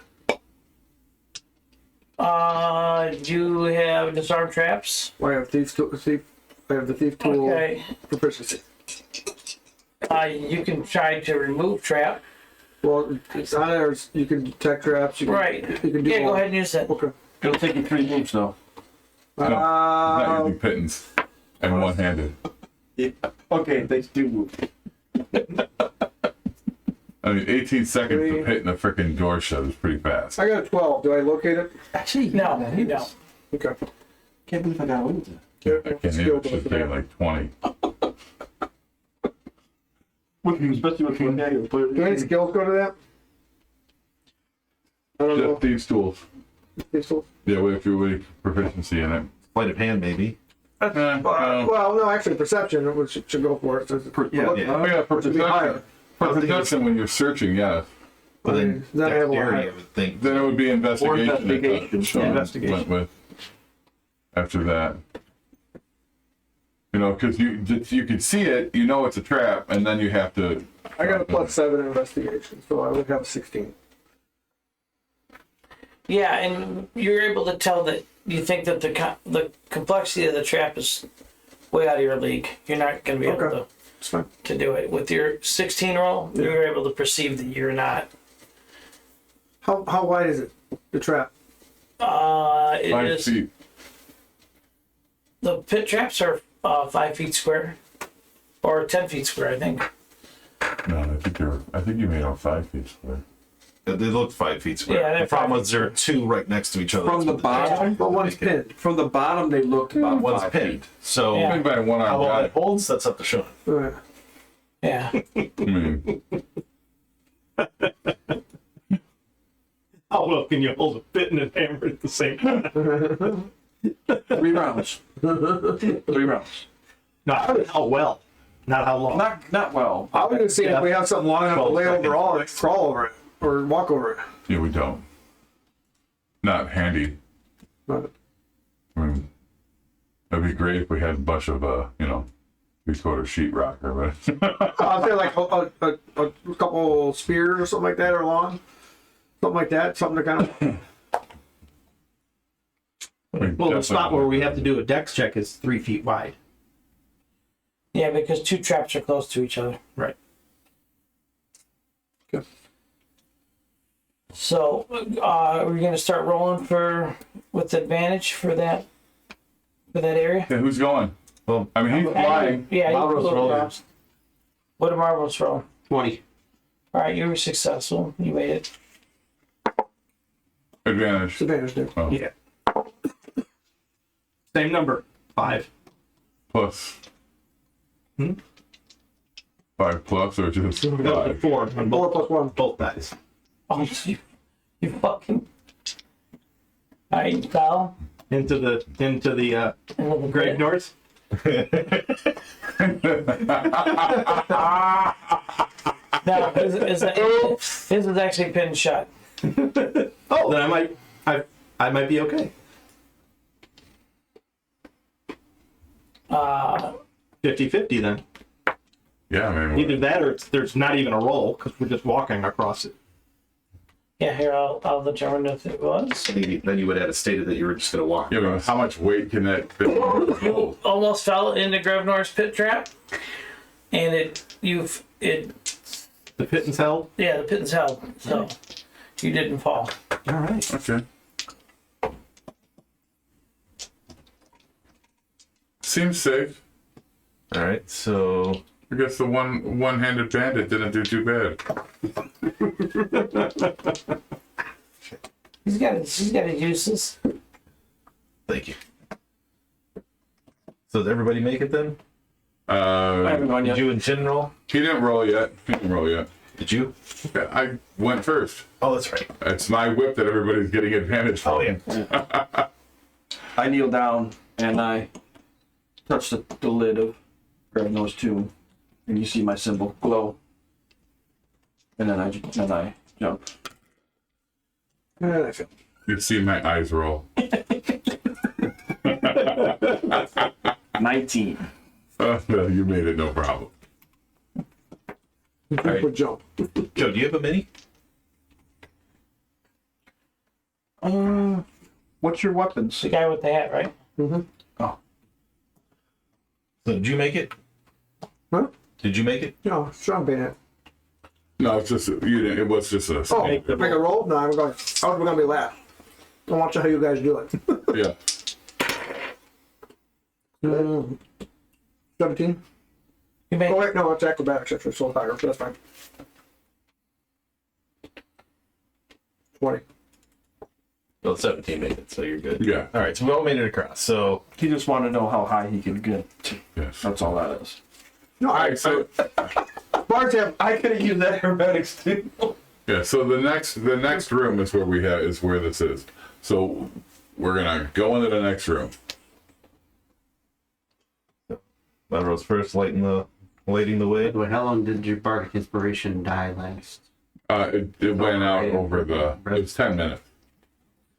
S2: You have disarm traps.
S3: I have I have the thief tool
S2: Okay.
S3: proficiency.
S2: You can try to remove trap.
S3: Well, it's on there. You can detect traps. You can,
S2: Right.
S3: You can do
S2: Yeah, go
S3: all.
S2: ahead and use it.
S3: Okay.
S5: It'll take you 3 moves though.
S4: No, not using pittance and one-handed.
S5: Yeah. Okay, they do move.
S4: I mean, 18 seconds to hitting a freaking door shut is pretty fast.
S3: I got a 12. Do I locate it?
S5: Actually,
S2: No, you don't.
S3: Okay.
S5: Can't believe I got away with it.
S4: I can't even, it should take like 20.
S5: Especially with one day.
S3: Do any skills go to that? I don't know.
S4: Just these tools.
S3: Thieves tool?
S4: Yeah, we have your proficiency in it.
S6: Sleight of hand, maybe.
S3: Well, no, actually, perception should go for it. So it's
S5: Yeah.
S4: Oh yeah, for
S3: should be higher.
S4: perception. For perception, when you're searching, yes.
S6: But then
S3: Then I have one
S6: dexterity,
S3: higher.
S6: I would think.
S4: Then it would be investigation. that
S5: investigation.
S4: Sean
S5: Yeah, investigation.
S4: went with after that. You know, because you can see it, you know it's a trap, and then you have to.
S3: I got a +7 in investigation, so I would have a 16.
S2: Yeah, and you're able to tell that you think that the complexity of the trap is way out of your league. You're not going to be able
S3: Okay. It's fine.
S2: to do it. With your 16 roll, you're able to perceive that you're not.
S3: How wide is it? The trap?
S2: It
S4: 5
S2: is.
S4: feet.
S2: The pit traps are 5 feet square, or 10 feet square, I think.
S4: No, I think you made out 5 feet square.
S6: They look 5 feet square.
S2: Yeah, they're
S6: the problem
S2: 5
S6: is there are two right next to each other.
S5: From
S6: That's
S5: the
S6: what
S5: bottom,
S3: But one's pinned.
S5: from the bottom, they looked about
S6: One's
S5: 5
S6: pinned.
S5: feet.
S6: So
S2: Yeah.
S4: Made by one
S6: how
S4: arm
S6: well
S4: guy.
S6: it holds, that's up to Sean.
S3: Right.
S2: Yeah.
S4: I mean,
S10: How well can you hold a pit and a hammer at the same time?
S5: 3 rounds. 3 rounds.
S10: Not how well, not how long.
S5: Not well.
S3: I was just seeing if we have something long enough to
S6: 12
S3: lay
S6: seconds.
S3: over all of it, crawl over it, or walk over it.
S4: yeah, we don't. Not handy.
S3: Right.
S4: I mean, that'd be great if we had a bunch of, 3/4 sheetrock or whatever.
S3: I'll say like a couple spears or something like that, or long. Something like that. Something to kind of.
S10: Well, the spot where we have to do a dex check is 3 feet wide.
S2: Yeah, because two traps are close to each other.
S10: Right.
S3: Okay.
S2: So, we're going to start rolling with advantage for that area.
S4: Yeah, who's going?
S6: Well,
S4: I mean, he's flying.
S2: Yeah, you
S10: Marvel's
S2: blew
S10: rolling.
S2: across. What did Marvel's roll?
S8: 20.
S2: All right, you were successful. You made it.
S4: Advantage.
S3: Advantage there.
S4: Oh,
S10: Yeah. Same number, 5.
S4: plus. 5 plus or just
S10: That was a
S4: 5?
S10: 4 on
S3: 4
S10: both,
S3: plus 1.
S10: both dice.
S2: Oh, you fucking. All right, you fell.
S10: Into the grave north.
S2: No, his is actually pinned shut.
S10: Oh, then I might be okay. 50-50 then.
S4: Yeah, I mean,
S10: Either that or there's not even a roll because we're just walking across it.
S2: Yeah, here, I'll determine if it was.
S6: then you would have stated that you were just going to walk.
S4: yeah, but how much weight can that fit?
S2: You almost fell into Grevnor's pit trap, and the
S10: The pitton's held.
S2: the pit's held, so you didn't fall.
S10: All right.
S4: Okay. Seems safe.
S6: All right, so
S4: I guess the one-handed bandit didn't do too bad.
S2: He's got his uses.
S6: thank you. So does everybody make it then?
S5: I haven't gone
S6: Did
S5: yet.
S6: you and Jin roll?
S4: He didn't roll yet.
S6: Did you?
S4: Yeah, I went first.
S6: Oh, that's right.
S4: It's my whip that everybody's getting advantage from.
S6: Oh, yeah.
S5: I kneel down and I touch the lid of grabbing those two, and you see my symbol glow. And then I jump.
S3: And I feel.
S4: You see my eyes roll.
S5: 19.
S4: You made it no problem.
S3: Right. Jump.
S6: Joe, do you have a mini?
S5: What's your weapons?
S2: The guy with the hat, right?
S5: Oh,
S6: So did you make it?
S3: Huh?
S6: Did you make it?
S3: No, strong bayonet.
S4: No, it's just it was just a
S3: Oh, make a roll? No, I'm going. I was going to be last. I'm watching how you guys do it.
S4: yeah.
S3: 17.
S2: You made
S3: Oh wait, no, it's acrobatics. It's soul tiger. That's fine. 20.
S6: Well, 17 made it, so you're good.
S4: Yeah.
S6: All right, so we all made it across. So
S5: he just wanted to know how high he could get.
S4: Yes.
S5: That's all that is.
S3: No,
S4: All right, so
S3: Bards have.
S5: I could have used that acrobatics too.
S4: yeah, so the next room is where where this is. So we're gonna go into the next room.
S6: Monroe's first lighting the way.
S8: Wait, how long did your bardic inspiration die last?
S4: It went out over the. It's 10 minutes.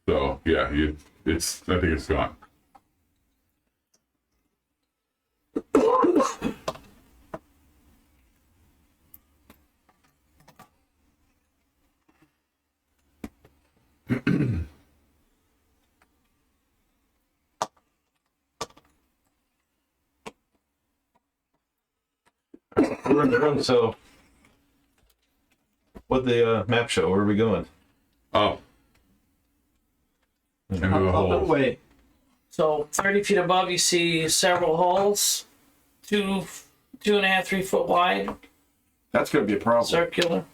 S4: So yeah, I think it's gone.
S6: We're in the room, so what the map show? Where are we going?
S4: Up. Into the
S10: Up and
S4: hole.
S10: away.
S2: So 30 feet above, you see several holes, 2.5, 3 foot wide,
S5: That's gonna be a problem.
S2: circular.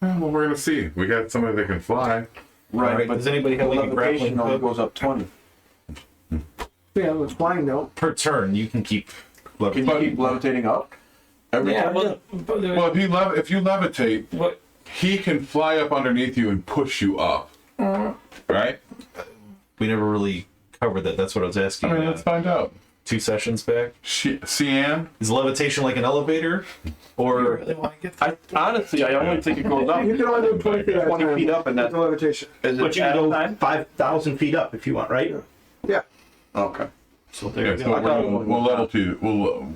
S4: Well, we're gonna see. We got somebody that can fly.
S5: Right, but
S6: Does anybody have like a
S5: levitation
S6: grappling
S5: only
S6: hook?
S5: goes up 20.
S3: Yeah, it's flying though.
S6: Per turn, you can keep.
S5: Can you keep levitating up? Every
S2: Yeah,
S5: time?
S2: well,
S4: Well, if you levitate,
S2: what?
S4: he can fly up underneath you and push you up. Right?
S6: We never really covered that. That's what I was asking.
S4: I mean, let's find out.
S6: 2 sessions back.
S4: Cian?
S6: Is levitation like an elevator, or
S2: Really want to get
S5: Honestly, I only think it goes up
S3: You can only do 20 feet at a
S5: 20
S3: time.
S5: feet up, and
S3: With
S5: that's
S3: the levitation.
S5: is
S10: But
S5: it
S10: you
S5: at
S10: can
S5: a
S10: go
S5: time?
S10: 5,000 feet up if you want, right?
S3: Yeah.
S5: Okay.
S10: So there
S4: Yeah,
S10: you
S4: so
S10: go.
S4: we'll level to we'll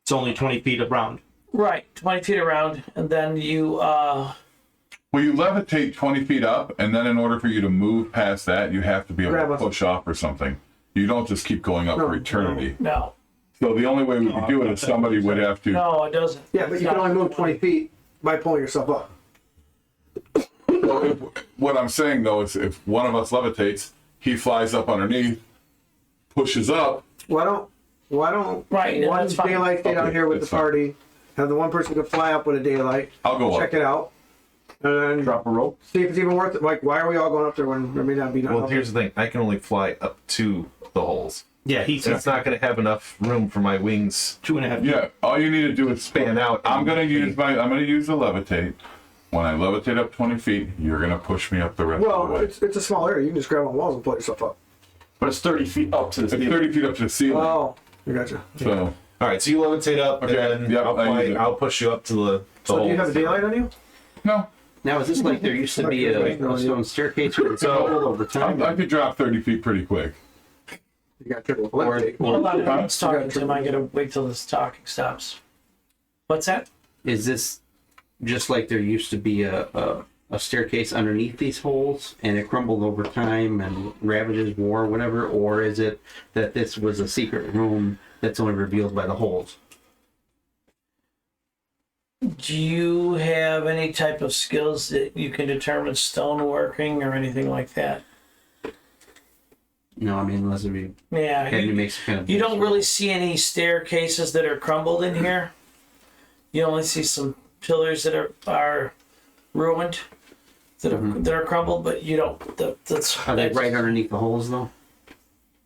S10: It's only 20 feet around.
S2: right 20 feet around, and then you
S4: well, you levitate 20 feet up, and then in order for you to move past that, you have to be able
S3: Grab
S4: to
S3: a-
S4: push off or something. You don't just keep going up
S3: No,
S4: for eternity.
S2: no,
S4: So the only way we could do it is somebody would have to.
S2: no, it doesn't.
S3: Yeah, but you can only move 20 feet by pulling yourself up.
S4: Well, what I'm saying though is, if one of us levitates, he flies up underneath, pushes up.
S3: Why don't
S2: Right, yeah,
S3: one
S2: that's fine.
S3: daylight stay down
S4: Okay,
S3: here with the
S4: that's fine.
S3: party, have the one person who can fly up with a daylight,
S4: I'll go
S3: check
S4: up.
S3: it out, and then
S5: Drop a rope.
S3: see if it's even worth it. Like, why are we all going up there when there may not be
S6: well,
S3: enough?
S6: here's the thing. I can only fly up to the holes.
S10: Yeah, he's
S6: And it's not going to have enough room for my wings
S10: 2.5 feet.
S4: Yeah, all you need to do is
S6: span out.
S4: I'm gonna use the levitate. When I levitate up 20 feet, you're gonna push me up the rest of
S3: Well,
S4: the way.
S3: it's a small area. You can just grab on walls and pull yourself up.
S5: But it's 30 feet up to the
S4: It's
S5: ceiling.
S4: 30 feet up to the ceiling.
S3: Oh, I gotcha.
S4: So
S6: All right, so you levitate up,
S4: Okay,
S6: and then
S4: yep,
S6: I'll,
S4: I use it.
S6: I'll push you up to the
S3: So do you
S6: holes.
S3: have a daylight on you?
S4: no,
S8: Now, is this like there used to be a stone staircase with a
S6: So-
S8: hole over time?
S4: I could drop 30 feet pretty quick.
S3: You got triple
S8: Or,
S3: levitate.
S2: Hold on,
S4: Huh?
S2: it's talking to him. I gotta wait till this talking stops. What's that?
S8: is this just like there used to be a staircase underneath these holes and it crumbled over time and ravages war or whatever? Or is it that this was a secret room that's only revealed by the holes?
S2: Do you have any type of skills that you can determine stone working or anything like that?
S8: No, I mean, unless we
S2: Yeah,
S8: had to
S2: you,
S8: make some kind of.
S2: you don't really see any staircases that are crumbled in here. You only see some pillars that are ruined, that are crumbled, but you don't. That's
S8: Are they right underneath the holes though?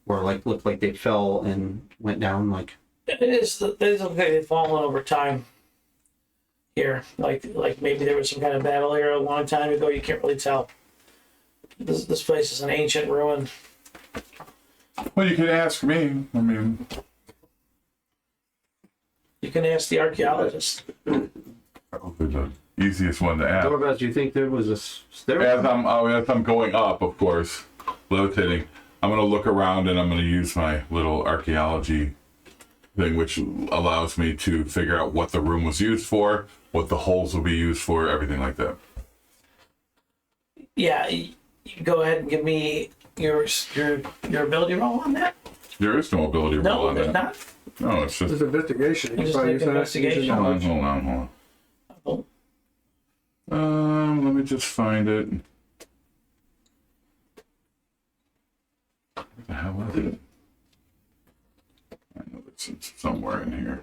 S8: Or like look like they fell and went down like.
S2: It is. They look like they've fallen over time. Here, like maybe there was some kind of battle here a long time ago. You can't really tell. This place is an ancient ruin.
S4: Well, you can ask me. I mean,
S2: You can ask the archaeologist.
S4: Probably the easiest one to ask.
S8: Doorbell, do you think there was a stair?
S4: As I'm going up, of course, levitating, I'm gonna look around and I'm gonna use my little archaeology thing, which allows me to figure out what the room was used for, what the holes will be used for, everything like that.
S2: Yeah, you go ahead and give me your ability roll on that.
S4: There is no ability roll
S2: No,
S4: on
S2: there's
S4: that.
S2: not.
S4: No, it's
S3: This
S4: just.
S3: is investigation. You
S2: Just
S3: probably
S2: make
S3: use that.
S2: investigation.
S3: Use your
S4: Hold on,
S3: knowledge.
S4: hold on, hold
S2: Oh,
S4: on. Let me just find it. What the hell is it? I know it's somewhere in here.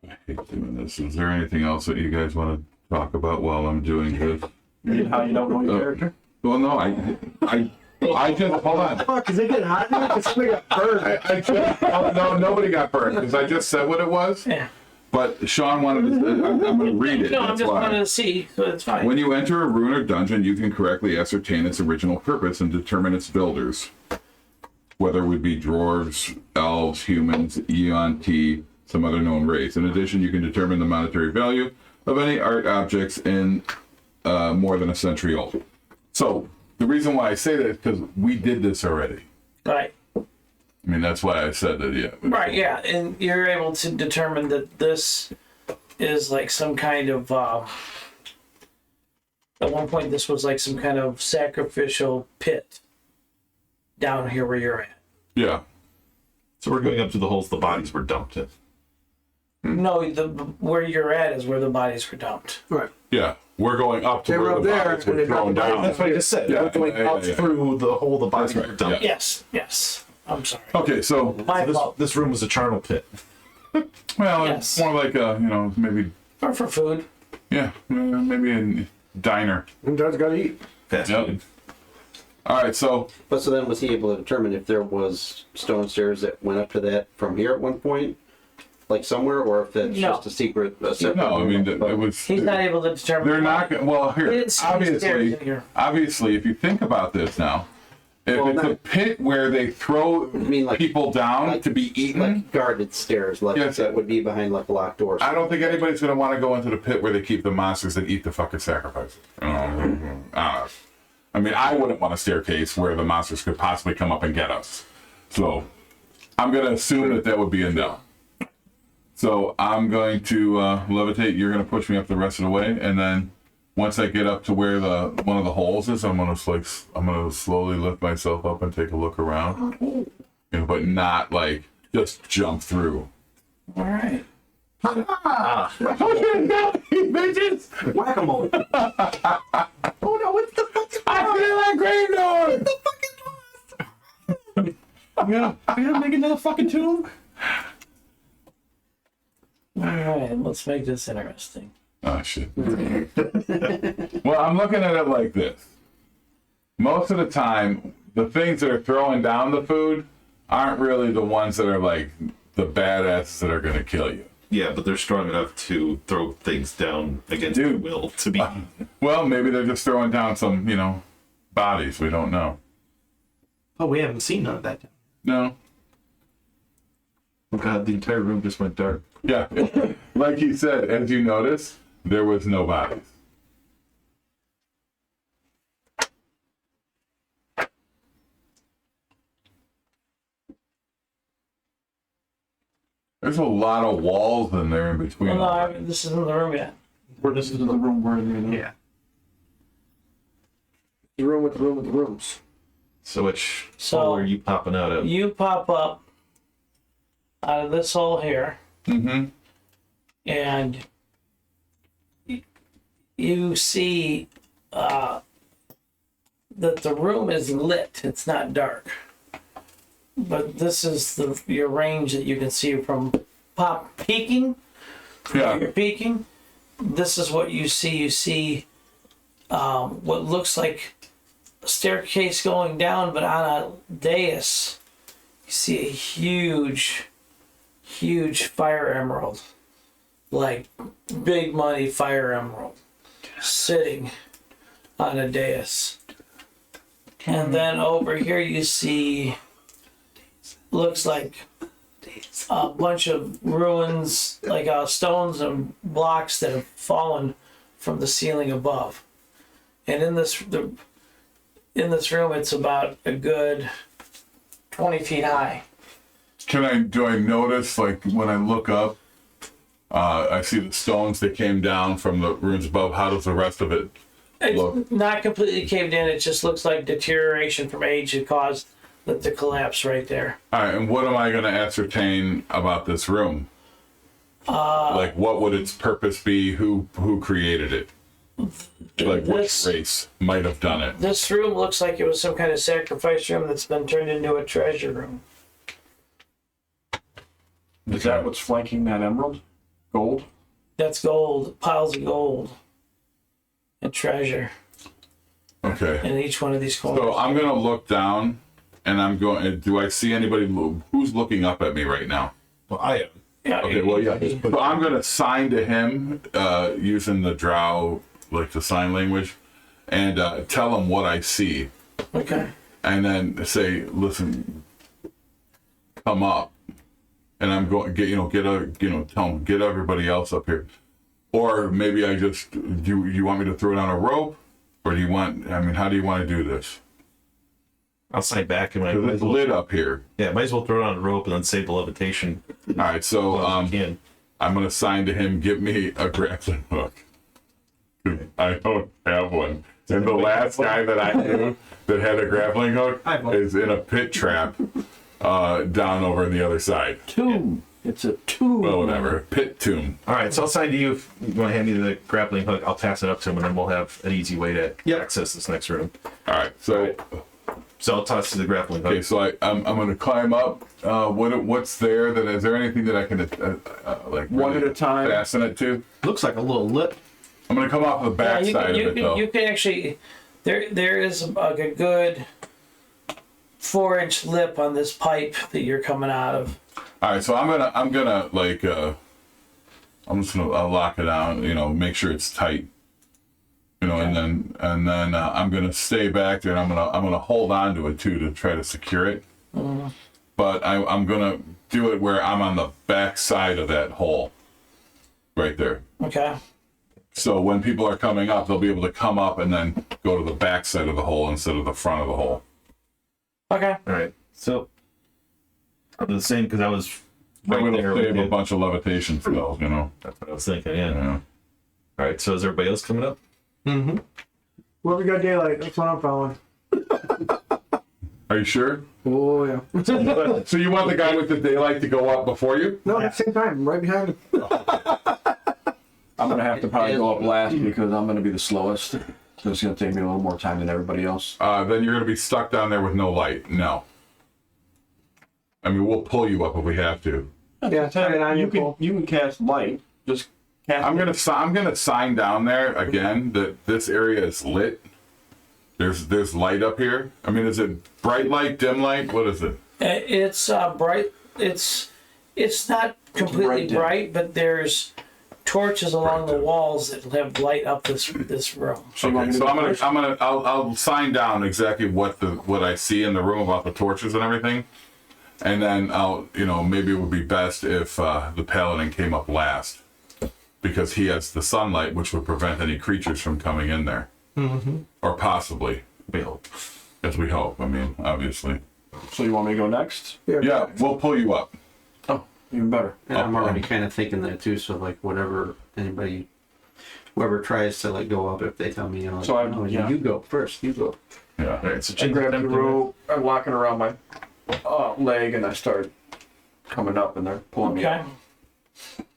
S4: I hate doing this. Is there anything else that you guys want to talk about while I'm doing this?
S5: How you don't know your character?
S4: Well, no, I just hold on.
S5: Fuck, is it getting hot in here? Because somebody got burned.
S4: I just, oh, no, nobody got burned because I just said what it was.
S2: yeah.
S4: But Sean wanted to. I'm going to read it.
S2: No, I'm
S4: That's
S2: just
S4: why.
S2: wanting to see, so it's fine.
S4: When you enter a ruin or dungeon, you can correctly ascertain its original purpose and determine its builders. Whether it would be dwarves, elves, humans, Eon T, some other known race. In addition, you can determine the monetary value of any art objects in more than a century old. So the reason why I say that is because we did this already.
S2: Right.
S4: I mean, that's why I said that, yeah.
S2: Right, yeah, and you're able to determine that this is like some kind of, at one point this was like some kind of sacrificial pit down here where you're at.
S4: Yeah.
S6: So we're going up to the holes the bodies were dumped in.
S2: No, where you're at is where the bodies were dumped.
S3: Right.
S4: Yeah. We're going up to
S3: They were
S4: where
S3: up
S4: the
S3: there,
S4: bodies
S3: and
S4: were
S3: they dropped
S4: thrown
S3: the bodies.
S4: down.
S6: That's what I just said.
S4: Yeah,
S6: We're going
S4: yeah,
S6: up
S4: yeah.
S6: through the hole the bodies
S4: That's
S6: were
S4: right,
S6: dumped.
S2: Yes, yes. I'm sorry.
S4: Okay, so,
S2: My
S6: This,
S2: fault.
S6: this room was a charnel pit.
S4: well,
S2: Yes.
S4: it's more like a, maybe,
S2: Or for food.
S4: yeah, maybe a diner.
S3: And Doug's got to eat.
S6: Fast
S4: Yep.
S6: food.
S4: All right, so
S8: But so then was he able to determine if there was stone stairs that went up to that from here at one point? Like somewhere, or if that's
S2: No.
S8: just a secret? A separate
S4: no, I mean
S8: room?
S4: it was.
S2: He's not able to determine.
S4: They're not. Well,
S2: He
S4: here,
S2: didn't see any stairs in here.
S4: obviously, if you think about this now, if
S8: Well,
S4: it's a
S8: not-
S4: pit where they throw
S8: mean, like-
S4: people down
S8: like-
S4: to be eaten,
S8: Like guarded stairs, like
S4: Yes.
S8: that would be behind like locked doors.
S4: I don't think anybody's going to want to go into the pit where they keep the monsters that eat the fucking sacrifices. I mean, I wouldn't want a staircase where the monsters could possibly come up and get us. So I'm going to assume that would be a no. So I'm going to levitate. You're going to push me up the rest of the way, and then once I get up to where one of the holes is, I'm going to slowly lift myself up and take a look around, but not like just jump through.
S2: All right.
S4: Bitches!
S9: Whack-a-mole.
S2: Oh no, what the fuck?
S4: I feel like Graveyard!
S5: Yeah, we gotta make another fucking tomb.
S2: All right, let's make this interesting.
S4: Oh, shit. Well, I'm looking at it like this. Most of the time, the things that are throwing down the food aren't really the ones that are like the badasses that are going to kill you.
S6: Yeah, but they're strong enough to throw things down against their
S4: Dude.
S6: will to be.
S4: Well, maybe they're just throwing down some, bodies. We don't know.
S9: Oh, we haven't seen none of that.
S4: No.
S6: Oh god, the entire room just went dark.
S4: Yeah. Like he said, as you notice, there was no bodies. There's a lot of walls in there in between.
S2: Well, no, this isn't the room yet.
S5: This is the room we're in.
S9: Yeah.
S3: The room with the room with the rooms.
S6: So which
S2: So-
S6: hole are you popping out of?
S2: You pop up out of this hole here,
S4: Mm-hmm.
S2: and you see that the room is lit. It's not dark, but this is your range that you can see from peeking.
S4: Yeah.
S2: You're peeking. This is what you see. You see what looks like a staircase going down, but on a dais, you see a huge fire emerald, like big money fire emerald, sitting on a dais. And then over here you see looks like a bunch of ruins, like stones and blocks that have fallen from the ceiling above. And in this room, it's about a good 20 feet high.
S4: Do I notice, like, when I look up, I see the stones that came down from the ruins above. How does the rest of it look?
S2: It's not completely caved in. It just looks like deterioration from age had caused it to collapse right there.
S4: All right, and what am I going to ascertain about this room? Like, what would its purpose be? Who created it? Like, which race might have done it?
S2: This room looks like it was some kind of sacrifice room that's been turned into a treasure room.
S5: Is that what's flanking that emerald? Gold?
S2: That's gold, piles of gold and treasure
S4: Okay.
S2: in each one of these corners.
S4: So I'm going to look down, and I'm going. Do I see anybody who's looking up at me right now?
S6: Well, I am.
S2: Yeah,
S4: Okay, well, yeah. So I'm going to sign to him using the drow, like the sign language, and tell him what I see.
S2: Okay.
S4: And then say, listen, come up. And I'm going to tell him, get everybody else up here. Or maybe I just, do you want me to throw it on a rope? Or do you want, how do you want to do this?
S6: I'll sign back and
S4: Because it's lit up here.
S6: Yeah, might as well throw it on a rope and then save the levitation.
S4: All right, so I'm going to sign to him, give me a grappling hook. I don't have one. And the last guy that I knew that had a grappling hook is in a pit trap down over on the other side.
S5: Tomb. It's a tomb.
S4: Well, whatever. Pit tomb.
S6: All right, so I'll sign to you. If you want to hand me the grappling hook, I'll pass it up to him, and then we'll have an easy way to access this next room.
S4: All right, so
S6: So I'll toss you the grappling hook.
S4: okay, so I'm going to climb up. What's there? Is there anything that I can like
S5: One
S4: really
S5: at a time.
S4: fasten it to?
S9: Looks like a little lip.
S4: I'm going to come off the back side of it though.
S2: You can actually, there is like a good 4-inch lip on this pipe that you're coming out of.
S4: All right, so I'm gonna like I'm just gonna lock it down. Make sure it's tight. And then I'm gonna stay back there, and I'm gonna hold on to it too to try to secure it. But I'm gonna do it where I'm on the back side of that hole, right there.
S2: Okay.
S4: So when people are coming up, they'll be able to come up and then go to the back side of the hole instead of the front of the hole.
S2: Okay.
S6: All right, so I'll do the same because I was
S4: Right
S6: right there.
S4: it'll save a bunch of levitation spells,
S6: That's what I was thinking. Yeah.
S4: Yeah.
S6: All right, so is everybody else coming up?
S3: Well, we got daylight. That's what I'm following.
S4: Are you sure?
S3: Oh, yeah.
S4: So you want the guy with the daylight to go up before you?
S3: No, at the same time, right behind him.
S5: I'm gonna have to probably go up last because I'm gonna be the slowest. So it's gonna take me a little more time than everybody else.
S4: Then you're gonna be stuck down there with no light. No. We'll pull you up if we have to.
S3: Yeah, turn it on
S5: You
S3: your
S5: can
S3: pole.
S5: you can cast light. Just cast.
S4: I'm gonna sign down there again that this area is lit. There's light up here. Is it bright light, dim light? What is it?
S2: It's bright. It's not completely
S5: dim.
S2: bright, but there's torches along the walls that have light up this room.
S4: Okay, so I'll sign down exactly what I see in the room about the torches and everything, and then I'll maybe it would be best if the paladin came up last because he has the sunlight, which would prevent any creatures from coming in there, or possibly we hope, as we hope. Obviously.
S5: So you want me to go next?
S4: Yeah, we'll pull you up.
S5: Oh, even better.
S8: Yeah, I'm already kind of thinking that too. So like, whoever tries to like go up, if they tell me,
S5: So
S8: you go first. You go.
S4: Yeah.
S6: All right, so
S5: I grab the rope, I'm locking around my leg, and I start coming up, and they're pulling me
S2: Okay.
S5: up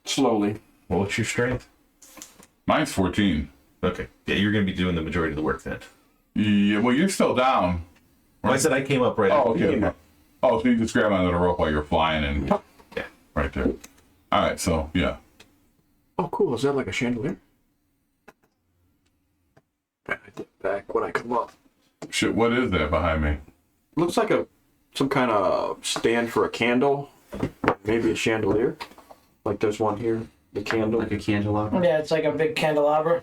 S5: slowly.
S6: Well, what's your strength?
S4: Mine's 14.
S6: Okay, yeah, you're going to be doing the majority of the work then.
S4: Yeah. Well, you're still down.
S6: Well, I said I came up right.
S4: Oh,
S6: after
S4: okay.
S6: you.
S4: Oh, so you just grab onto the rope while you're flying and
S6: Yeah.
S4: right there. All right, so yeah.
S3: Oh, cool. Is that like a chandelier? I dip back when I come up.
S4: Shit, what is that behind me?
S5: Looks like some kind of stand for a candle, maybe a chandelier. Like there's one here, the candle.
S8: Like a candelabra.
S2: Yeah, it's like a big candelabra.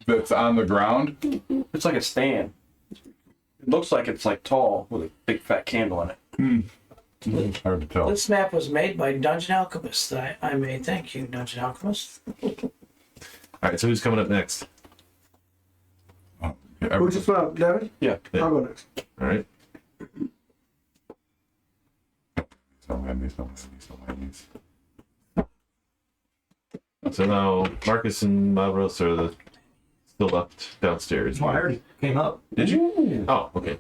S4: That's on the ground?
S5: It's like a stand. looks like it's like tall with a big fat candle in it.
S4: It's hard to tell.
S2: This map was made by Dungeon Alchemist that I made. Thank you, Dungeon Alchemist.
S6: All right, so who's coming up next?
S4: Yeah,
S3: Who just went up, Devin?
S5: Yeah.
S3: I'll go next.
S6: All right. So now Marcus and Mavros are still left downstairs.
S5: Oh, I already came up.
S6: Did you? Oh, okay.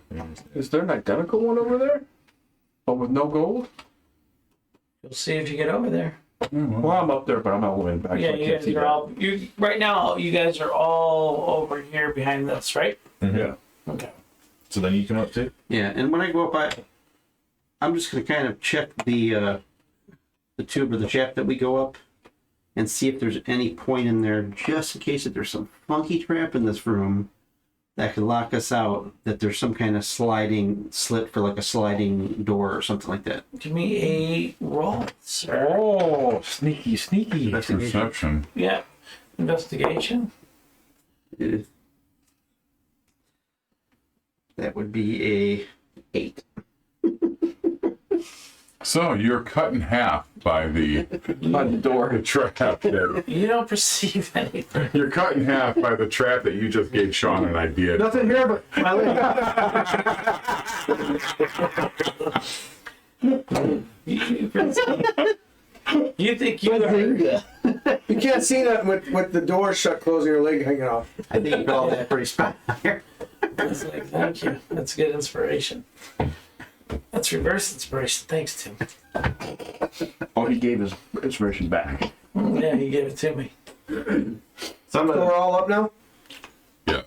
S3: Is there an identical one over there? But with no gold?
S2: You'll see if you get over there.
S5: Well, I'm up there, but I'm all the way back.
S2: Yeah,
S5: so I
S2: you
S5: can't
S2: guys
S5: see
S2: are
S5: that.
S2: all. You right now. You guys are all over here behind this, right?
S5: Yeah.
S2: Okay.
S6: So then you come up too?
S8: Yeah, and when I go up, I'm just gonna kind of check the tube or the shaft that we go up, and see if there's any point in there, just in case that there's some funky trap in this room that could lock us out. That there's some kind of sliding slit for like a sliding door or something like that.
S2: Give me a roll, sir.
S5: Oh, sneaky, sneaky.
S4: Perception.
S2: Yeah. Investigation.
S8: That would be a 8.
S4: So you're cut in half by the
S5: door.
S4: the trap. That,
S2: You don't perceive anything.
S4: you're cut in half by the trap that you just gave Sean an idea.
S3: Nothing here but my leg.
S2: You think you are.
S3: You can't see that with the door shut, closing your leg hanging off.
S8: I think you call that pretty spot.
S2: It's like, thank you. That's good inspiration. That's reverse inspiration. Thanks, Tim.
S5: Oh, he gave his inspiration back.
S2: Yeah, he gave it to me.
S3: So we're all up now?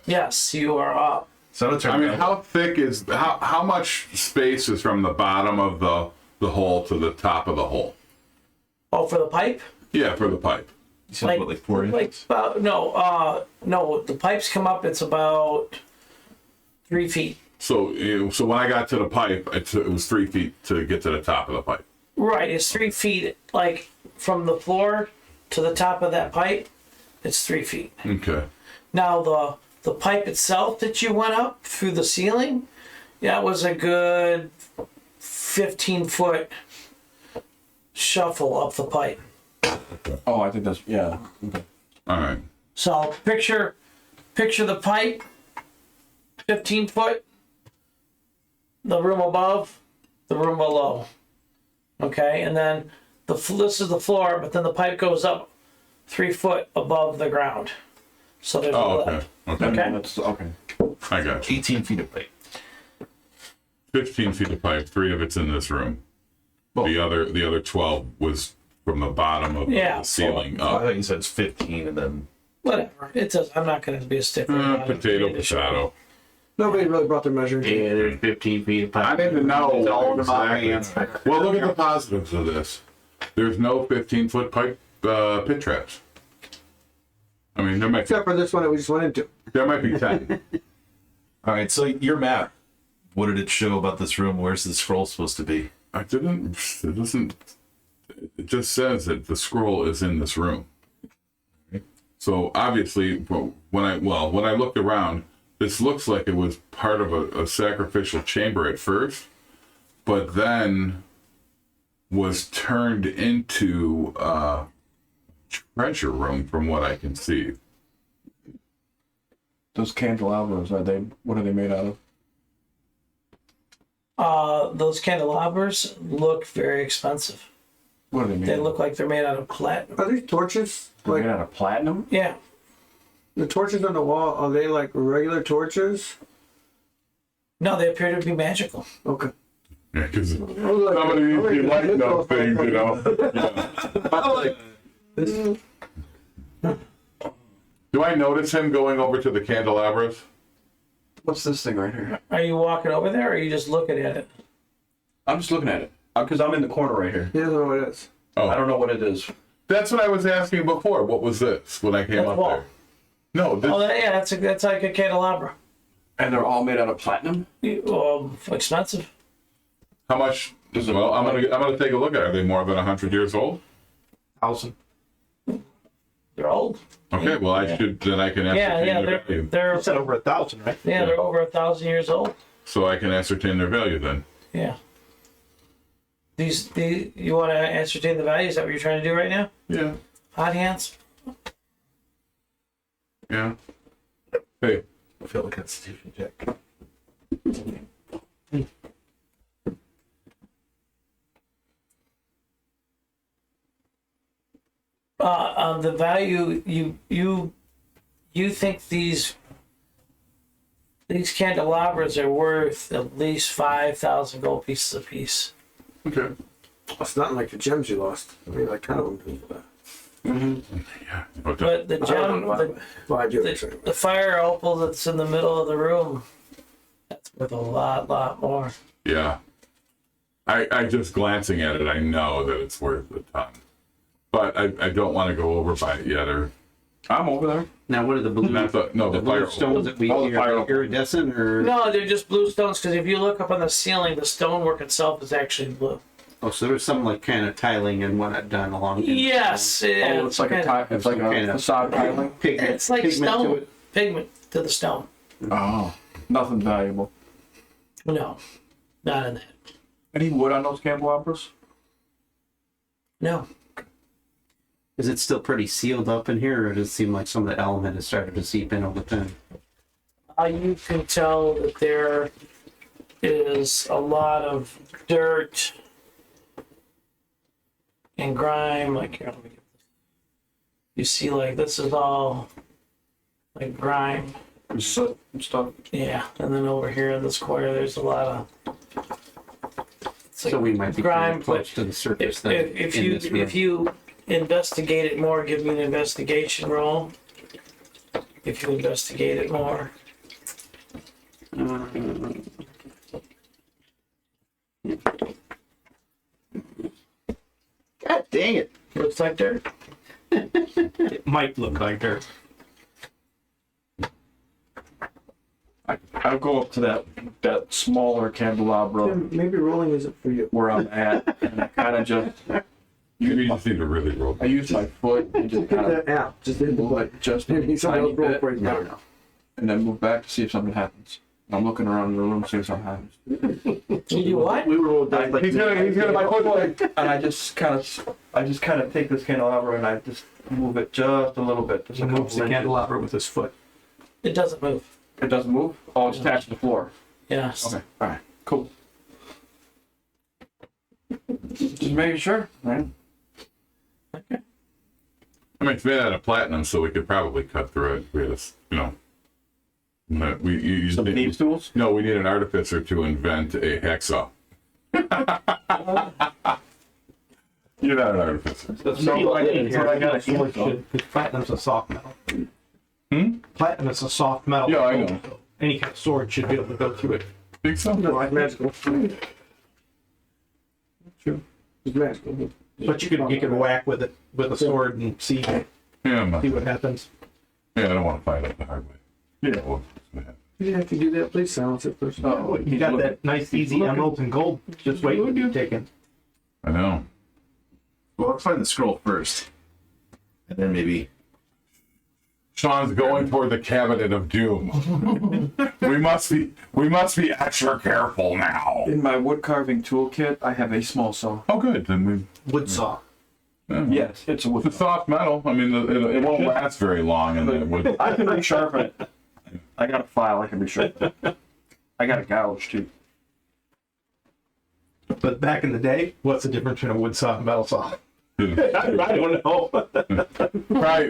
S2: Yes, you are up.
S6: So I'm
S4: I mean, how thick is how much space is from the bottom of the hole to the top of the hole?
S2: Oh, for the pipe?
S4: Yeah, for the pipe.
S6: you said what, like 4 inches?
S2: Like about no. The pipes come up. It's about 3 feet.
S4: So so when I got to the pipe, it was 3 feet to get to the top of the pipe.
S2: Right, it's 3 feet. Like from the floor to the top of that pipe, it's 3 feet.
S4: Okay.
S2: Now the pipe itself that you went up through the ceiling, that was a good 15-foot shuffle up the pipe.
S5: Oh, I think that's, yeah. Okay.
S4: All right.
S2: So picture the pipe, 15 foot, the room above, the room below. Okay, and then this is the floor, but then the pipe goes up 3 foot above the ground. So there's a
S4: Oh,
S2: lip.
S4: okay.
S2: Okay.
S5: That's, okay.
S4: I got you.
S6: 18 feet of pipe.
S4: 15 feet of pipe. 3 of it's in this room. The other 12 was from the bottom of
S2: Yeah.
S4: the ceiling
S6: I
S4: up.
S6: thought you said it's 15 and then.
S2: Whatever. It does. I'm not going to be a stickler. about it.
S4: Potato.
S3: Nobody really brought their measure.
S8: Yeah, there's 15 feet of pipe.
S4: I didn't know
S5: all in my
S4: exactly. Well, look at the positives of this. There's no 15-foot pipe pit traps. I mean, there might
S3: Except for this one that we just went into.
S4: be 10.
S6: All right, so your map, what did it show about this room? Where's the scroll supposed to be?
S4: It doesn't. It just says that the scroll is in this room. So obviously, when I looked around, this looks like it was part of a sacrificial chamber at first, but then was turned into a treasure room, from what I can see.
S5: Those candelabras, what are they made out of?
S2: Those candelabras look very expensive.
S5: What are they made
S2: They
S5: out of?
S2: look like they're made out of platinum.
S3: Are these torches?
S5: They're
S3: Like
S5: made out of platinum?
S2: Yeah.
S3: the torches on the wall, are they like regular torches?
S2: No, they appear to be magical.
S3: Okay.
S4: Yeah, because somebody needs to like those things, you know. Yeah. Do I notice him going over to the candelabras?
S5: What's this thing right here?
S2: Are you walking over there, or are you just looking at it?
S5: I'm just looking at it. Because I'm in the corner right here.
S3: He doesn't know what it is.
S4: Oh,
S5: I don't know what it is.
S4: that's what I was asking before. What was this when I came
S2: That's
S4: up
S2: wall.
S4: there? No, this,
S2: Oh, yeah, that's like a candelabra.
S5: And they're all made out of platinum?
S2: Expensive.
S4: how much?
S5: Is it-
S4: Well, I'm gonna take a look at it. Are they more than 100 years old?
S9: 1,000.
S2: They're old.
S4: Okay, well I can
S2: Yeah,
S4: ascertain their value.
S2: they're
S9: You said over 1,000, right?
S2: yeah, they're over 1,000 years old.
S4: So I can ascertain their value then.
S2: Yeah. You want to ascertain the value? Is that what you're trying to do right now?
S4: Yeah.
S2: Hot hands?
S4: Yeah. Hey.
S6: I feel a constitution check.
S2: The value you think these candelabras are worth at least 5,000 gold pieces apiece.
S3: Okay. It's not like the gems you lost. I mean, I kind of want to do that.
S4: Yeah. Okay.
S2: But the
S3: I don't
S2: gem,
S3: know why I do it.
S2: the fire opal that's in the middle of the room, that's worth a lot more.
S4: Yeah. I just glancing at it, I know that it's worth a ton. But I don't want to go over by it yet, or
S5: I'm over there.
S8: Now, what are the blue?
S4: not the
S8: the
S4: fire.
S8: blue stones that we
S5: Oh, the fire
S8: are
S5: opal.
S8: iridescent, or
S2: No, they're just blue stones because if you look up on the ceiling, the stonework itself is actually blue.
S8: oh, so there's some like kind of tiling and whatnot done along.
S2: Yes, yeah,
S5: Oh, it's like a tie. It's like
S8: some kind
S5: a
S8: of-
S5: facade tiling.
S8: Pigment,
S2: It's like
S8: pigment to
S2: stone
S8: it.
S2: pigment to the stone.
S5: Oh, nothing valuable.
S2: No, not in that.
S5: Any wood on those candelabras?
S2: No.
S8: Is it still pretty sealed up in here, or does it seem like some of the element has started to seep in over time?
S2: You can tell that there is a lot of dirt and grime. Like here, let me get this. You see, like this is all like grime.
S5: Soot and stuff.
S2: Yeah, and then over here in this corner, there's a lot of. It's
S8: So we might be
S2: grime,
S8: pretty close
S2: but
S8: to the surface
S2: if,
S8: then.
S2: if
S8: in
S2: you
S8: this room.
S2: if you investigate it more, give me an investigation roll. If you investigate it more.
S8: God dang it!
S2: Looks like dirt.
S9: It might look like dirt.
S5: I'll go up to that smaller candelabra
S3: Maybe rolling isn't for you.
S5: where I'm at, and I kind of just
S4: You just need to really roll.
S5: I use my foot and just kind of
S3: Yeah, just hit the
S5: move
S3: button.
S5: it just
S3: Maybe
S5: a
S3: somebody
S5: tiny
S3: else roll
S5: bit,
S3: for you.
S5: no, and then move back to see if something happens. I'm looking around the room to see if something happens.
S2: You do what?
S3: We rolled that. Like,
S4: He's gonna my foot like.
S5: And I just kind of take this candelabra and I just move it just a little bit. Just
S9: He
S5: a couple
S9: moves the
S5: inches.
S9: candelabra with his foot.
S2: It doesn't move.
S5: It doesn't move? Oh, it's attached to the floor.
S2: Yes.
S5: Okay, alright, cool. Just making sure, right?
S2: Okay.
S4: I mean, it's made out of platinum, so we could probably cut through it. We just, you
S5: Some thieves tools?
S4: No, we need an artificer to invent a hacksaw. You're not an artificer.
S5: So I gotta
S9: Sword should- 'cause platinum's a soft metal.
S4: Hmm?
S9: Platinum is a soft metal.
S4: Yeah, I know.
S9: Any kind of sword should be able to go through it.
S4: Think so?
S3: No, it's magical. True. It's magical.
S9: But you can whack with it with a sword and see
S4: Yeah,
S9: what happens.
S4: I don't want to fight it the hard way.
S5: Yeah.
S4: Well,
S3: You didn't have to do that. Please silence it first.
S5: Oh,
S9: You got that nice easy emeralds and gold just waiting to be taken.
S4: I know.
S6: Well, let's find the scroll first, and then maybe.
S4: Sean's going toward the cabinet of doom. we must be extra careful now.
S5: In my wood carving toolkit, I have a small saw.
S4: Oh, good. Then we.
S9: Wood saw.
S5: Yes, it's a wood
S4: It's a soft metal. I mean, it won't last very long, and it would.
S5: I can resharpen it. I got a file I can resharpen. I got a gouge too.
S9: But back in the day, what's the difference between a wood saw and metal saw?
S4: I
S9: I don't know.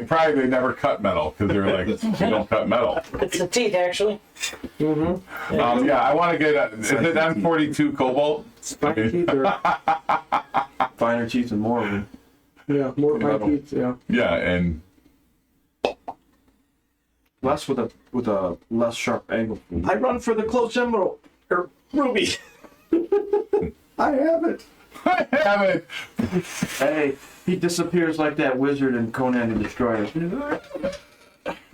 S4: probably they never cut metal because they're like, we don't cut metal.
S2: It's the teeth, actually.
S4: Yeah, I want to get. Is it M42 Cobalt?
S3: Spike teeth or
S5: Finer teeth and more of them.
S3: yeah, more
S5: Metal.
S3: fine teeth. Yeah.
S4: Yeah, and
S5: Less with a less sharp angle.
S9: I run for the close emerald or ruby.
S3: I have it.
S4: I have it.
S5: Hey, he disappears like that wizard in Conan the Destroyer.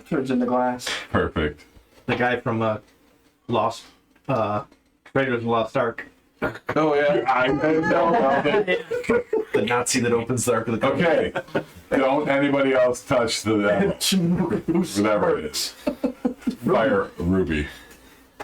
S5: Turns into glass.
S4: Perfect.
S9: The guy from Lost Raiders of the Lost Ark.
S4: Oh yeah, I know about it.
S6: The Nazi that opens the Ark of the Covenant.
S4: Okay, don't anybody else touch the whatever it is. Fire ruby.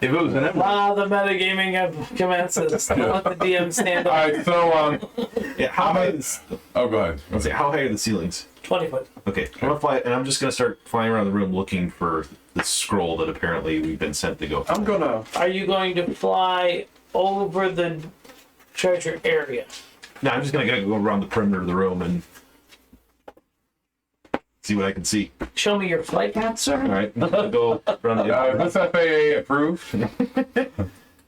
S9: If it was an emerald.
S2: Wow, the metagaming commences. Let the DM stand
S4: All
S2: up.
S4: right, so
S6: Yeah, how high is,
S4: oh, go ahead.
S6: let's say, how high are the ceilings?
S2: 20 foot.
S6: Okay, I'm gonna fly, and I'm just gonna start flying around the room looking for this scroll that apparently we've been sent to go.
S5: I'm gonna.
S2: Are you going to fly over the treasure area?
S6: No, I'm just gonna go around the perimeter of the room and see what I can see.
S2: Show me your flight path, sir.
S6: All right, I'm gonna go around the.
S4: This FAA approved?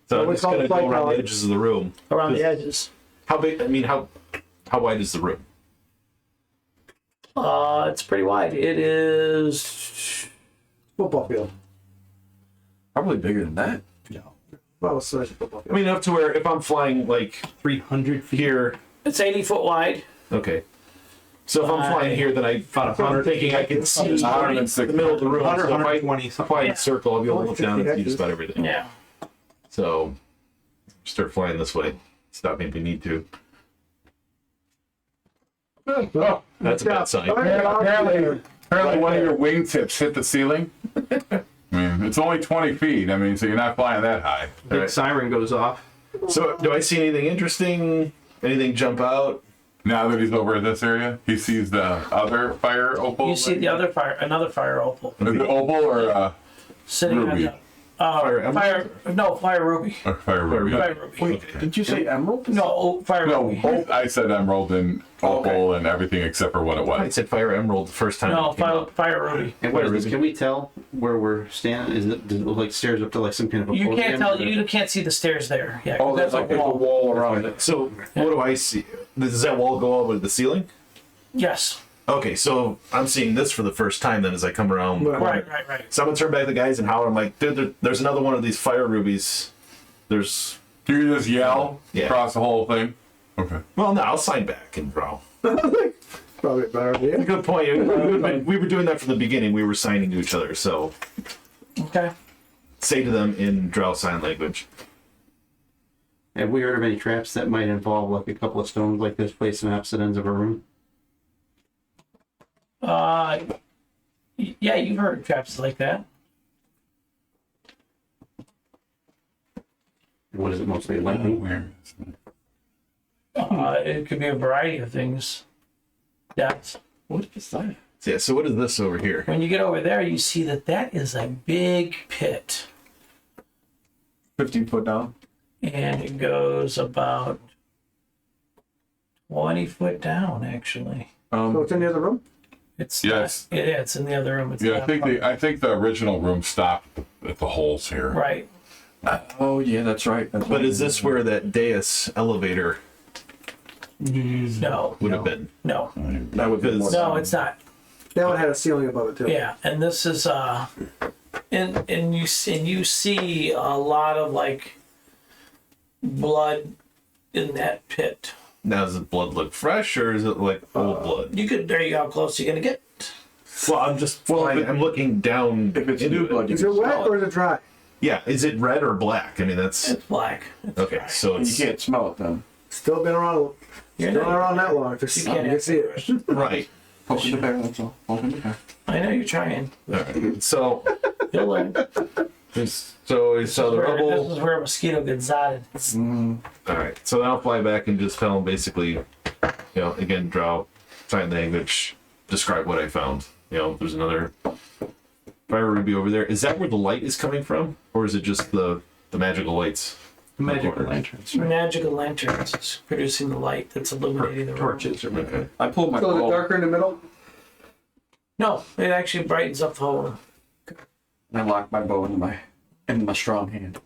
S6: So I'm
S3: we
S6: just
S3: call
S6: gonna
S3: it
S6: go
S3: flight
S6: around
S3: power.
S6: the edges of the room.
S2: Around the edges.
S6: How big? I mean, how wide is the room?
S2: It's pretty wide. It is.
S3: Football field.
S5: Probably bigger than that.
S3: Well, it's a football
S6: I
S3: field.
S6: mean, enough to where if I'm flying like
S9: 300 feet.
S6: here,
S2: It's 80 foot wide.
S6: okay. So if I'm flying here, then I'm thinking I can see the
S4: 160.
S6: middle of the room.
S9: 100,
S6: So if I
S9: 120 something.
S6: fly in a circle, I'll be able to look down and see just about everything.
S2: Yeah.
S6: So start flying this way. Stop me if you need to.
S4: Oh,
S6: That's a bad sign.
S4: apparently one of your wingtips hit the ceiling. I mean, it's only 20 feet. I mean, so you're not flying that high.
S9: Big siren goes off.
S6: So do I see anything interesting? Anything jump out?
S4: Now that he's over in this area, he sees the other fire opal.
S2: You see the other fire, another fire opal
S4: Is it opal or
S2: sitting
S4: Ruby.
S2: on the.
S6: Fire emerald?
S2: Fire ruby.
S4: fire ruby?
S2: Fire ruby.
S5: Did you say emerald?
S2: No, fire
S4: No,
S2: ruby.
S4: both. I said emerald and opal and everything except for what it
S6: I
S4: was.
S6: said fire emerald the first time.
S2: No,
S6: it came up.
S2: fire ruby.
S8: And what is this? Can we tell where we're standing? Does it look like stairs up to like some kind of a
S2: You can't
S8: podium,
S2: tell.
S8: or-
S2: You can't see the stairs there. Yeah.
S5: Oh, there's like a wall around it.
S6: So what do I see? Does that wall go all the way to the ceiling?
S2: Yes.
S6: Okay, so I'm seeing this for the first time then as I come around. the corner.
S2: Right.
S6: So I'm gonna turn back to the guys and holler. I'm like, dude, there's another one of these fire rubies. There's,
S4: Do you just yell
S6: Yeah.
S4: across the whole thing? Okay.
S6: well, no, I'll sign back and draw.
S3: Probably a better idea.
S6: Good point. We were doing that from the beginning. We were signing to each other. So
S2: Okay.
S6: say to them in drow sign language.
S8: Have we heard of any traps that might involve like a couple of stones like this placed in opposite ends of a room?
S2: Yeah, you've heard of traps like that.
S8: What is it mostly lightning?
S4: Where?
S2: It could be a variety of things. Yes.
S5: What is that?
S6: So, yeah. So what is this over here?
S2: When you get over there, you see that is a big pit,
S5: 15 foot down.
S2: and it goes about 20 foot down. Actually,
S3: So it's in the other room?
S2: it's
S4: Yes.
S2: it's in the other room. It's
S4: Yeah,
S2: not far.
S4: I think the original room stopped at the holes here.
S2: Right.
S5: Oh yeah, that's right. That's
S6: But is this where that dais elevator
S2: No.
S6: would have been?
S2: No.
S5: that would be more.
S2: No, it's not.
S3: That one had a ceiling above it too.
S2: Yeah, and this is and you see a lot of like blood in that pit.
S6: Now, does the blood look fresh or is it like old blood?
S2: You could. There you go. How close you're gonna get?
S6: Well, I'm just. I'm looking down.
S5: If it's
S6: into
S5: new
S6: it.
S5: blood, you
S3: Is it wet or is it dry?
S6: Yeah, is it red or black? I mean, that's
S2: It's black. It's
S6: okay.
S2: dry.
S6: So
S5: you
S6: it's
S5: can't smell it then.
S3: Still been around.
S2: You're
S3: Still
S2: not-
S3: not around that long. If it's,
S2: You
S3: you
S2: can't
S3: can see it.
S6: right.
S5: Poking the bear, that's all. Poking the bear.
S2: I know you're trying.
S6: All right. So,
S2: You'll learn.
S6: so we saw the
S2: This
S6: rubble.
S2: is where a mosquito gets zotted.
S6: All right. So then I'll fly back and just tell him basically, again, draw, sign language, describe what I found. There's another fire ruby over there. Is that where the light is coming from, or is it just the magical lights?
S9: Magical lanterns.
S2: Magical lanterns is producing the light that's illuminating the room.
S5: Torches or whatever.
S6: Okay.
S5: I pulled my
S3: So is it
S5: bow
S3: darker in the middle?
S2: No, it actually brightens up the whole room.
S5: and I locked my bow in my strong hand.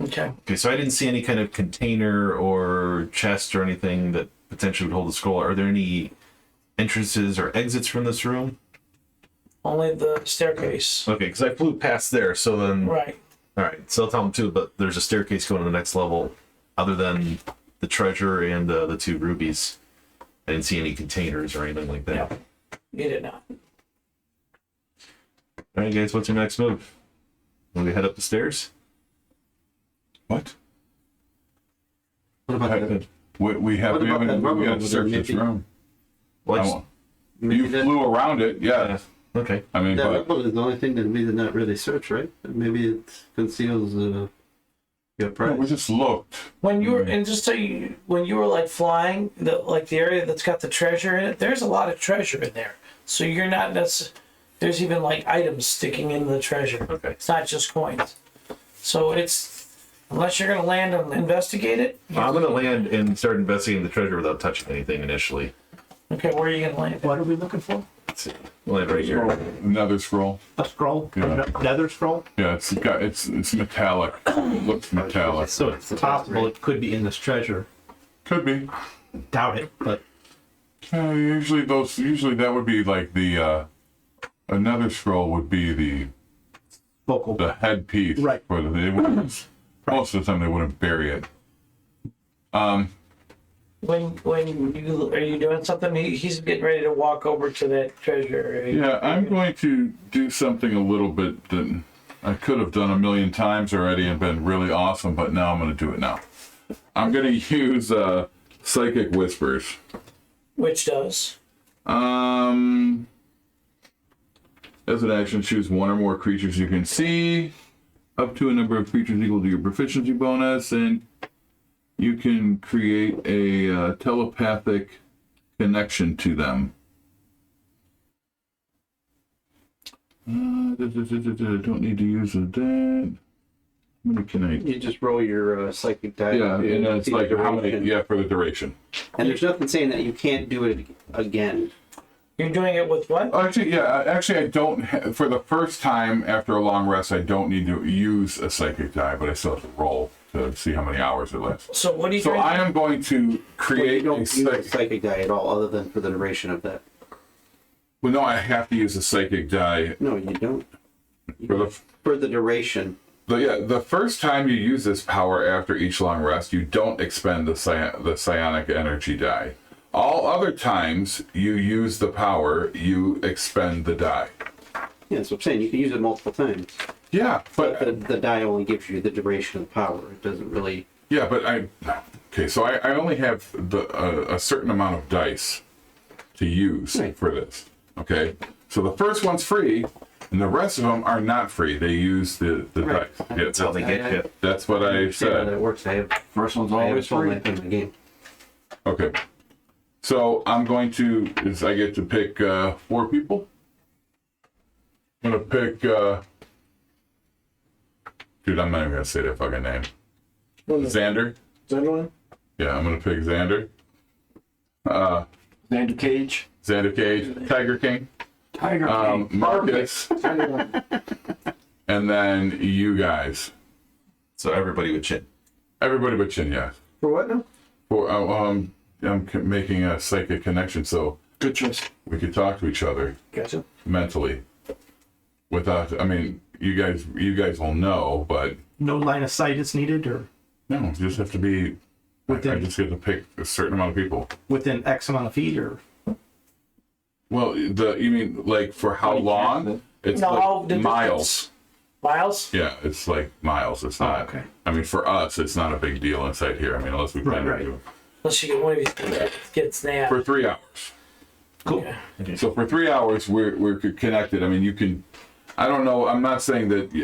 S2: Okay.
S6: Okay. So I didn't see any kind of container or chest or anything that potentially would hold the scroll. Are there any entrances or exits from this room?
S2: Only the staircase.
S6: Okay, because I flew past there, so then.
S2: Right.
S6: All right, so I'll tell them too, but there's a staircase going to the next level other than the treasure and the 2 rubies. I didn't see any containers or anything like that.
S2: Yeah. You did not.
S6: All right, guys, what's your next move? Will we head up the stairs?
S4: What?
S8: What about the,
S4: We
S8: What about that
S4: haven't
S8: rubber
S4: we
S8: over
S4: haven't
S8: there,
S4: searched this
S8: Nippy?
S4: room.
S6: Well,
S4: You flew around it, yeah.
S6: Okay.
S4: I mean,
S8: That
S4: but
S8: Riddle is the only thing that we did not really search, right? Maybe it conceals your price.
S4: we just looked.
S2: When you were, and just so you, when you were like flying, the area that's got the treasure in it, there's a lot of treasure in there. So you're not there's even like items sticking in the treasure.
S6: Okay.
S2: It's not just coins. So it's, unless you're gonna land and investigate it.
S6: I'm gonna land and start investigating the treasure without touching anything initially.
S2: Okay, where are you gonna land?
S10: What are we looking for?
S6: Let's see. Land right here.
S4: Another scroll.
S10: A scroll?
S4: Yeah.
S10: Another scroll?
S4: Yeah, it's metallic. It looks metallic.
S9: So it's possible it could be in this treasure.
S4: Could be.
S9: Doubt it, but
S4: Usually that would be like the another scroll would be the
S9: focal.
S4: headpiece.
S10: Right.
S4: For they wouldn't, most of the time they wouldn't bury it.
S2: When you are you doing something? He's getting ready to walk over to that treasure area.
S4: Yeah, I'm going to do something a little bit that I could have done a million times already and been really awesome, but now I'm going to do it now. I'm going to use Psychic Whispers.
S2: Which does?
S4: As an action, choose one or more creatures you can see, up to a number of creatures equal to your proficiency bonus, and you can create a telepathic connection to them. Don't need to use that. How many can I?
S8: You just roll your psychic die.
S4: Yeah, and then it's
S8: see the
S4: like how many?
S8: duration.
S4: Yeah, for the duration.
S8: And there's nothing saying that you can't do it again.
S2: You're doing it with what?
S4: Actually, yeah. Actually, I don't. For the first time after a long rest, I don't need to use a psychic die, but I still have to roll to see how many hours it lasts.
S2: So what are you
S4: So
S2: doing?
S4: I am going to
S8: Well, you
S4: create
S8: don't
S4: a
S8: use a
S4: psychic.
S8: psychic die at all, other than for the duration of that.
S4: Well, no, I have to use a psychic die
S8: No, you don't.
S4: for
S8: For the duration.
S4: the first time you use this power after each long rest, you don't expend the psionic energy die. All other times you use the power, you expend the die.
S8: Yeah, that's what I'm saying. You can use it multiple times.
S4: Yeah,
S8: But
S4: but
S8: the die only gives you the duration of the power. It doesn't really.
S4: yeah, but okay. So I only have a certain amount of dice to use
S8: Right.
S4: for this. Okay, so the first one's free, and the rest of them are not free. They use the
S8: Right.
S4: dice. Yeah,
S6: That's how they get you.
S4: that's what I
S8: understand how
S4: said.
S8: that works. I have
S5: First one's
S8: I have
S5: always
S8: told
S5: free.
S8: that in the game.
S4: Okay. So I'm going to, I get to pick 4 people. I'm going to pick, dude, I'm not even going to say their fucking name. Xander.
S10: Sunderland?
S4: Yeah, I'm going to pick Xander.
S5: Xander Cage.
S4: Xander Cage, Tiger King.
S5: Tiger King.
S4: Marcus, and then you guys.
S6: So everybody would chin.
S4: Everybody but Chin, yeah.
S10: For what now?
S4: For, making a psychic connection so
S5: Good choice.
S4: we could talk to each other
S10: Gotcha.
S4: mentally. Without, I mean, you guys will know, but
S9: No line of sight is needed, or
S4: no, you just have to be. I just get to pick a certain amount of people.
S9: within X amount of feet, or
S4: Well, you mean like for how long? It's
S2: No,
S4: like
S2: the
S4: miles.
S2: Miles?
S4: Yeah, it's like miles. It's not.
S9: okay.
S4: I mean, for us, it's not a big deal inside here. I mean, unless we plan
S9: Right,
S4: to do
S2: Unless you get one of these get snapped.
S4: for 3 hours.
S9: cool.
S2: Yeah.
S4: So for 3 hours, we're connected. I mean, you can. I don't know. I'm not saying that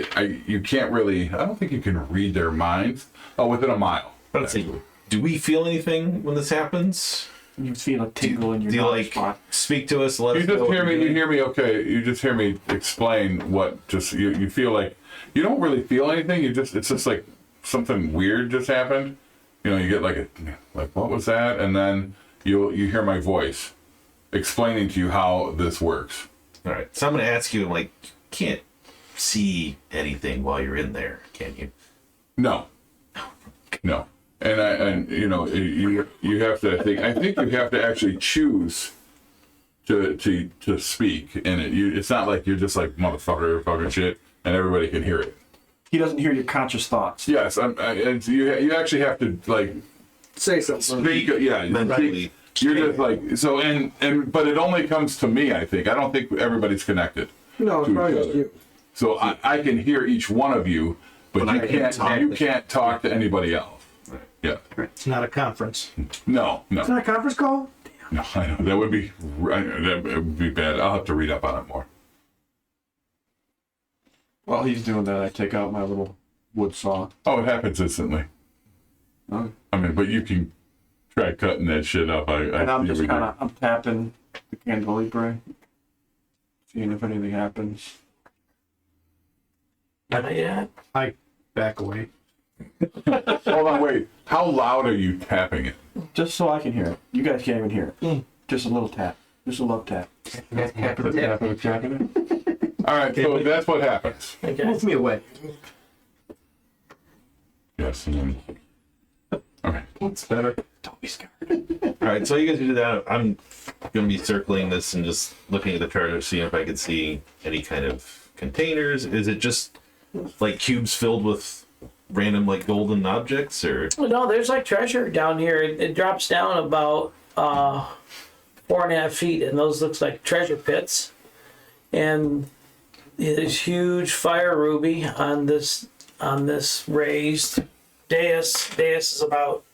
S4: you can't really. I don't think you can read their minds. Oh, within a mile.
S6: Let's see. Do we feel anything when this happens?
S5: You feel a tingle in your
S6: Do you
S5: nose
S6: like
S5: spot.
S6: speak to us? Let
S4: You
S6: us know
S4: just
S6: what
S4: hear
S6: you're
S4: me. You
S6: doing?
S4: hear me. Okay. You just hear me explain what. Just you feel like you don't really feel anything. It's just like something weird just happened. You know, you get like what was that? And then you hear my voice explaining to you how this works.
S6: All right. So I'm going to ask you, like, you can't see anything while you're in there, can you?
S4: No. And you know you have to. I think you have to actually choose to speak in it. It's not like you're just like motherfucker, fucking shit, and everybody can hear it.
S5: He doesn't hear your conscious thoughts.
S4: Yes, you actually have to like
S10: Say something.
S4: speak. Yeah,
S6: Mentally.
S4: you're just like so, but it only comes to me. I think I don't think everybody's connected.
S10: No, it's
S4: to
S10: probably
S4: each
S10: just
S4: other.
S10: you.
S4: So I can hear each one of you, but
S6: But
S4: you can't talk to anybody else. Yeah,
S9: It's not a conference.
S4: no.
S10: It's not a conference call?
S4: No, I know that would be bad. I'll have to read up on it more.
S5: While he's doing that, I take out my little wood saw.
S4: Oh, it happens instantly.
S5: Okay.
S4: I mean, but you can try cutting that shit up.
S5: And I'm
S4: see
S5: just
S4: what
S5: kind of, I'm tapping the cantilever, seeing if anything happens.
S2: Not yet.
S9: I back away.
S4: Hold on, wait. How loud are you tapping it?
S5: Just so I can hear it. You guys can't even hear it. Just a little tap. Just a love tap.
S3: Tapping it.
S4: All right, so that's what happens.
S2: Okay.
S9: Move me away.
S4: Yes. And then, okay.
S9: It's better.
S5: Don't be scared.
S6: All right, so you guys do that. I'm gonna be circling this and just looking at the treasure, seeing if I can see any kind of containers. Is it just like cubes filled with random like golden objects, or?
S2: No, there's like treasure down here. It drops down about 4.5 feet, and those looks like treasure pits. And there's huge fire ruby on this raised dais. Dais is about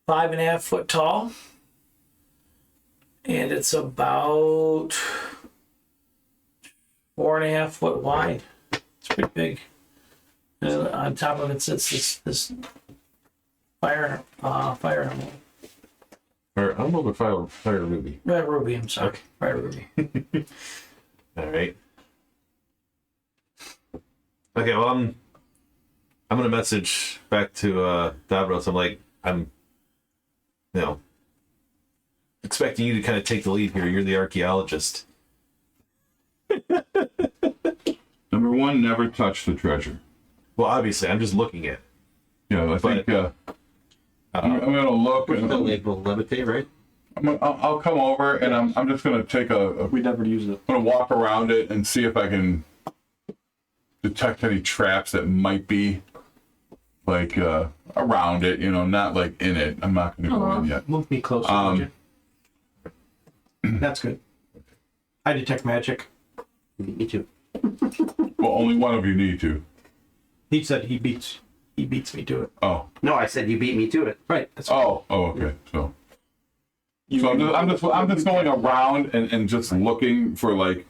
S2: 5.5 foot tall, and it's about 4.5 foot wide. It's pretty big. And on top of it sits this fire emblem.
S6: Or I don't know if fire ruby.
S2: Ruby, I'm sorry.
S6: Okay.
S2: Fire ruby.
S6: All right. Okay, well I'm gonna message back to Davros. I'm like, I'm expecting you to kind of take the lead here. You're the archaeologist.
S4: Number one, never touch the treasure.
S6: Well, obviously, I'm just looking at it.
S4: Yeah, I think I'm gonna look.
S8: We're
S4: And
S8: still able to levitate, right?
S4: I'll come over and I'm just gonna take
S5: We never use it.
S4: I'm gonna walk around it and see if I can detect any traps that might be like around it. You know, not like in it. I'm not gonna go in yet.
S9: Move me closer, would you? That's good. I detect magic.
S8: Me too.
S4: Well, only one of you need to.
S9: He said he beats me to it.
S4: Oh,
S8: No, I said you beat me to it.
S9: Right. That's
S4: okay. So I'm just going around and just looking for like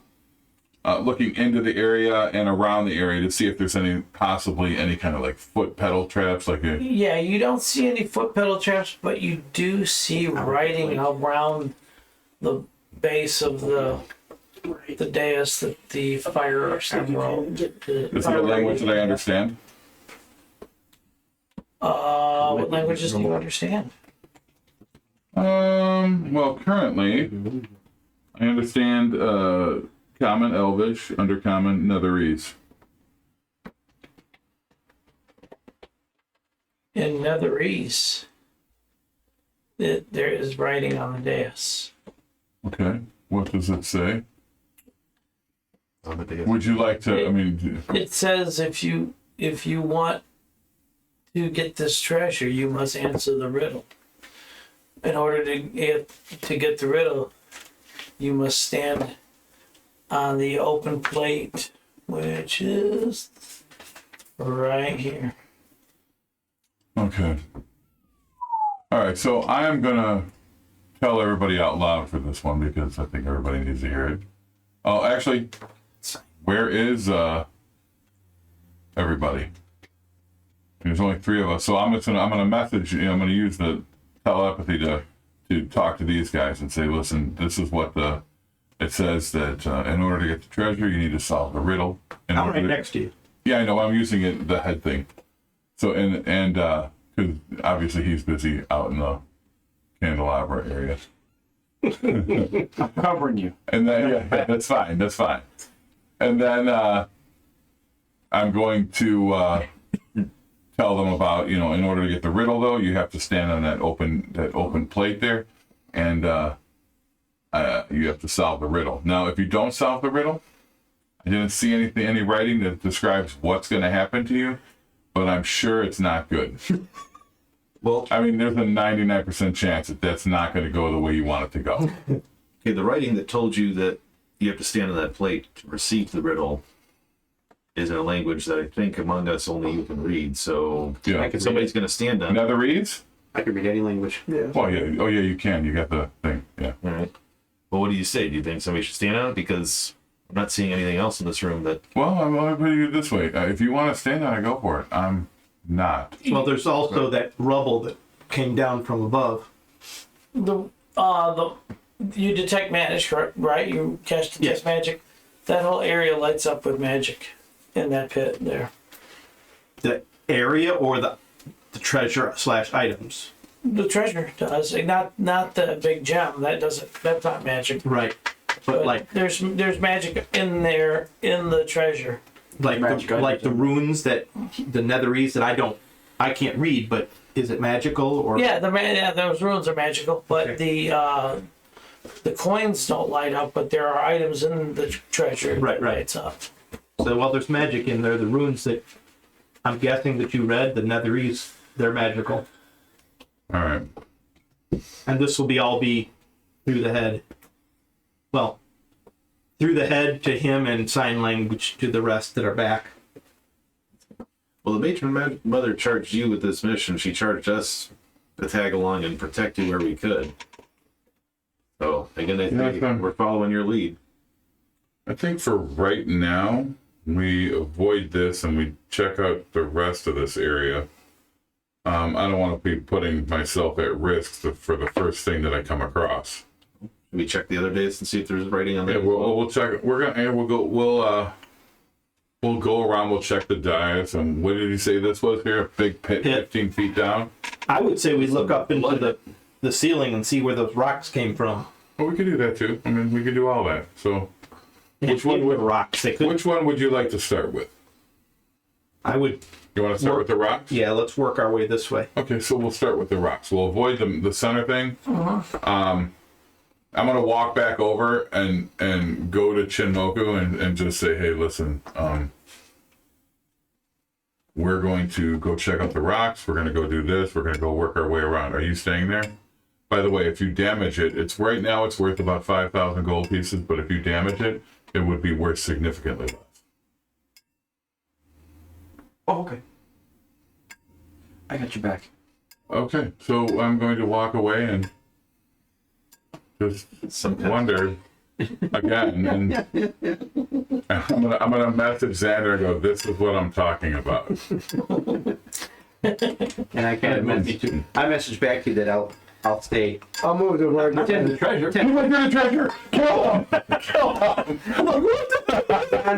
S4: looking into the area and around the area to see if there's possibly any kind of like foot pedal traps, like a.
S2: Yeah, you don't see any foot pedal traps, but you do see writing around the base of the dais that the fire symbol.
S4: Is it a language that I understand?
S2: What languages do you understand?
S4: Well, currently, I understand Common, Elvish, Undercommon, Netherese.
S2: In Netherese, there is writing on the dais.
S4: Okay, what does it say?
S6: On the day of-
S4: Would you like to? I mean,
S2: It says if you want to get this treasure, you must answer the riddle. In order to get the riddle, you must stand on the open plate, which is right here.
S4: okay. All right, so I am gonna tell everybody out loud for this one because I think everybody needs to hear it. Oh, actually, where is everybody? There's only 3 of us, so I'm gonna message. I'm gonna use the telepathy to talk to these guys and say, listen, this is what it says that in order to get the treasure, you need to solve the riddle.
S9: I'm right next to you.
S4: Yeah, I know. I'm using the head thing. So and because obviously he's busy out in the candelabra area.
S5: I'm covering you.
S4: And then yeah, that's fine. That's fine. And then I'm going to tell them about, in order to get the riddle though, you have to stand on that open plate there, and you have to solve the riddle. Now, if you don't solve the riddle, I didn't see any writing that describes what's going to happen to you, but I'm sure it's not good.
S6: Well,
S4: I mean, there's a 99% chance that that's not going to go the way you want it to go.
S6: okay, the writing that told you that you have to stand on that plate to receive the riddle is in a language that I think among us only you can read. So
S4: Yeah.
S8: I can
S6: somebody's going to stand on it.
S4: Netherese?
S8: I can read any language.
S9: Yeah.
S4: Oh yeah. Oh yeah, you can. You got the thing. Yeah.
S6: All right. Well, what do you say? Do you think somebody should stand on it? Because I'm not seeing anything else in this room that.
S4: Well, I'm going to put it this way. If you want to stand on it, go for it. I'm not.
S9: Well, there's also that rubble that came down from above.
S2: The you detect magic, right? You cast detect magic. That whole area lights up with magic in that pit there.
S9: The area or the treasure / items.
S2: The treasure does, not the big gem. That doesn't. That's not magic.
S9: Right. But like
S2: there's magic in there in the treasure.
S9: like the runes that the netherese that I can't read, but is it magical or?
S2: Yeah, those runes are magical, but
S9: Okay.
S2: the coins don't light up. But there are items in the treasure
S9: Right.
S2: that lights up.
S9: So while there's magic in there, the runes that I'm guessing that you read, the netherese, they're magical,
S4: All right.
S9: and this will all be through the head. Well, through the head to him and sign language to the rest that are back.
S6: Well, the matron mother charged you with this mission. She charged us to tag along and protect you where we could. So again, I think we're following your lead.
S4: I think for right now, we avoid this and we check out the rest of this area. I don't want to be putting myself at risk for the first thing that I come across.
S6: Should we check the other days and see if there's writing on there?
S4: Yeah, we'll check. We'll go around. We'll check the dais. And what did you say this was here? A big pit, 15 feet down.
S9: I would say we look up into the ceiling and see where those rocks came from.
S4: Well, we could do that too. I mean, we could do all that. So, which one would
S9: rocks?
S4: Which one would you like to start with?
S9: I would.
S4: You want to start with the rocks?
S9: Yeah, let's work our way this way.
S4: Okay, so we'll start with the rocks. We'll avoid the center thing. I'm gonna walk back over and go to Chinmoku and just say, hey, listen, we're going to go check out the rocks. We're gonna go do this. We're gonna go work our way around. Are you staying there? By the way, if you damage it, it's right now it's worth about 5,000 gold pieces. But if you damage it, it would be worth significantly less.
S5: Oh, okay. I got your back.
S4: Okay, so I'm going to walk away and just wonder again, and I'm gonna message Xander and go, "This is what I'm talking about."
S8: And I kind of message back to you that I'll stay.
S3: I'll move to where I
S9: Get the treasure.
S4: You look at the treasure. Kill him! Kill him!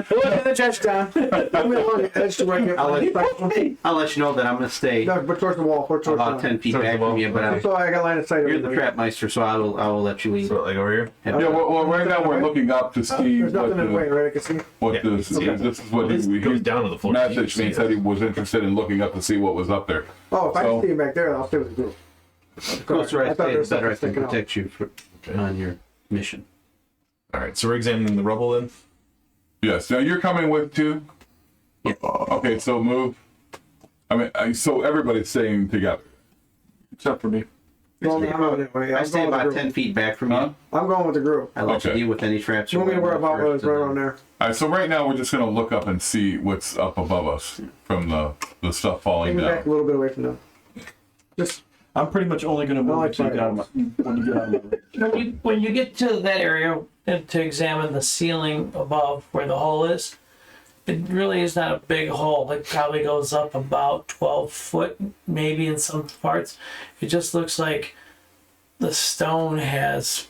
S3: Look at the chest down. I'm on the edge to where I get
S8: I'll let you know that I'm going to stay
S3: No, but towards the wall. Towards
S8: about 10 feet back from you, but I'm,
S3: So I got line of sight.
S8: you're the trap meister, so I will let you lead.
S6: So, like over here?
S4: Yeah, well, right now we're looking up to see
S3: There's nothing in the way, right? I can see.
S4: what this is. This is what
S6: This
S4: he
S6: goes down to the floor.
S4: messaged me and said he was interested in looking up to see what was up there.
S3: Oh, if I
S4: So-
S3: can see him back there, I'll stay with the group.
S8: The closer I
S3: I thought
S8: stay,
S3: there
S8: the
S3: was
S8: better I
S3: something
S8: can
S3: sticking out.
S8: protect you on your mission.
S6: All right, so we're examining the rubble then.
S4: Yes. Now you're coming with too.
S8: Yeah.
S4: Okay. So move. I mean, so everybody's staying together.
S5: Except for me.
S3: Well, I'm out anyway.
S8: I
S3: I'm
S8: stay
S3: going with the
S8: about
S3: group.
S8: 10 feet back from
S4: Huh?
S8: you.
S3: I'm going with the group.
S8: I let you
S4: Okay.
S8: deal with any traps.
S3: You want me to worry
S8: whatever
S3: about what is
S8: first,
S3: right
S8: and
S3: around
S8: then-
S3: there?
S4: All right. So right now we're just gonna look up and see what's up above us from the stuff falling
S3: Give me back a
S4: down.
S3: little bit away from them. Just
S5: I'm pretty much only gonna move
S3: like
S5: until you get out of my, when you get out of my way.
S2: When you get to that area and to examine the ceiling above where the hole is, it really is not a big hole. It probably goes up about 12 foot, maybe in some parts. It just looks like the stone has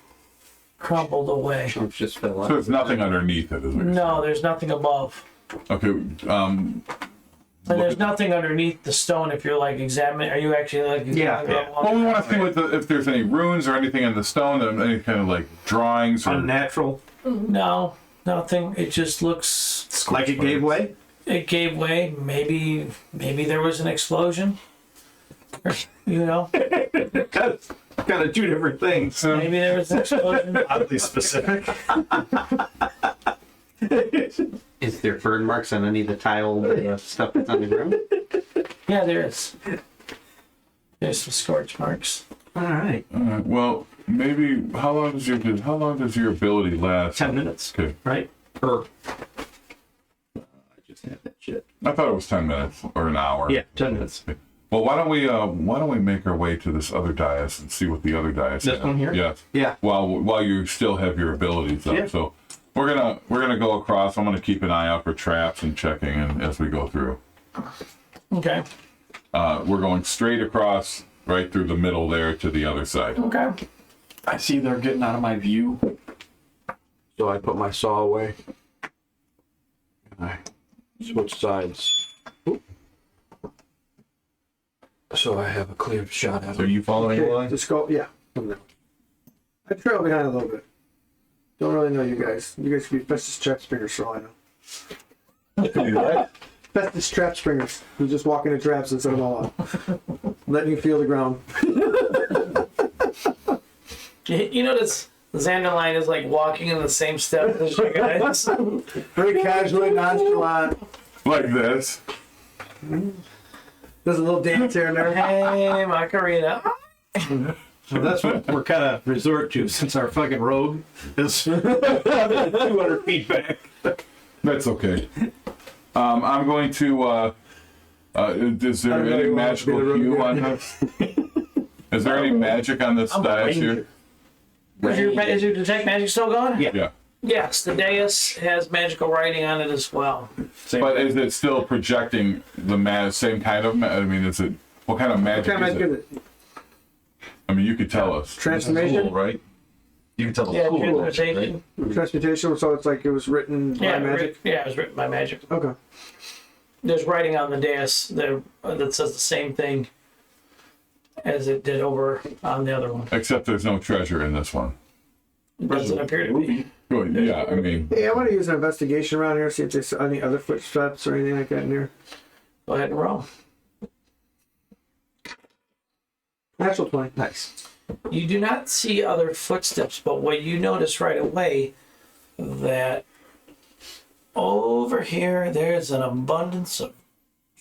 S2: crumbled away.
S8: Chunks just fell
S4: So
S8: out.
S4: there's nothing underneath it, is there?
S2: No, there's nothing above.
S4: Okay.
S2: And there's nothing underneath the stone if you're like examining. Are you actually like examining that one?
S4: Well, we want to see if there's any runes or anything in the stone, any kind of like drawings or.
S9: Unnatural.
S2: No, nothing. It just looks.
S9: Like it gave way.
S2: It gave way. Maybe there was an explosion. You know,
S9: That's kind of two different things.
S2: maybe there was an explosion.
S6: Oddly specific.
S8: Is there burn marks on any of the tile stuff that's on the ground?
S2: Yeah, there is. There's some scorch marks.
S8: All right.
S4: Well, maybe how long does your ability last?
S9: 10 minutes,
S4: Okay,
S9: right? Or I just had that shit.
S4: I thought it was 10 minutes or an hour.
S9: Yeah, 10 minutes.
S4: Well, why don't we make our way to this other dais and see what the other dais
S9: This
S4: have?
S9: one here?
S4: Yes.
S9: Yeah.
S4: While you still have your abilities up.
S9: Yeah.
S4: So we're gonna go across. I'm gonna keep an eye out for traps and checking and as we go through.
S2: Okay.
S4: We're going straight across, right through the middle there to the other side.
S2: Okay.
S5: I see they're getting out of my view.
S3: So I put my saw away. And I switch sides. Oop. So I have a clear shot at
S6: So are
S3: him.
S6: you following along?
S10: Just go, yeah. I trail behind a little bit. Don't really know you guys. You guys could be bestest trap springers for all I know. Bestest trap springers who just walk into traps and set them all up. Letting you feel the ground.
S2: You notice Xanderline is like walking in the same step as you guys.
S10: Very casually, nonchalant.
S4: Like this.
S10: Does a little dance here and there.
S2: Hey, Macarena.
S9: So that's what we're kind of resort to since our fucking rogue is 200 feet back.
S4: That's okay. I'm going to. Is there any magical hue on this? Is there any magic on this dais here?
S2: Is your detect magic still going?
S4: Yeah.
S2: Yes, the dais has magical writing on it as well.
S4: But is it still projecting the same kind of? I mean, is it what kind of magic
S10: What kind of
S4: is
S10: magic
S4: it?
S10: is it?
S4: I mean, you could tell us.
S10: Transformation?
S6: Cool, right? You can tell the
S2: Yeah,
S6: cool,
S2: transmutation.
S6: right?
S10: Transmutation, so it's like it was written by magic?
S2: Yeah, it was written by magic.
S10: Okay.
S2: There's writing on the dais there that says the same thing as it did over on the other one.
S4: Except there's no treasure in this one.
S2: It doesn't appear to be.
S4: Good. Yeah, I mean,
S10: Hey, I want to use an investigation around here, see if there's any other footsteps or anything like that in here.
S2: Go ahead and roll.
S10: Natural 20.
S9: Nice.
S2: You do not see other footsteps, but what you notice right away that over here there's an abundance of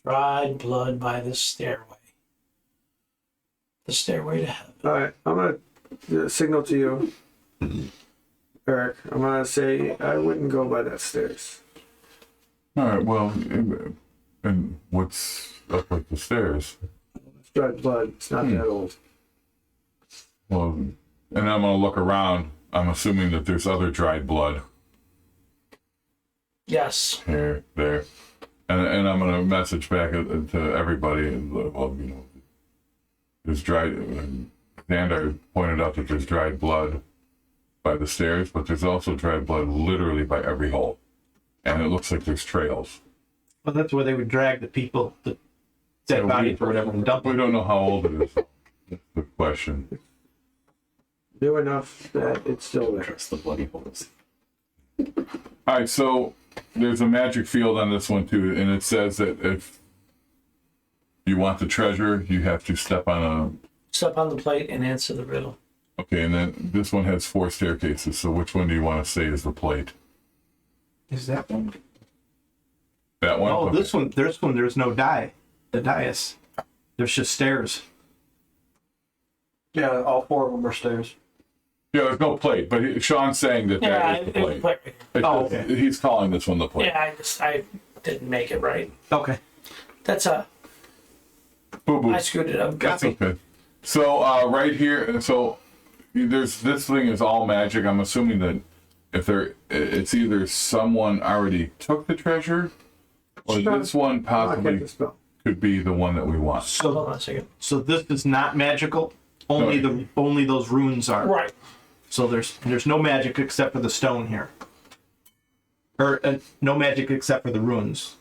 S2: dried blood by the stairway. The stairway to heaven.
S10: Alright, I'm going to signal to you, Eric. I'm going to say I wouldn't go by that stairs.
S4: all right. Well, and what's up with the stairs?
S10: It's dried blood. It's not that old.
S4: Well, and I'm gonna look around. I'm assuming that there's other dried blood
S2: Yes.
S4: here, there, and I'm gonna message back to everybody. Well, you know, there's dried. Xander pointed out that there's dried blood by the stairs, but there's also dried blood literally by every hole, and it looks like there's trails.
S9: Well, that's where they would drag the people, the dead bodies or whatever, and dump
S4: We
S9: them.
S4: don't know how old it is. That's the question.
S10: New enough that it's still there.
S6: Trust the bloody holes.
S4: All right, so there's a magic field on this one too, and it says that if you want the treasure, you have to step on
S2: Step on the plate and answer the riddle.
S4: okay, and then this one has 4 staircases. So which one do you want to say is the plate?
S9: Is that one?
S4: That one?
S9: Oh,
S4: Okay.
S9: this one, there's no die. The dais. There's just stairs.
S5: Yeah, all 4 of them are stairs.
S4: Yeah, there's no plate, but Sean's saying that
S2: Yeah,
S4: that is the
S2: it was
S4: plate.
S2: plate.
S4: It's
S9: Oh,
S4: just-
S9: okay.
S4: He's calling this one the plate.
S2: Yeah, I didn't make it right.
S9: Okay.
S2: That's a.
S4: Boo boo.
S2: I screwed it up.
S4: That's okay. So right here, so there's this thing is all magic. I'm assuming that if it's either someone already took the treasure, or
S10: Sure.
S4: this one
S10: I can't
S4: possibly
S10: dispel.
S4: could be the one that we want.
S2: Hold on a second.
S9: So this is not magical. Only
S4: No.
S9: only those runes are.
S2: Right.
S9: So there's no magic except for the stone here. Or no magic except for the runes.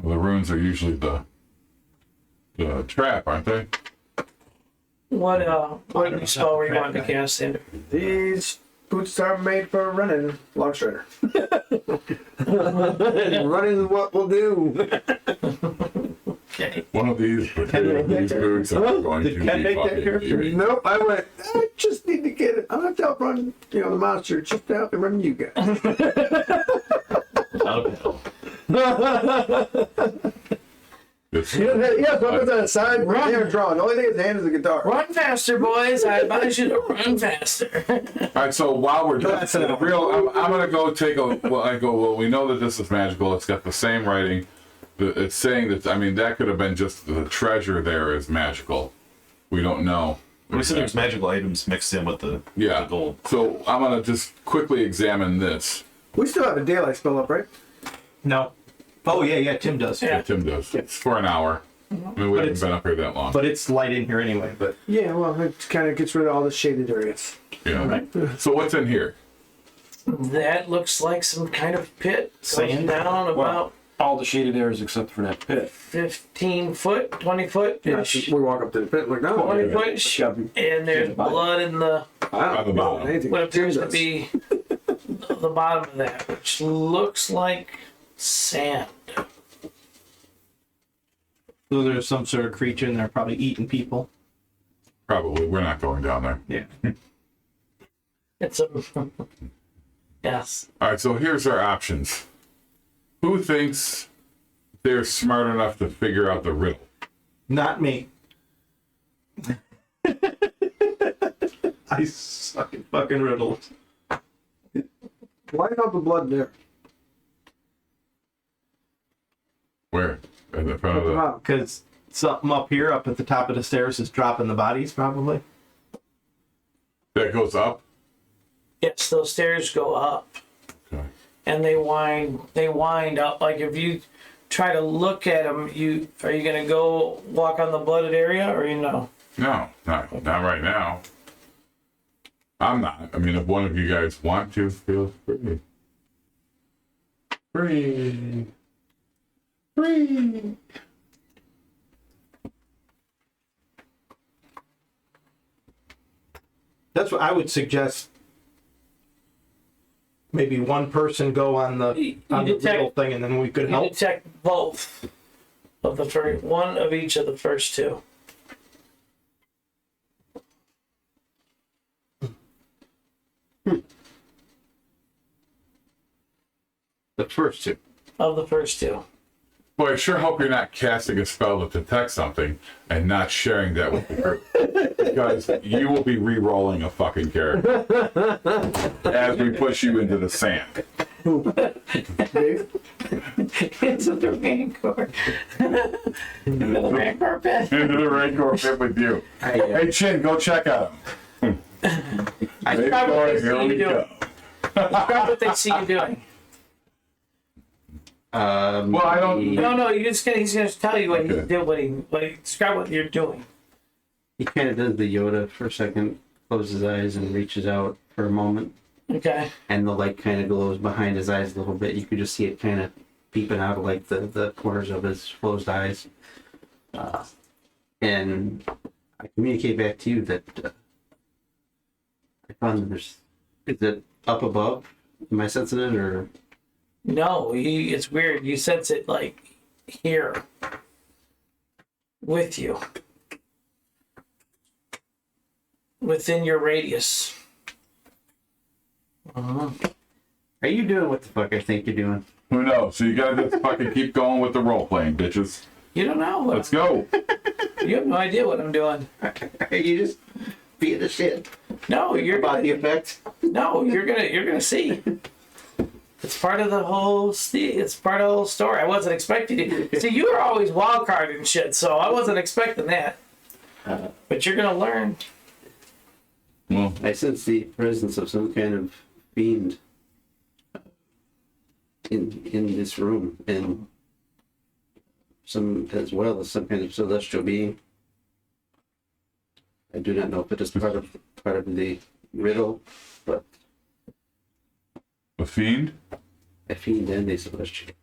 S4: Well, the runes are usually the trap, aren't they?
S2: What new spell were you wanting to cast, Xander?
S10: These boots are made for running. Long strider. Running is what we'll do.
S2: Okay.
S4: One of these boots are going
S9: Did
S4: to
S9: Ken
S4: be
S9: make that
S4: fucking
S9: character?
S4: beauty.
S10: Nope, I went, I just need to get it. I'm going to help run, the monster. Just to help run you guys.
S4: It's-
S10: Yeah, put that aside. Right there, drawing. The only thing in his hand is a guitar.
S2: Run faster, boys! I advise you to run faster.
S4: All right, so while we're doing
S10: That's enough.
S4: I'm gonna go take a. Well, we know that this is magical. It's got the same writing. It's saying that. I mean, that could have been just the treasure there is magical. We don't know.
S6: We said there's magical items mixed in with the
S4: Yeah.
S6: the gold.
S4: So I'm gonna just quickly examine this.
S10: We still have a daylight spell up, right?
S9: No. Oh yeah, Tim does.
S2: Yeah.
S4: Tim does. It's for an hour. I mean, we haven't been up here that long.
S9: But it's light in here anyway. But
S10: Yeah, well, it kind of gets rid of all the shaded areas.
S4: Yeah. So what's in here?
S2: That looks like some kind of pit. Going down about
S5: All the shaded areas except for that pit.
S2: 15 foot, 20 foot
S10: Yeah,
S2: ish.
S10: we walk up to the pit, look down.
S2: 20 foot ish. And there's blood in the
S10: I don't know anything.
S2: what appears
S10: Tim
S2: to
S10: does.
S2: be the bottom of that, which looks like sand.
S9: so there's some sort of creature in there, probably eating people.
S4: Probably. We're not going down there.
S9: Yeah.
S2: It's a yes.
S4: All right, so here's our options. Who thinks they're smart enough to figure out the riddle?
S9: Not me. I suck at fucking riddles.
S10: Why is all the blood there?
S4: Where? In the front of the...
S10: Wow.
S9: Because something up here, up at the top of the stairs, is dropping the bodies, probably.
S4: That goes up?
S2: Yes, those stairs go up
S4: Okay.
S2: and they wind up. Like if you try to look at them, are you gonna go walk on the blooded area or you know?
S4: No, not right now. I'm not. I mean, if one of you guys want to, feel free. Free. Free.
S9: That's what I would suggest. Maybe one person go on the
S2: detect-
S9: riddle thing, and then we could
S2: You
S9: help.
S2: detect both of the first one of each of the first two.
S8: The first two.
S2: Of the first two.
S4: Boy, I sure hope you're not casting a spell to detect something and not sharing that with the group. Because you will be re-rolling a fucking character as we push you into the sand.
S10: Dave?
S2: It's the Rancor. Into the Rancor pit.
S4: Into the Rancor pit with you. Hey, Chin, go check out him.
S2: Describe what they see
S4: Here
S2: you
S4: we
S2: doing.
S4: go.
S2: Describe what they see you doing.
S4: Well, I don't...
S2: No, he's gonna tell you what he
S4: Okay.
S2: did, describe what you're doing.
S8: He kind of does the Yoda for a second, closes his eyes and reaches out for a moment,
S2: Okay.
S8: and the light kind of glows behind his eyes a little bit. You could just see it kind of peeping out of like the corners of his closed eyes. And I communicate back to you that I found is it up above? Am I sensing it or?
S2: No, it's weird. You sense it like here with you. Within your radius.
S8: Are you doing what the fuck I think you're doing?
S4: Who knows? So you gotta just fucking keep going with the role-playing, bitches.
S2: You don't know.
S4: Let's go.
S2: You have no idea what I'm doing.
S8: Are you just being the shit
S2: No, you're
S8: about the
S2: gonna,
S8: effect?
S2: no, you're gonna see. It's part of the whole it's part of the whole story. I wasn't expecting it. See, you were always wild card and shit, so I wasn't expecting that. But you're gonna learn.
S4: Well,
S8: I sense the presence of some kind of fiend in this room, and some as well as some kind of celestial being. I do not know if it is part of the riddle, but
S4: a fiend
S8: a fiend and a celestial.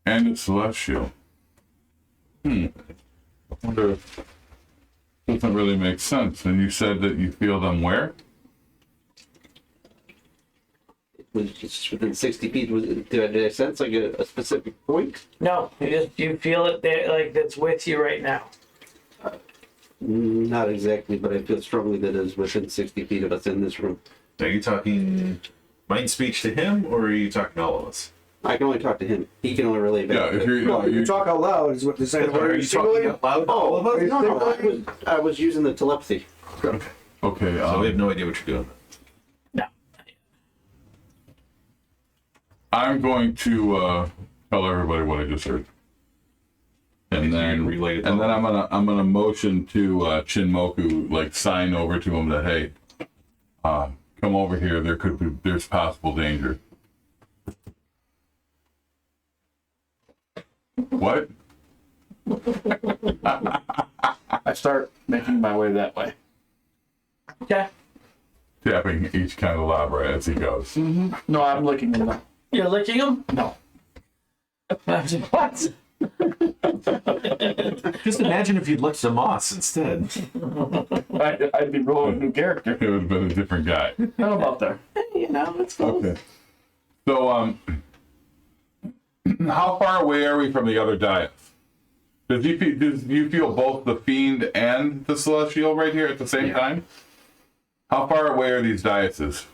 S4: and a celestial. I wonder if doesn't really make sense. And you said that you feel them where?
S8: It's within 60 feet. Did I sense like a specific point?
S2: No, you feel it there, like that's with you right now.
S8: Not exactly, but I feel strongly that it is within 60 feet of us in this room.
S6: Are you talking mind speech to him, or are you talking to all of us?
S8: I can only talk to him. He can only relay back.
S4: Yeah, if you're
S10: No, you talk out loud is what they're saying.
S6: Are you talking out loud to all of us?
S8: No, I was using the telepathy.
S4: okay.
S6: So we have no idea what you're doing.
S2: No.
S4: I'm going to tell everybody what I just heard, and then
S6: relay it to
S4: and then
S6: all.
S4: I'm gonna motion to Chinmoku, like sign over to him that hey, come over here. There's possible danger. What?
S5: I start making my way that way.
S2: Okay.
S4: Tapping each candelabra as he goes.
S5: No, I'm looking at them.
S2: You're licking them?
S5: No.
S2: What?
S6: Just imagine if you'd licked some moss instead.
S5: I'd be rolling a new character.
S4: It would have been a different guy.
S5: How about there?
S2: You know, it's cool.
S4: Okay. So, how far away are we from the other dais? Do you feel both the Fiend and the Celestial right here at the same time? How far away are these daises?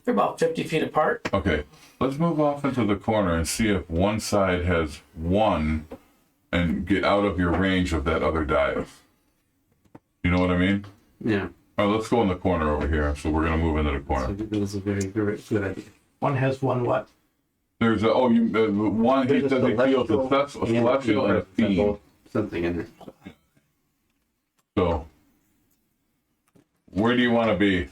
S2: They're about 50 feet apart.
S4: Okay. Let's move off into the corner and see if one side has one and get out of your range of that other dais. You know what I mean?
S8: Yeah.
S4: All right, let's go in the corner over here. So we're going to move into the
S8: So
S4: corner.
S8: that was a very good idea.
S9: One has one what?
S4: There's a, one, he
S8: There's a
S4: says he feels a Celestial and a Fiend.
S8: Something in there.
S4: So, where do you want to be?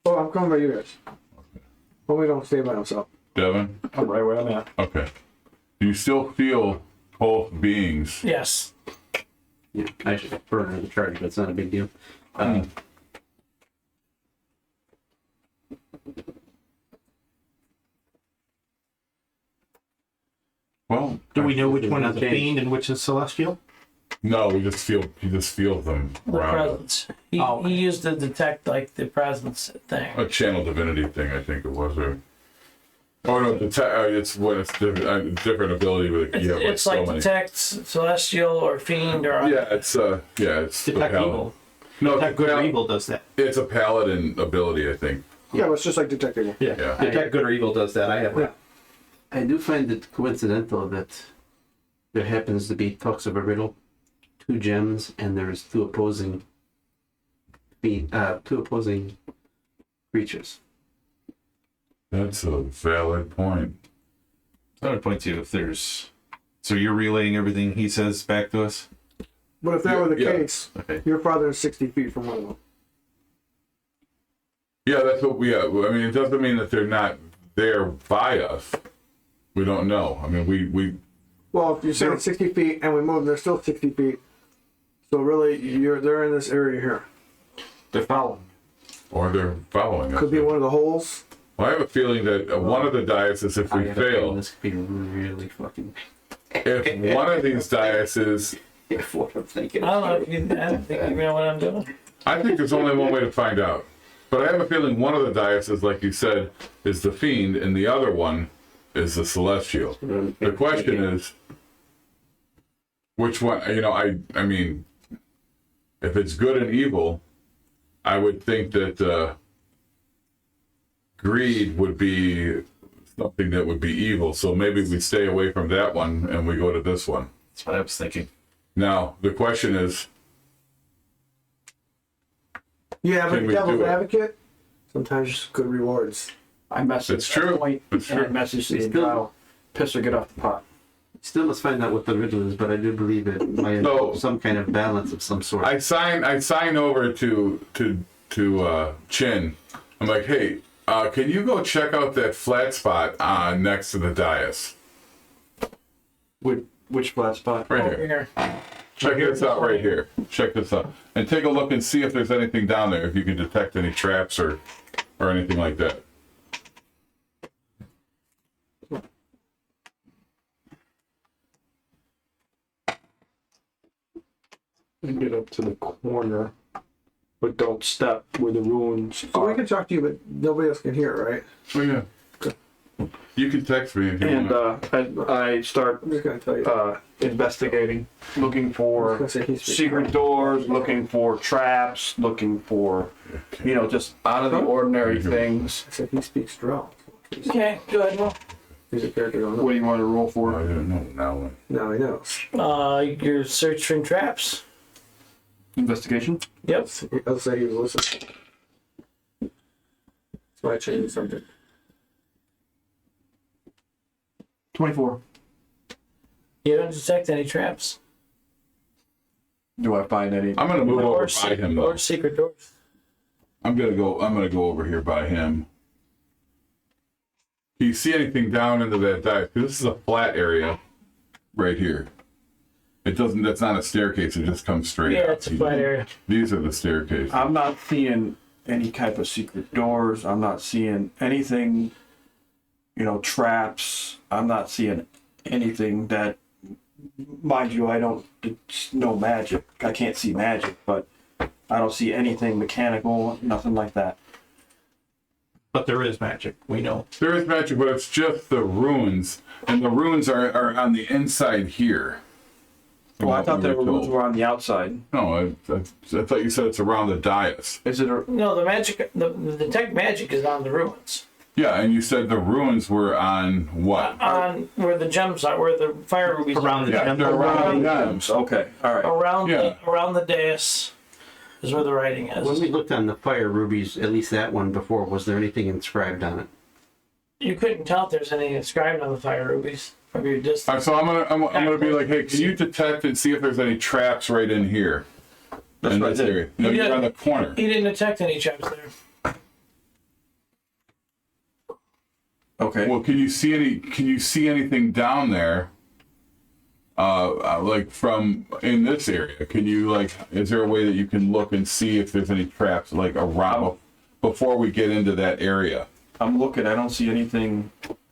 S10: Oh, I'm coming by you guys. Homie don't stay by himself.
S4: Devin?
S5: I'm right where I'm at.
S4: Okay. Do you still feel both beings?
S2: Yes.
S8: Yeah, I should burn the charge, but it's not a big deal.
S4: Well,
S9: Do we know which one is the
S8: Okay.
S9: Fiend and which is Celestial?
S4: no, you just feel them
S2: The
S4: around.
S2: presence. He,
S9: Oh.
S2: he used to detect like the presence thing.
S4: A channel divinity thing, I think it was. Oh no, it's when it's different ability, but you have
S2: It's
S4: so
S2: like
S4: many.
S2: detect celestial or fiend or
S4: Yeah, it's the
S9: Detect
S4: paladin.
S9: evil.
S4: No,
S9: Detect good or
S4: pal-
S9: evil does that.
S4: it's a paladin ability, I think.
S10: Yeah, but it's just like detecting.
S9: Yeah.
S4: Yeah.
S9: Detect good or evil does that. I have that.
S8: I do find it coincidental that there happens to be talks of a riddle, 2 gems, and there's two opposing creatures.
S4: That's a valid point.
S6: I would point to if there's. So you're relaying everything he says back to us?
S10: But if that
S4: Yeah,
S10: were the
S4: yeah.
S10: case,
S6: Okay.
S10: you're farther than 60 feet from one of them.
S4: Yeah, that's what we. I mean, it doesn't mean that they're not there by us. We don't know. I mean, we
S10: Well, if you're saying 60 feet and we move, they're still 60 feet. So really, they're in this area here.
S5: They're following.
S4: or they're following us.
S10: Could be one of the holes.
S4: Well, I have a feeling that one of the dioceses, if
S8: I
S4: we
S8: have a feeling
S4: fail,
S8: this could be really fucking.
S4: if one of these dioceses,
S8: If what I'm thinking.
S2: I don't know if you, I don't think you know what I'm doing.
S4: I think there's only one way to find out. But I have a feeling one of the dioceses, like you said, is the fiend, and the other one is the celestial. The question is, which one? You know, I mean, if it's good and evil, I would think that greed would be something that would be evil. So maybe we stay away from that one and we go to this one.
S6: That's what I was thinking.
S4: Now the question is,
S10: Yeah, but
S4: Can
S10: the
S4: we
S10: devil's
S4: do it?
S10: advocate, sometimes good rewards.
S5: I messaged
S4: It's true.
S5: Point
S4: It's
S5: and
S4: true.
S5: messaged the
S8: It's still-
S5: trial. Piss or get off the pot.
S8: Still must find out what the riddle is, but I do believe it might
S4: So-
S8: some kind of balance of some sort.
S4: I sign over to Chin. I'm like, hey, can you go check out that flat spot next to the dais?
S5: Which flat spot?
S4: Right
S2: Over
S4: here.
S2: here.
S4: Check this out right here. Check this out. And take a look and see if there's anything down there, if you can detect any traps or anything like that.
S5: And get up to the corner, but don't step where the ruins
S10: So we
S5: are.
S10: can talk to you, but nobody else can hear, right?
S4: Oh yeah. You can text me if you
S5: And
S4: want.
S5: I start
S10: I'm just gonna tell you.
S5: investigating, looking
S10: I was
S5: for
S10: gonna say he's
S5: secret doors, looking for traps, looking for, just out of the ordinary things.
S10: I said he speaks drow.
S2: Okay, good. Well,
S10: He's a character. I don't know.
S5: What do you want to roll
S4: I
S5: for?
S4: don't know now.
S10: Now he knows.
S2: your search for traps.
S5: Investigation?
S2: Yep.
S10: I'll say he was listening. So I changed something.
S5: 24.
S2: You don't detect any traps.
S5: Do I find any?
S4: I'm gonna move over
S2: Or,
S4: by him though.
S2: or secret doors.
S4: I'm gonna go over here by him. Can you see anything down into that dive? Because this is a flat area right here. It doesn't. That's not a staircase. It just comes straight
S2: Yeah,
S4: up.
S2: it's a flat area.
S4: These are the staircases.
S5: I'm not seeing any type of secret doors. I'm not seeing anything, traps. I'm not seeing anything that, mind you, it's no magic. I can't see magic, but I don't see anything mechanical, nothing like that.
S9: But there is magic. We know.
S4: There is magic, but it's just the runes, and the runes are on the inside here.
S5: Well, I thought
S4: the
S5: the runes were on the outside.
S4: No, I thought you said it's around the dais.
S5: Is it?
S2: No, the magic, the detect magic is on the ruins.
S4: Yeah, and you said the runes were on what?
S2: On where the gems are, where the fire rubies
S9: Around the
S4: Yeah,
S9: gem.
S4: they're around the
S5: Gems.
S4: gems.
S5: Okay. All right.
S2: around the dais is where the writing is.
S8: When we looked on the fire rubies, at least that one before, was there anything inscribed on it?
S2: You couldn't tell if there's anything inscribed on the fire rubies from your
S4: All
S2: distance.
S4: right, so I'm gonna be like, hey, can you detect and see if there's any traps right in here?
S5: That's
S4: in
S5: what I
S4: this
S5: did.
S4: area? No,
S2: Yeah.
S4: you're on the corner.
S2: He didn't detect any traps there.
S5: Okay.
S4: Well, can you see anything down there? Like from in this area, can you is there a way that you can look and see if there's any traps like around before we get into that area?
S5: I'm looking. I don't see anything.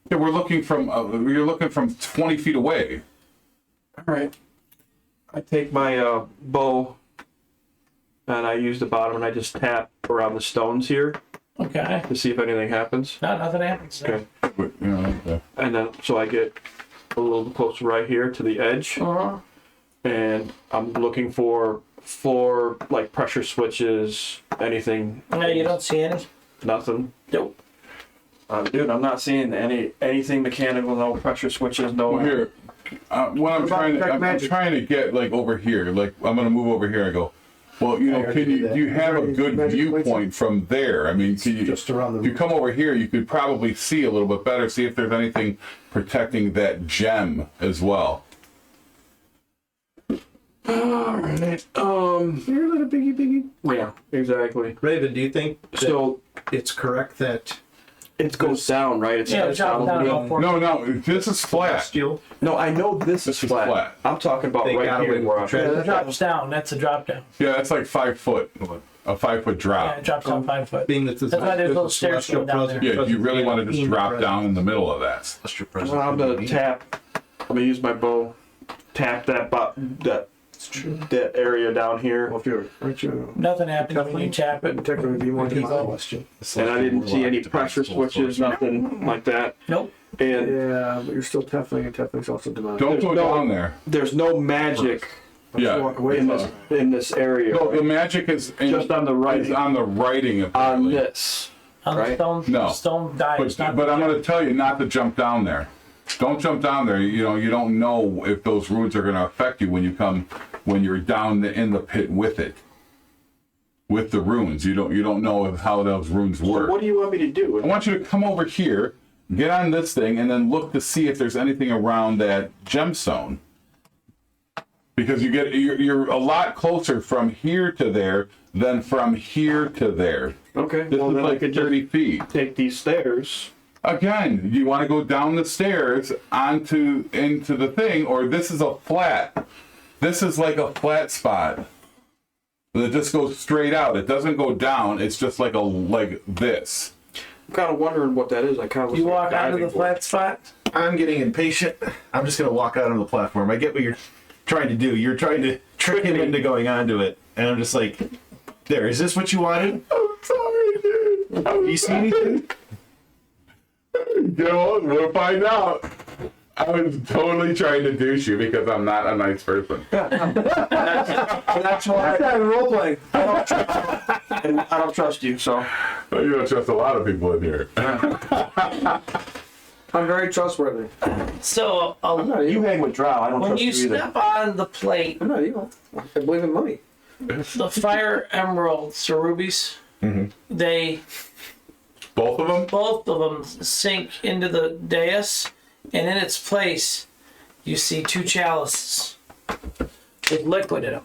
S4: Yeah, we're looking from you're looking from 20 feet away.
S5: All right. I take my bow and I use the bottom and I just tap around the stones here
S2: Okay.
S5: to see if anything happens.
S2: No, nothing happens there.
S5: Okay.
S4: But, okay.
S5: And then so I get a little closer right here to the edge,
S2: Uh-huh.
S5: and I'm looking for like pressure switches, anything.
S2: No, you don't see any.
S5: Nothing.
S2: Nope.
S5: Dude, I'm not seeing anything mechanical. No pressure switches. No.
S4: Well, here, what I'm
S10: about
S4: trying to get over here. Like I'm gonna move over here and go. Well, do you have a good
S10: Magic
S4: viewpoint from there? I mean, can you
S10: Just around the
S4: if you come over here, you could probably see a little bit better. See if there's anything protecting that gem as well.
S5: All right.
S10: You're a little biggie.
S5: Yeah. Exactly.
S9: Raven, do you think
S5: So
S9: it's correct that
S5: it goes down, right? It's
S2: Yeah, drop down about 4
S4: No, this is flat.
S9: steel?
S5: No, I know this is
S4: is
S5: flat.
S4: flat.
S5: I'm talking about
S9: They
S5: right
S9: got
S5: here
S9: away with
S5: where
S9: the
S5: I'm.
S9: treasure.
S2: It drops down. That's a drop down.
S4: Yeah, that's like 5 foot. A 5 foot
S2: Yeah,
S4: drop.
S2: it drops down 5 foot.
S9: Being that
S2: That's why there's little stairs going down there.
S4: Yeah, you really want to just drop down in the middle of that.
S5: Well, I'm gonna tap. I'm gonna use my bow. Tap that area down here,
S10: Aren't you?
S2: Nothing happens when you tap it.
S10: Technically, be more
S9: He's
S10: difficult.
S9: question.
S5: and I didn't see any pressure switches, nothing like that.
S2: Nope.
S5: And
S10: Yeah, but you're still Tefling, and Tefling's also demonic.
S4: Don't go
S5: no-
S4: down there.
S5: there's no magic
S4: Yeah.
S10: Walk away
S5: in
S10: from
S5: this
S10: it.
S5: in this area.
S4: No, the magic is
S5: Just on the right.
S4: is on the writing
S5: On
S4: apparently.
S5: this.
S2: On the
S5: Right?
S2: stone,
S4: No.
S2: stone dives.
S4: But I'm going to tell you not to jump down there. Don't jump down there. You don't know if those runes are going to affect you when you're down in the pit with it. With the runes, you don't know how those runes work.
S5: What do you want me to do?
S4: I want you to come over here, get on this thing, and then look to see if there's anything around that gemstone. Because you're a lot closer from here to there than from here to there.
S5: Okay.
S4: This
S5: Well,
S4: is
S5: then I
S4: like
S5: could
S4: 30
S5: just
S4: feet.
S5: take these stairs.
S4: Again, you want to go down the stairs into the thing, or this is a flat. This is like a flat spot. It just goes straight out. It doesn't go down. It's just like this.
S5: I'm kind of wondering what that is. I kind of
S2: You walk onto the flat spot.
S6: I'm getting impatient. I'm just gonna walk out on the platform. I get what you're trying to do. You're trying to trick him into going onto it, and I'm just like, there. Is this what you wanted?
S4: I'm sorry, dude.
S6: Do you see anything?
S4: We'll find out. I was totally trying to douche you because I'm not a nice person.
S5: That's why
S10: role playing.
S5: I don't trust you. So
S4: You don't trust a lot of people in here.
S10: I'm very trustworthy.
S2: So
S10: I'm not
S5: you
S10: evil.
S5: hang with Drow. I don't
S2: when
S5: trust
S2: you
S5: you either.
S2: step on the plate,
S10: I'm not evil. I believe in money.
S2: the fire emeralds or rubies, they
S4: Both of them?
S2: both of them sink into the dais, and in its place, you see 2 chalices with liquid in them.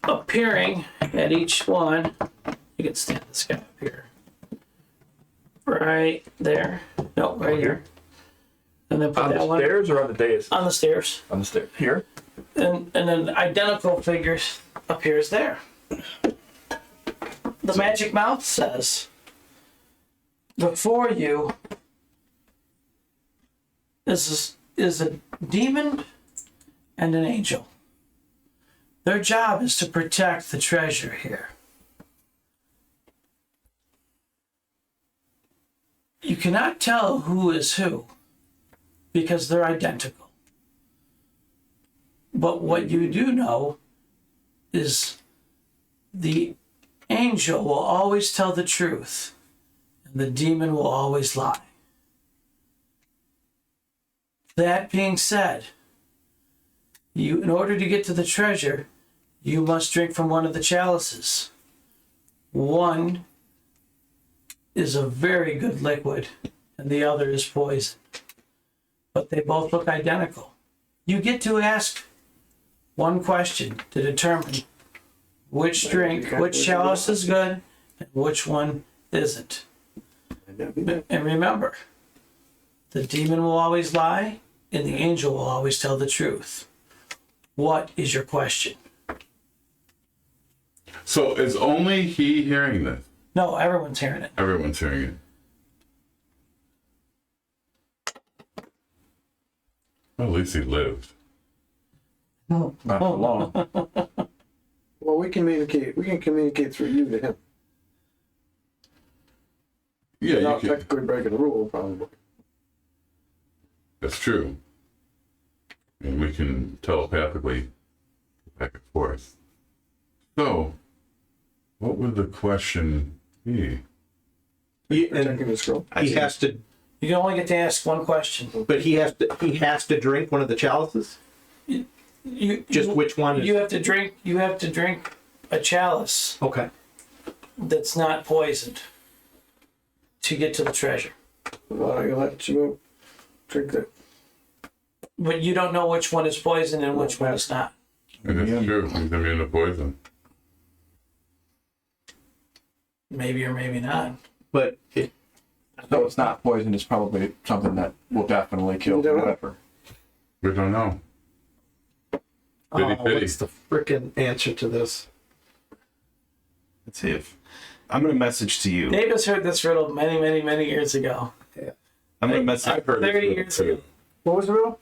S2: Appearing at each one You can stand this guy up here. Right there. No, right here. And then put
S3: On
S2: that
S3: the
S2: one
S3: stairs or on the dais?
S2: on the stairs.
S3: On the stairs. Here?
S2: And then identical figures appears there. The magic mouth says, before you is a demon and an angel. Their job is to protect the treasure here. You cannot tell who is who because they're identical. But what you do know is the angel will always tell the truth and the demon will always lie. That being said, you, in order to get to the treasure, you must drink from one of the chalices. One is a very good liquid and the other is poison. But they both look identical. You get to ask one question to determine which drink, which chalice is good and which one isn't. And remember, the demon will always lie and the angel will always tell the truth. What is your question?
S4: So is only he hearing this?
S2: No, everyone's hearing it.
S4: Everyone's hearing it. Well, at least he lived.
S5: Not for long.
S10: Well, we communicate. We can communicate through you to him.
S4: Yeah, you
S10: Not
S4: can.
S10: technically breaking the rule, probably.
S4: That's true. And we can telepathically back and forth. So, what would the question be?
S10: Protecting the scroll.
S9: He has to,
S2: You can only get to ask one question.
S9: but he has to drink one of the chalices. Just which one is?
S2: You have to drink. You have to drink a chalice
S9: Okay.
S2: that's not poisoned to get to the treasure.
S10: Well, you let you drink that.
S2: But you don't know which one is poison and which one is not.
S4: And it's true. He's immune to poison.
S2: Maybe or maybe not.
S9: But
S5: So it's not poison, it's probably something that will definitely kill
S10: You don't know.
S5: whoever.
S4: We don't know. Pity, pity.
S9: what's the frickin' answer to this?
S6: Let's see if I'm gonna message to you.
S2: Davis heard this riddle many, many, many years ago.
S6: I'm gonna message.
S4: I've heard
S2: 30
S4: this
S2: years
S4: too.
S2: ago.
S10: What was the riddle?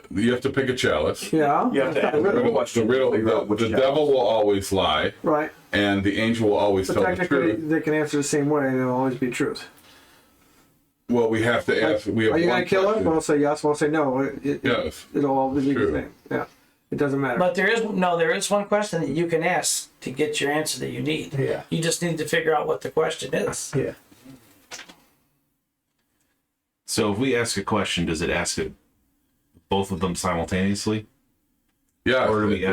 S4: You have to pick a chalice.
S10: Yeah.
S5: You have to ask
S4: The
S5: the
S4: riddle,
S5: question.
S4: the devil will always lie,
S10: Right.
S4: and the angel will always
S10: But
S4: tell the
S10: technically,
S4: truth.
S10: they can answer the same way, and it'll always be truth.
S4: Well, we have to ask. We have
S10: Are you
S4: one
S10: gonna kill
S4: question.
S10: it? We'll say yes. We'll say no.
S4: Yes.
S10: It'll always be
S4: True.
S10: the same. Yeah. It doesn't matter.
S2: But there is one question that you can ask to get your answer that you need.
S9: Yeah.
S2: You just need to figure out what the question is.
S9: Yeah.
S6: So if we ask a question, does it ask it both of them simultaneously?
S4: Yeah,
S6: Or do we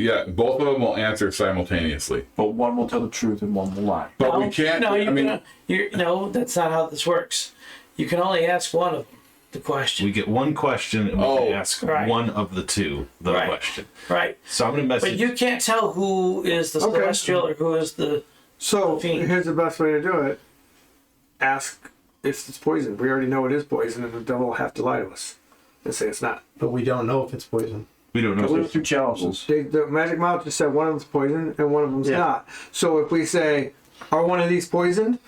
S4: yeah. Both of them will answer simultaneously,
S5: But one will tell the truth and one will lie.
S4: but we can't.
S2: No,
S4: I mean,
S2: no, that's not how this works. You can only ask one of them the question.
S6: We get one question and we
S4: Oh,
S6: can ask
S2: right.
S6: one of the two the
S2: Right.
S6: question.
S2: Right.
S6: So I'm gonna message.
S2: But you can't tell who is the
S10: Okay.
S2: celestial or who is the.
S10: So
S2: Fiend.
S10: here's the best way to do it. Ask if it's poison. We already know it is poison, and the devil will have to lie to us and say it's not.
S9: But we don't know if it's poison.
S6: we don't know.
S5: Because there's two chalices.
S10: The magic mouth just said one of them's poison and one of them's
S9: Yeah.
S10: not. So if we say, are one of these poisoned?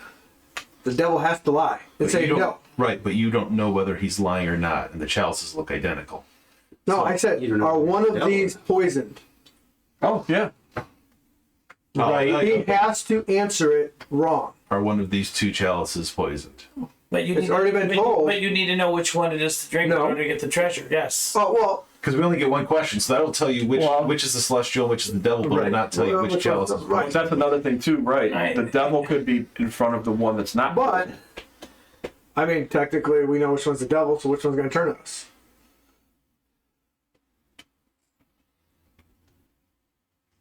S10: The devil has to lie and
S6: But
S10: say
S6: you don't-
S10: no.
S6: Right, but you don't know whether he's lying or not, and the chalices look identical.
S10: No, I said,
S8: you don't know
S10: are one of
S8: devil.
S10: these poisoned?
S5: Oh, yeah.
S9: Right.
S10: He has to answer it wrong.
S6: Are one of these two chalices poisoned?
S2: But you
S10: It's
S2: need,
S10: already been
S2: but
S10: told.
S2: But you need to know which one it is to drink
S10: No.
S2: in order to get the treasure. Yes.
S10: Oh, well,
S6: Because we only get one question, so that'll tell you which is the celestial, which is the devil, but
S10: Right.
S6: it'll not tell you
S10: Well,
S6: which
S10: which
S6: chalice
S10: one's
S6: is
S10: the- right.
S6: right.
S5: That's another thing too, right?
S2: Right.
S5: The devil could be in front of the one that's not.
S10: but, I mean, technically we know which one's the devil, so which one's going to turn us?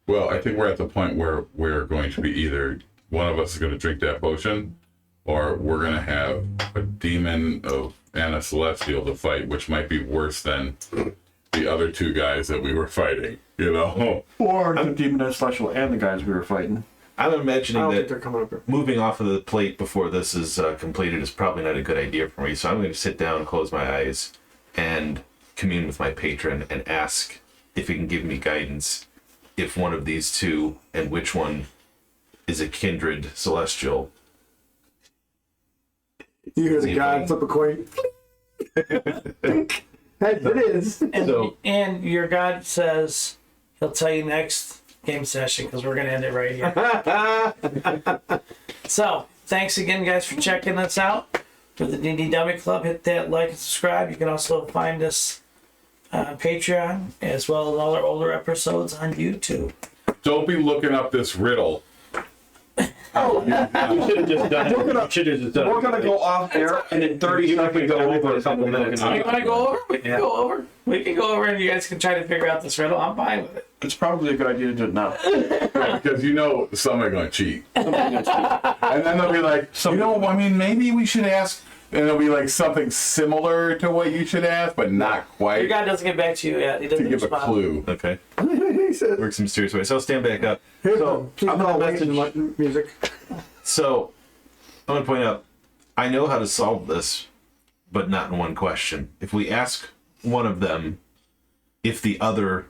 S4: well, I think we're at the point where we're going to be either one of us is going to drink that potion, or we're going to have a demon and a celestial to fight, which might be worse than the other two guys that we were fighting. You know.
S5: Or the demon and celestial and the guys we were fighting.
S6: I'm
S3: I
S6: imagining
S3: don't think
S6: that
S3: they're coming up here.
S6: moving off of the plate before this is completed is probably not a good idea for me. So I'm going to sit down, close my eyes, and commune with my patron and ask if he can give me guidance if one of these two and which one is a kindred celestial.
S3: You hear the god flip a coin. Heads it is.
S2: And your God says he'll tell you next game session because we're going to end it right here. So, thanks again, guys, for checking us out for the D&D Dummy Club. Hit that like and subscribe. You can also find us on Patreon as well as all our older episodes on YouTube.
S4: Don't be looking up this riddle.
S9: You should have just done it. You should have just done it.
S5: We're gonna go off air, and in 30 seconds,
S9: go over a
S5: everybody's
S9: couple
S5: gonna be
S9: minutes.
S5: looking
S2: You
S5: at
S2: want to go over? We can go over. We can go over and you guys can try to figure out this riddle. I'm fine with it.
S5: It's probably a good idea to do it now.
S4: Because you know somebody's going to cheat. And then they'll be like, I mean, maybe we should ask. And it'll be like something similar to what you should ask, but not
S2: Your
S4: quite
S2: God doesn't get back to you yet. He
S4: to
S2: doesn't
S4: give a
S2: respond.
S4: clue.
S6: Okay.
S3: He said,
S6: Works in mysterious ways. So I'll stand back up.
S3: here's
S6: So
S3: the
S6: I'm gonna message.
S3: music.
S6: So I'm gonna point out, I know how to solve this, but not in one question. If we ask one of them if the other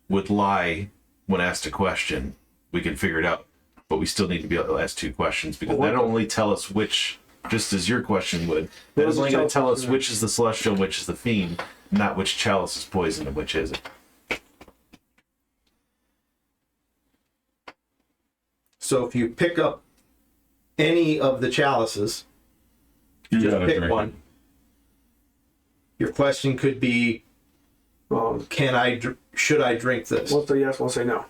S6: would lie when asked a question, we can figure it out. But we still need to be able to ask two questions because that'll only tell us which, just as your question would, that is only going to tell us which is the celestial, which is the fiend, not which chalice is poison and which isn't.
S9: So if you pick up any of the chalices,
S4: You
S9: just
S4: gotta
S9: pick
S4: drink
S9: one. Your question could be, should I drink this?
S3: We'll say yes, we'll say no.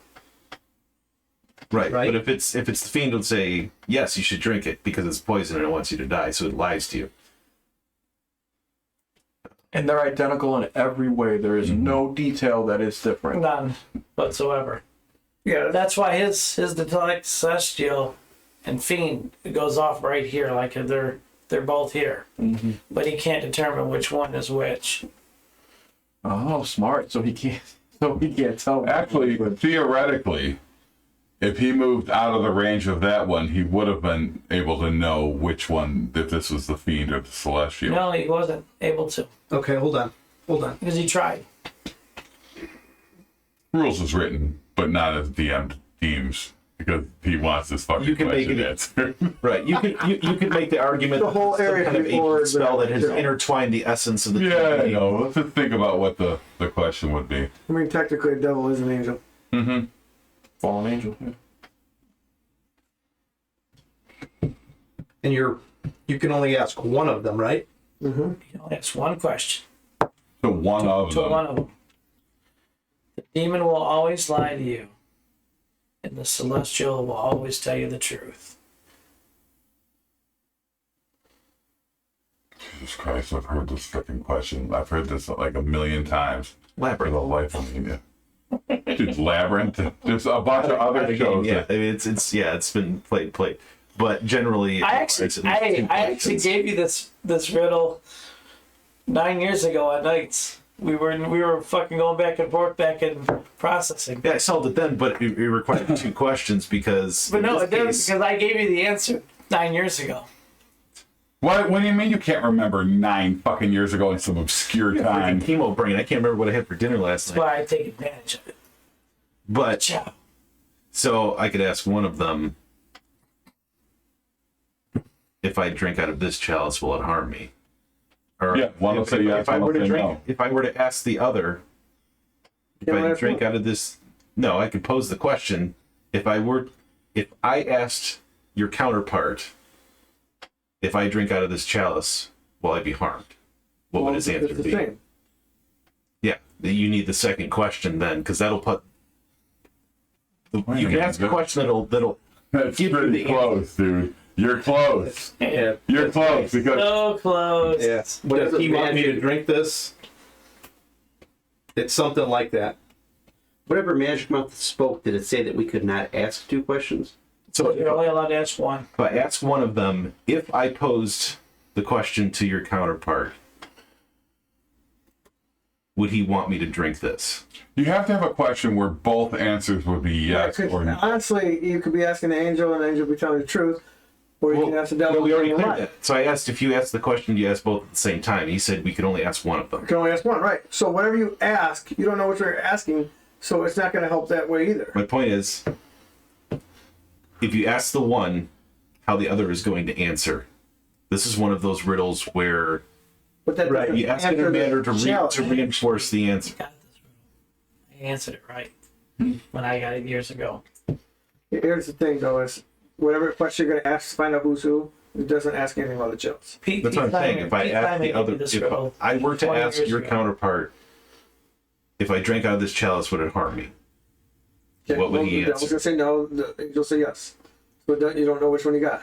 S6: Right.
S9: Right.
S6: But if it's the fiend, it'll say yes, you should drink it because it's poison and it wants you to die, so it lies to you.
S5: And they're identical in every way. There is no detail that is different.
S2: None whatsoever. Yeah, that's why his detect celestial and fiend goes off right here, like they're both here.
S5: Mm-hmm.
S2: But he can't determine which one is which.
S5: Oh, smart. So he can't tell.
S4: Actually, theoretically, if he moved out of the range of that one, he would have been able to know which one, if this was the fiend or the celestial.
S2: No, he wasn't able to
S9: Okay, hold on.
S2: because he tried.
S4: Rules is written, but not as DM deems, because he wants this fucking
S6: You can make
S4: question
S6: it-
S4: answered.
S6: Right. You could make the argument
S3: The whole
S6: that it's some
S3: area
S6: kind of
S3: before
S6: ancient spell that has
S3: the-
S6: intertwined the essence of the
S4: Yeah, I
S6: Trinity.
S4: know. Let's just think about what the question would be.
S3: I mean, technically, the devil is an angel.
S4: Mm-hmm.
S5: Fallen angel. Yeah.
S9: And you can only ask one of them, right?
S2: You can only ask one question
S4: To one of
S2: to
S4: them.
S2: one of them. The demon will always lie to you, and the celestial will always tell you the truth.
S4: Jesus Christ, I've heard this fucking question. I've heard this like a million times. For
S6: Labyrinth.
S4: the life of me. Yeah. Dude, Labyrinth. There's a bunch of other shows.
S6: Yeah,
S4: that-
S6: I mean, it's been played. But generally,
S2: I
S6: it's
S2: actually,
S6: at least two
S2: I actually
S6: questions.
S2: gave you this riddle 9 years ago on nights. We were fucking going back and forth, back and processing.
S6: Yeah, I solved it then, but it required two questions because.
S2: But
S6: in
S2: no,
S6: this
S2: it didn't
S6: case-
S2: because I gave you the answer 9 years ago.
S4: What do you mean you can't remember 9 fucking years ago in some obscure time?
S6: freaking chemo brain. I can't remember what I had for dinner last
S2: That's
S6: night.
S2: why I take advantage of it.
S6: But
S2: Ciao.
S6: so I could ask one of them, if I drink out of this chalice, will it harm me? Or
S4: Yeah, one will say yes,
S6: if I
S4: one
S6: were
S4: will
S6: to
S4: say
S6: drink,
S4: no.
S6: if I were to ask the other, if I drink out of this, no, I could pose the question. If I asked your counterpart, if I drink out of this chalice, will I be harmed? What would his
S3: It's
S6: answer
S3: the
S6: be?
S3: same.
S6: Yeah, you need the second question then, because that'll put. You can
S4: minute,
S6: ask a
S4: that-
S6: question that'll
S4: That's
S6: give you
S4: pretty
S6: the
S4: close, dude. You're close.
S9: Yeah.
S4: You're close because
S2: So close.
S9: Yeah. But if he want me to drink this, it's something like that.
S8: Whatever Magic Mouth spoke, did it say that we could not ask two questions?
S6: So
S2: You're only allowed to ask one.
S6: if I ask one of them, if I posed the question to your counterpart, would he want me to drink this?
S4: You have to have a question where both answers would be yes
S10: Yeah, 'cause
S4: or no.
S10: honestly, you could be asking the angel, and the angel would be telling the truth, or you can ask the devil.
S6: No, we already
S10: and
S6: cleared
S10: lie.
S6: that. So I asked if you asked the question, you asked both at the same time. He said we could only ask one of them.
S10: You can only ask one, right? So whatever you ask, you don't know what you're asking, so it's not going to help that way either.
S6: My point is, if you ask the one how the other is going to answer, this is one of those riddles where
S10: But that doesn't
S6: you ask it in a
S10: answer the
S6: manner to
S10: challenge.
S6: reinforce the answer.
S1: Got this riddle. I answered it right when I got it years ago.
S10: Here's the thing, though: is whatever question you're going to ask to find out who's who, it doesn't ask anything about the chills.
S6: That's what I'm saying. If I ask the other, if I were to ask your counterpart, if I drank out of this chalice, would it harm me?
S10: Okay,
S6: What would he
S10: the devil's
S6: answer?
S10: gonna say no. The angel say yes. But you don't know which one you got.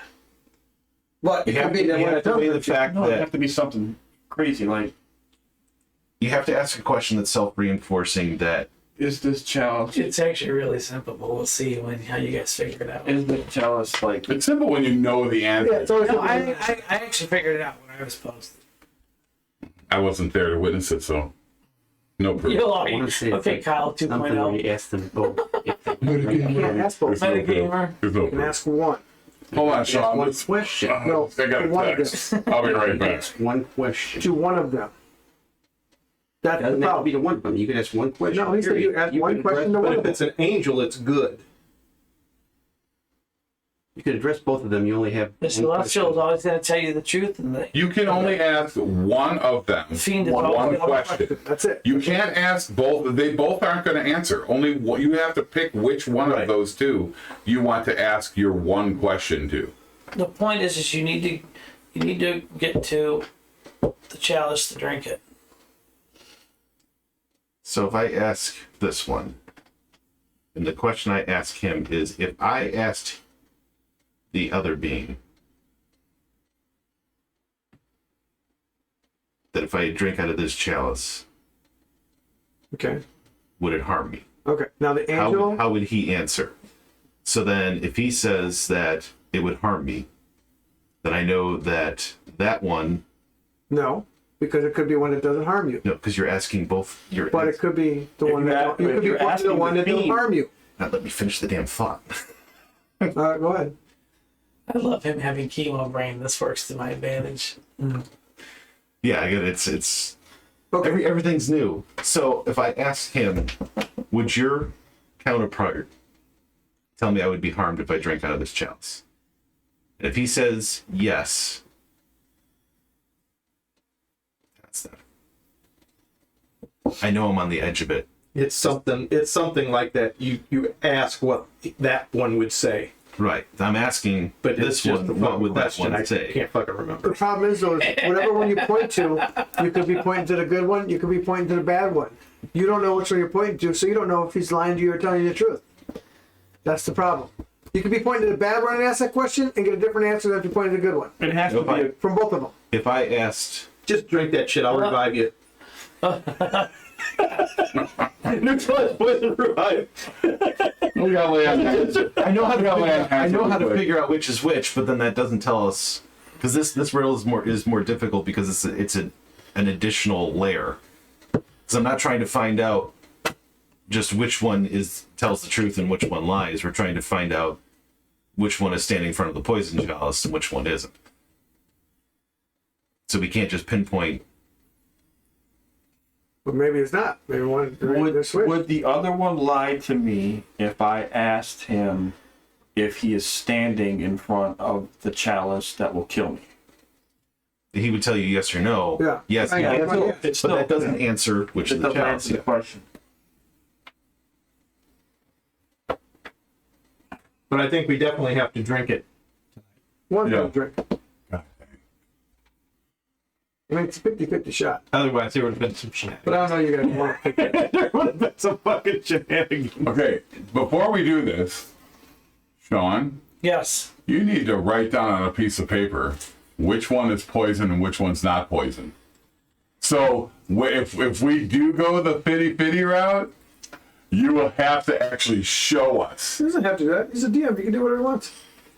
S10: But
S6: You
S10: it
S6: have
S10: could
S6: to,
S10: be that
S6: you
S10: one
S6: have
S10: that
S6: to weigh the
S10: doesn't.
S6: fact
S5: No, it'd have
S6: that
S5: to be something crazy like,
S6: you have to ask a question that's self-reinforcing. That
S5: is this chalice,
S1: It's actually really simple, but we'll see how you guys figure it out.
S5: is the chalice like,
S4: It's simple when you know the answer.
S10: Yeah, it's always
S1: No, I actually figured it out when I was posted.
S4: I wasn't there to witness it, so no proof.
S1: You'll
S8: I
S1: already,
S8: want to say it's
S1: okay,
S8: like
S1: Kyle
S8: something where
S1: 2.0.
S8: you ask them both. If they
S10: you can't ask both.
S4: There's no proof.
S1: Metagamer.
S4: There's no
S10: You can
S4: proof.
S10: ask one.
S4: Hold on, Sean.
S8: one
S4: Let's-
S8: question.
S10: No,
S4: I got
S10: one
S4: a
S10: of
S4: text.
S10: them.
S4: I'll be right back.
S8: Ask one question.
S10: To one of them. That's the
S8: Doesn't have to be
S10: problem.
S8: to one of them. You can ask one question.
S10: No, he said you ask one
S9: can
S10: question to
S9: address-
S10: one
S9: but
S10: of
S9: if
S10: them.
S9: it's an angel, it's good.
S8: You could address both of them. You only have
S1: The
S8: one
S1: celestial is
S8: question.
S1: always going to tell you the truth, and the
S4: You can only ask one of them
S1: fiend is
S4: one
S1: always gonna
S4: question.
S10: That's it.
S4: You can't ask both. They both aren't going to answer. Only what you have to pick which one of those two you want to ask your one question to.
S1: The point is you need to get to the chalice to drink it.
S6: So if I ask this one, and the question I ask him is, if I asked the other being that if I drink out of this chalice,
S10: Okay.
S6: would it harm me?
S10: Okay. Now the angel.
S6: How would he answer? So then if he says that it would harm me, then I know that that one,
S10: No, because it could be one that doesn't harm you.
S6: no, because you're asking both, you're
S10: But it could be the one
S5: you're
S10: that
S5: at-
S10: you
S5: if
S10: could be
S5: you're
S10: pointing to the
S5: asking
S10: one
S5: the
S10: that doesn't
S5: fiend-
S10: harm you.
S6: not let me finish the damn thought.
S10: Go ahead.
S1: I love him having chemo brain. This works to my advantage.
S6: Yeah, I get it. It's
S10: Okay.
S6: everything's new. So if I asked him, would your counterpart tell me I would be harmed if I drank out of this chalice? And if he says yes, that's that. I know I'm on the edge of it.
S9: It's something like that. You ask what that one would say,
S6: Right. I'm asking
S9: but
S6: this
S9: it's just
S6: one,
S9: the
S6: what would that
S9: question.
S6: one
S9: I
S6: say?
S9: can't fucking
S10: The
S9: remember.
S10: problem is, though, is whatever one you point to, you could be pointing to the good one, you could be pointing to the bad one. You don't know which one you're pointing to, so you don't know if he's lying to you or telling you the truth. That's the problem. You could be pointing to the bad one and ask that question and get a different answer than if you pointed to the good one.
S5: it has to be,
S10: From both of them.
S6: If I asked,
S9: Just drink that shit. I'll revive you. Neutralize poison revive.
S4: We got land.
S6: I know how to
S4: Yeah,
S6: figure, I know how to
S4: quick.
S6: figure out which is which, but then that doesn't tell us because this riddle is more difficult because it's an additional layer. Because I'm not trying to find out just which one tells the truth and which one lies. We're trying to find out which one is standing in front of the poison chalice and which one isn't. So we can't just pinpoint.
S10: But maybe it's not. Maybe one they're
S5: would
S10: switched.
S5: the other one lie to me if I asked him if he is standing in front of the chalice that will kill me?
S6: He would tell you yes or no.
S10: Yeah.
S6: Yes.
S10: Right,
S6: no.
S10: yeah, right, yeah.
S5: It's
S6: But
S5: still,
S6: that doesn't answer which
S5: it
S6: is the
S5: doesn't
S6: chalice.
S5: answer the question.
S9: But I think we definitely have to drink it.
S10: One
S4: Yeah.
S10: drink. I mean, it's a 50-50 shot.
S9: Otherwise, there would have been some shit.
S10: But I don't know you guys want to pick that.
S9: There would have been some fucking shenanigans.
S4: Okay, before we do this, Sean,
S1: Yes.
S4: you need to write down on a piece of paper which one is poison and which one's not poison. So if we do go the fitty route, you will have to actually show us.
S10: He doesn't have to do that. He's a DM. He can do whatever he wants.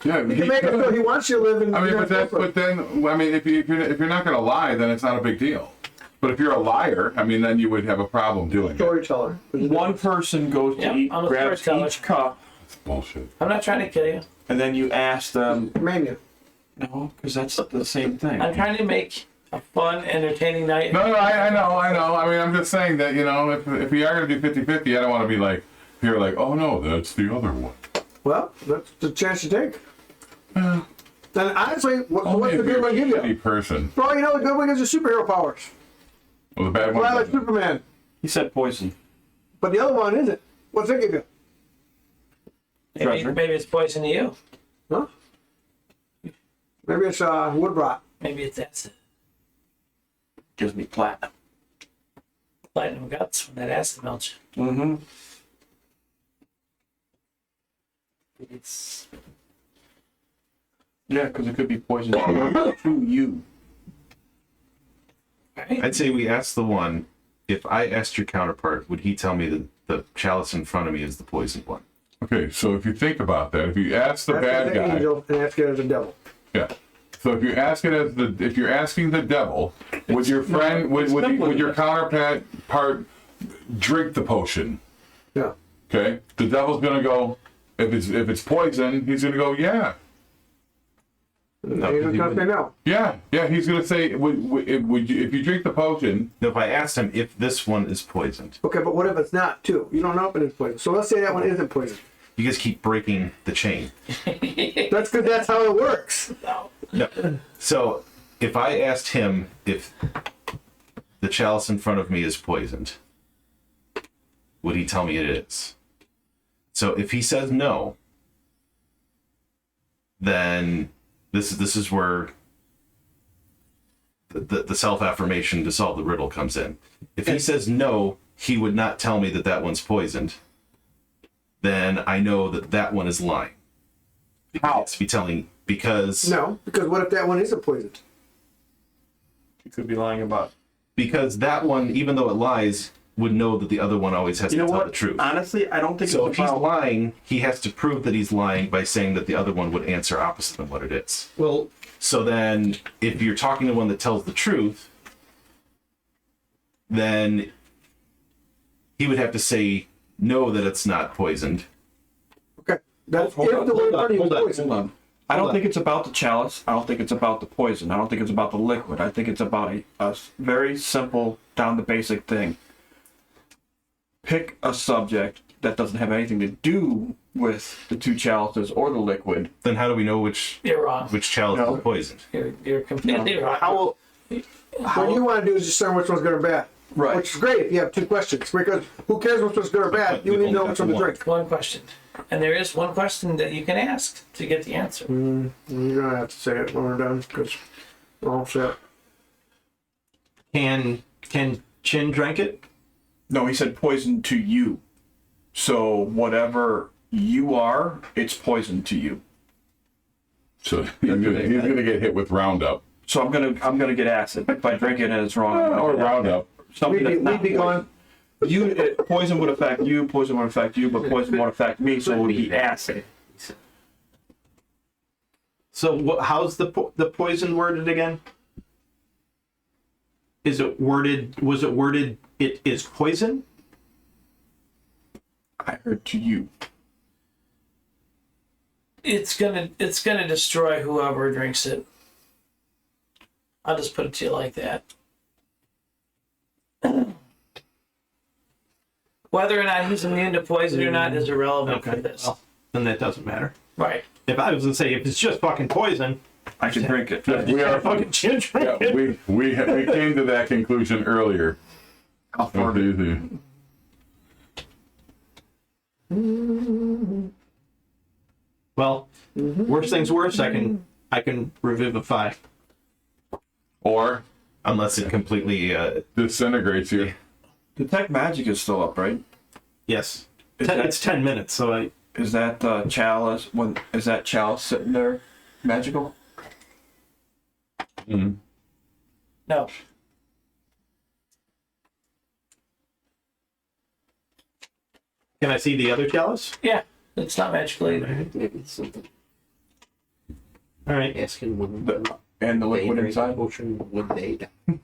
S4: Yeah,
S10: He can make it so he wants you to live in.
S4: I mean, but then, I mean, if you're not going to lie, then it's not a big deal. But if you're a liar, I mean, then you would have a problem doing it.
S10: Storyteller.
S5: One person goes to
S1: Yep,
S5: eat,
S1: I'm a
S5: grabs
S1: storyteller.
S5: each cup,
S4: It's bullshit.
S1: I'm not trying to kill you.
S5: and then you ask them.
S10: Mania.
S5: No, because that's the same thing.
S1: I'm trying to make a fun, entertaining night.
S4: No, I know. I mean, I'm just saying that, you know, if we are going to do 50-50, I don't want to be like, here, like, oh no, that's the other one.
S10: Well, that's the chance you take. Then honestly, what's
S4: Only
S10: the
S4: if
S10: good
S4: you're
S10: one give
S4: a shitty
S10: you?
S4: person.
S10: For all you know, the good one gives you superhero powers.
S4: Well, the bad
S10: Fly
S4: one
S10: like
S4: doesn't.
S10: Superman.
S5: He said poison.
S10: But the other one isn't. What's it give you?
S5: Treasure.
S1: Maybe it's poison to you.
S10: Huh? Maybe it's wood rot.
S1: Maybe it's acid.
S5: Gives me platinum.
S1: Platinum guts when that acid melts you.
S5: Mm-hmm.
S1: It's
S5: Yeah, because it could be poison to you.
S1: right.
S6: I'd say we ask the one. If I asked your counterpart, would he tell me that the chalice in front of me is the poisoned one?
S4: Okay, so if you think about that, if you ask the
S10: Ask it
S4: bad
S10: as an
S4: guy,
S10: angel and ask it as a devil.
S4: yeah. So if you ask it as if you're asking the devil, would your friend, would your counterpart drink the potion?
S10: Yeah.
S4: Okay, the devil's gonna go. If it's poison, he's gonna go, yeah,
S10: No, Angel's gonna say no.
S4: yeah. He's gonna say, would you, if you drink the potion?
S6: If I asked him if this one is poisoned,
S10: Okay, but what if it's not too? You don't know if it is poison. So let's say that one isn't poison.
S6: you guys keep breaking the chain.
S10: That's because that's how it works.
S6: No. So if I asked him if the chalice in front of me is poisoned, would he tell me it is? So if he says no, then this is where the self-affirmation to solve the riddle comes in. If he says no, he would not tell me that that one's poisoned. Then I know that that one is lying.
S5: How?
S6: It's be telling because
S10: No, because what if that one isn't poisoned?
S5: You could be lying about.
S6: because that one, even though it lies, would know that the other one always has
S5: You
S6: to
S5: know
S6: tell
S5: what?
S6: the truth.
S5: Honestly, I don't think
S6: So if
S5: it's
S6: he's
S5: about.
S6: lying, he has to prove that he's lying by saying that the other one would answer opposite than what it is.
S9: Well,
S6: So then, if you're talking to one that tells the truth, then he would have to say no, that it's not poisoned.
S10: Okay. That's
S9: Hold
S10: if
S9: on,
S10: the
S9: hold
S10: one
S9: on,
S10: party was
S9: hold on,
S10: poisoned.
S9: hold on.
S5: I don't
S9: Hold
S5: think it's about the chalice. I don't think it's about the poison. I don't think it's about the liquid. I think it's about a very simple, down the basic thing. Pick a subject that doesn't have anything to do with the two chalices or the liquid.
S6: Then how do we know which
S1: You're wrong.
S6: chalice
S5: No.
S6: is poisoned?
S1: You're completely wrong.
S5: How
S10: What you want to do is discern which one's good or bad.
S5: Right.
S10: Which is great if you have two questions. Because who cares which one's good or bad? You
S6: We've
S10: need to
S6: only
S10: know
S6: got
S10: which one
S6: the
S10: to
S6: one.
S10: drink.
S1: One question. And there is one question that you can ask to get the answer.
S10: You're gonna have to say it when we're done, because all set.
S9: Can Chin drink it?
S5: No, he said poison to you. So whatever you are, it's poison to you.
S4: So he's gonna get hit with Roundup
S5: So I'm gonna get acid if I drink it and it's wrong. I'm gonna
S4: or
S5: get acid.
S4: Roundup.
S5: Something that's
S10: We'd
S5: not
S10: be
S5: poison.
S10: gone.
S5: Poison would affect you. Poison would affect you, but poison won't affect me. So it would be acid.
S9: So how's the poison worded again? Is it worded? Was it worded? It is poison.
S5: I heard to you.
S1: It's gonna destroy whoever drinks it. I'll just put it to you like that. Whether or not he's immune to poison or not is irrelevant for this.
S9: Well, then that doesn't matter.
S1: Right.
S9: If I was gonna say if it's just fucking poison,
S5: I can drink it.
S4: We are.
S9: fucking Chin drink
S4: Yeah,
S9: it.
S4: we came to that conclusion earlier.
S5: I'll fart it.
S4: Easy.
S9: Well, worst things worst, I can revivify.
S4: Or
S6: Unless it completely
S4: disintegrates you.
S5: Detect magic is still up, right?
S9: Yes.
S5: Is that-
S9: It's 10 minutes, so
S5: Is that chalice? Is that chalice sitting there magical?
S1: No.
S9: can I see the other chalice?
S1: Yeah. It's not magical either.
S8: Maybe it's something.
S9: All right.
S8: Asking when
S5: And the
S8: they
S5: liquid
S8: drink the
S5: inside?
S8: potion, would they die?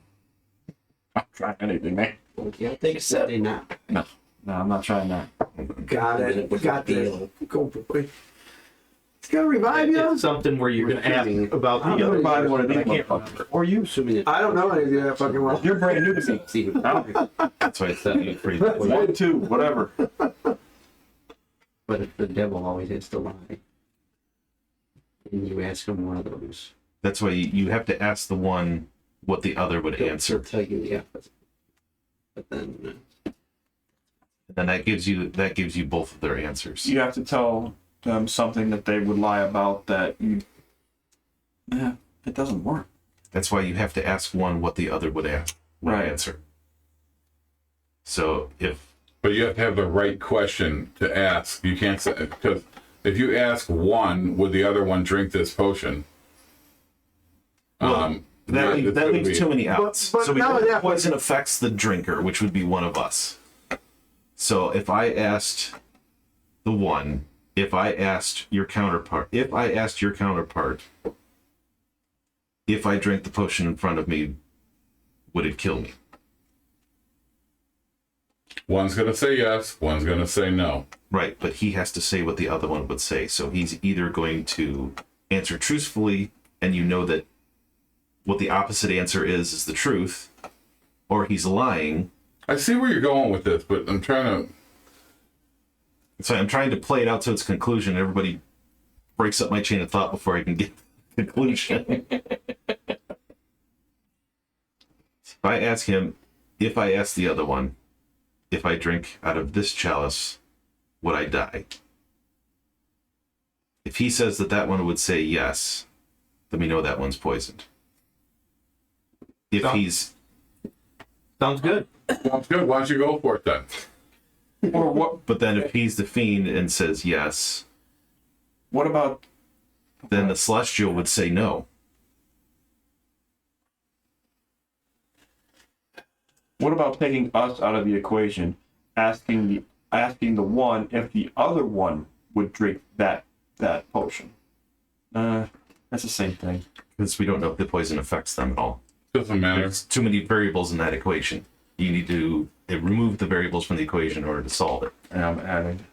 S5: try anything, man.
S8: Yeah,
S1: Take a sip.
S8: they not.
S5: No, I'm not trying that.
S10: Got it.
S8: With
S10: Got
S8: the
S10: this.
S8: deal.
S10: Go, boy. It's gonna revive you.
S9: It's something where you're gonna ask about
S5: I'm
S9: the
S5: gonna
S9: other
S5: buy
S9: one,
S5: one of
S9: but I
S5: these
S9: can't
S5: motherfuckers.
S9: remember.
S5: Or you.
S8: Assuming it.
S10: I don't know any of that fucking well.
S5: You're brand new to me.
S8: See,
S6: That's why I said you freeze.
S5: One, two, whatever.
S8: but if the devil always has to lie, and you ask him one of those,
S6: That's why you have to ask the one what the other would
S8: he'll
S6: answer.
S8: tell you the opposite. But then,
S6: And that gives you both of their answers.
S5: You have to tell them something that they would lie about that you. Yeah, it doesn't work.
S6: That's why you have to ask one what the other would
S5: Right.
S6: answer. So
S4: But you have to have the right question to ask. You can't say, because if you ask one, would the other one drink this potion?
S6: that
S4: it's gonna
S6: leaves
S4: be-
S6: too many outs.
S10: but
S6: So we
S10: no,
S6: know
S10: yeah,
S6: poison affects the drinker, which would be one of us. So if I asked the one, if I asked your counterpart, if I drank the potion in front of me, would it kill me?
S4: One's gonna say yes, one's gonna say no.
S6: Right, but he has to say what the other one would say. So he's either going to answer truthfully, and you know that what the opposite answer is the truth, or he's lying.
S4: I see where you're going with this, but I'm trying to.
S6: So I'm trying to play it out to its conclusion. Everybody breaks up my chain of thought before I can get to the conclusion. If I ask him, if I ask the other one, if I drink out of this chalice, would I die? If he says that one would say yes, then we know that one's poisoned. If
S9: So-
S6: he's
S9: Sounds good.
S4: Sounds good. Why don't you go for it then?
S5: Or what?
S6: But then if he's the fiend and says yes,
S5: What about?
S6: then the celestial would say no.
S5: What about taking us out of the equation? Asking the one if the other one would drink that potion. That's the same thing.
S6: Because we don't know if the poison affects them at all.
S4: Doesn't matter.
S6: There's too many variables in that equation. You need to remove the variables from the equation in order to solve it.
S5: And I'm adding.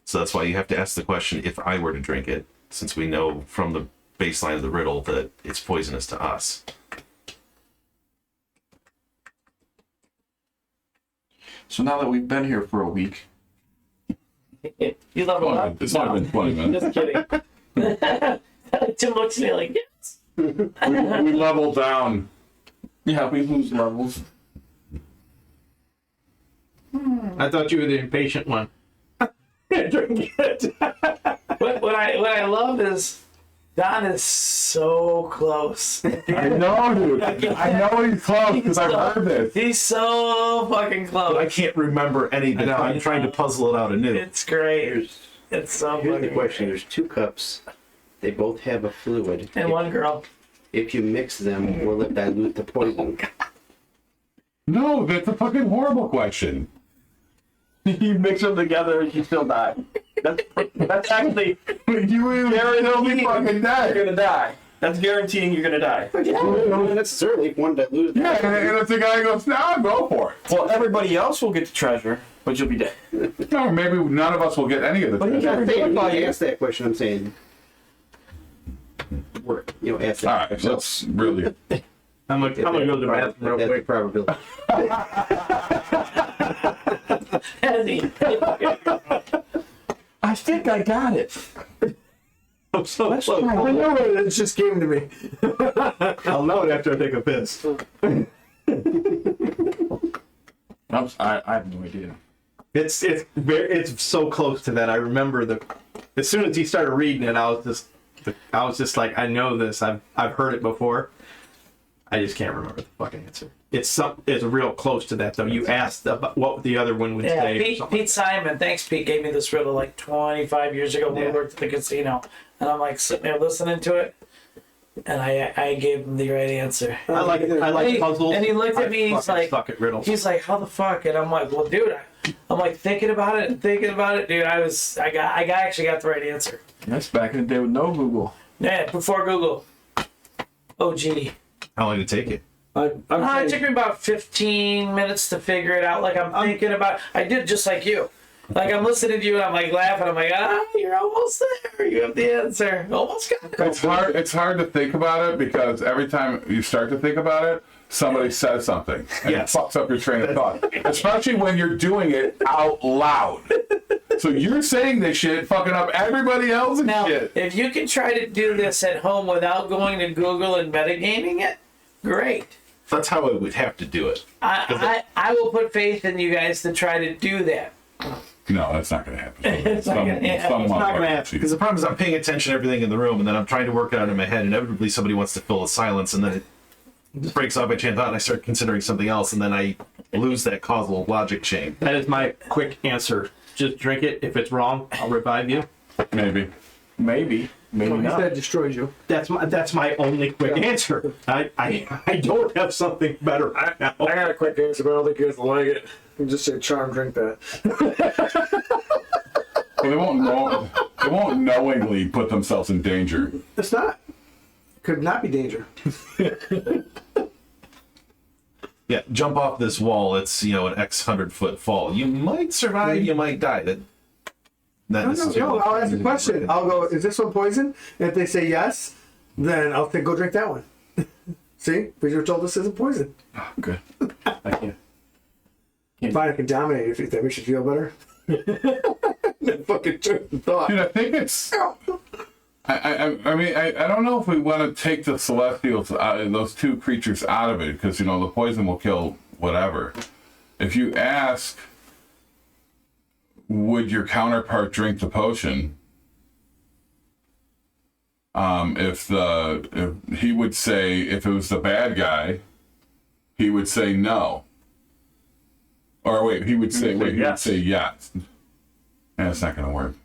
S6: So that's why you have to ask the question, if I were to drink it, since we know from the baseline of the riddle that it's poisonous to us.
S5: So now that we've been here for a week,
S1: You level up.
S4: It's only been 20 minutes.
S1: Just kidding. Tim looks at me like, yes.
S4: We leveled down.
S5: yeah, we lose levels.
S9: I thought you were the impatient one. Drink it.
S1: What I love is Don is so close.
S4: I know, dude. I know he's close because I've heard this.
S1: He's so fucking
S6: But I
S1: close.
S6: can't remember any of it. I'm trying to puzzle it out anew.
S1: It's great.
S8: here's
S1: It's so
S8: here's the
S1: fucking
S8: question:
S1: great.
S8: there's two cups. They both have a fluid.
S1: And one girl.
S8: If you mix them, will it dilute the poison?
S4: No, that's a fucking horrible question.
S5: You mix them together and you still die. That's actually
S4: You guaranteed fucking
S5: you're
S4: dead.
S5: gonna die. That's guaranteeing you're gonna die.
S8: Not necessarily if one dilutes.
S4: Yeah, and if the guy goes, "Now go for it."
S5: Well, everybody else will get the treasure, but you'll be dead.
S4: No, maybe none of us will get any of the
S5: But he
S4: treasure.
S5: got
S8: I'm saying,
S5: Everybody-
S8: when you ask that question, I'm saying, work. Ask
S4: All
S8: that.
S4: right, let's really.
S9: I'm gonna go to the bathroom real
S8: That's the
S9: quick.
S8: probability.
S5: I think I got it.
S9: I'm so
S5: Let's
S9: close.
S5: try
S10: I know it just came to me.
S9: I'll know it after I take a piss.
S5: I have no idea.
S9: It's so close to that. I remember as soon as he started reading it, I was just like, I know this. I've heard it before. I just can't remember the fucking answer. It's real close to that though. You asked about what the other one would
S1: Yeah,
S9: say. or
S1: Pete,
S9: something.
S1: Pete Simon, thanks Pete, gave me this riddle like 25 years ago when we
S9: Yeah.
S1: worked at the casino. And I'm like sitting there listening to it. And I gave him the right answer.
S9: I like
S1: Hey,
S9: puzzles.
S1: and he looked at me, he's
S9: fucking
S1: like-
S9: suck at riddles.
S1: He's like, how the fuck? And I'm like, well, dude, I'm like thinking about it, dude. I actually got the right answer.
S5: That's back in the day with no Google.
S1: Yeah, before Google. Oh, gee.
S6: How long did it take you?
S3: I'm
S1: It
S3: saying-
S1: took me about 15 minutes to figure it out. Like I'm thinking about, I did just like you. Like I'm listening to you and I'm like laughing. I'm like, you're almost there. You have the answer. Almost got it.
S4: It's hard. It's hard to think about it because every time you start to think about it, somebody says something and
S6: Yes.
S4: it fucks up your train of thought. Especially when you're doing it out loud. So you're saying this shit, fucking up everybody else's
S1: Now,
S4: shit.
S1: if you can try to do this at home without going to Google and metagaming it, great.
S6: That's how I would have to do it.
S1: I will put faith in you guys to try to do that.
S4: No, that's not going to happen.
S1: It's not gonna happen.
S6: It's not going to happen because the problem is I'm paying attention to everything in the room, and then I'm trying to work it out in my head. Inevitably, somebody wants to fill the silence, and then it breaks off my chain of thought, and I start considering something else, and then I lose that causal logic chain.
S9: That is my quick answer. Just drink it. If it's wrong, I'll revive you.
S4: Maybe.
S5: Maybe
S3: He
S5: not.
S3: said destroys you.
S9: That's my only quick answer. I don't have something better right now.
S3: I got a quick answer, but I don't think you guys will like it. You just say charm, drink that.
S4: Well, they won't knowingly put themselves in danger.
S3: It's not. Could not be danger.
S6: Yeah, jump off this wall. It's, an X 100-foot fall. You might survive. You might die. Not
S3: No,
S6: necessarily.
S3: I'll ask a question. I'll go, is this one poison? And if they say yes, then I'll think, go drink that one. See? Because you were told this isn't poison.
S5: Good. I can't.
S3: Fine, I can dominate if that makes you feel better. Fucking thought.
S4: Dude, I think it's. I mean, I don't know if we want to take the Celestials, those two creatures out of it, because, the poison will kill whatever. If you ask, would your counterpart drink the potion? If he would say, if it was the bad guy, he would say no. Or wait, he would say yes. And it's not going to work.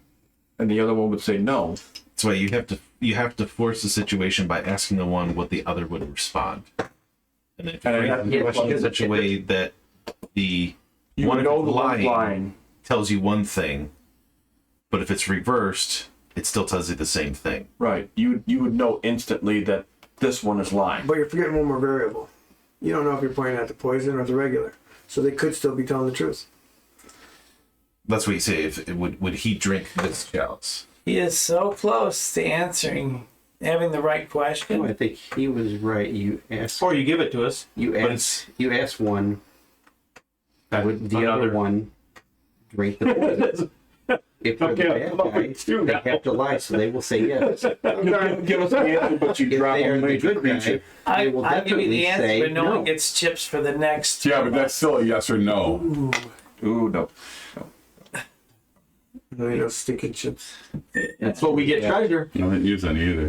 S5: And the other one would say no.
S6: That's why you have to force the situation by asking the one what the other would respond, and then if you frame the question in such a way that the
S5: You
S6: one
S5: know the
S6: lying
S5: line.
S6: tells you one thing, but if it's reversed, it still tells you the same thing.
S5: Right. You would know instantly that this one is lying.
S3: But you're forgetting one more variable. You don't know if you're pointing at the poison or the regular. So they could still be telling the truth.
S6: That's what you say. If would he drink this chalice?
S1: He is so close to answering, having the right
S8: Oh,
S1: question.
S8: I think he was right. You asked.
S9: Or you give it to us.
S8: You
S9: but
S8: asked. You asked one. Would the
S9: another-
S8: other one drink the poison? If they're
S9: Okay,
S8: the
S9: I'll
S8: bad
S9: come up
S8: guy,
S9: with two
S8: they
S9: now.
S8: have to lie, so they will say yes. If
S5: Give us the answer, but you drop
S8: they
S5: a
S8: are the
S5: major
S8: good
S5: creature.
S8: guy, they will
S1: I give you
S8: definitely
S1: the answer,
S8: say
S1: but no
S8: no.
S1: one gets chips for the next.
S4: Yeah, but that's still a yes or no.
S5: Ooh, no.
S3: No, you know, stinking chips.
S9: That's what we get treasure.
S4: I didn't use any either.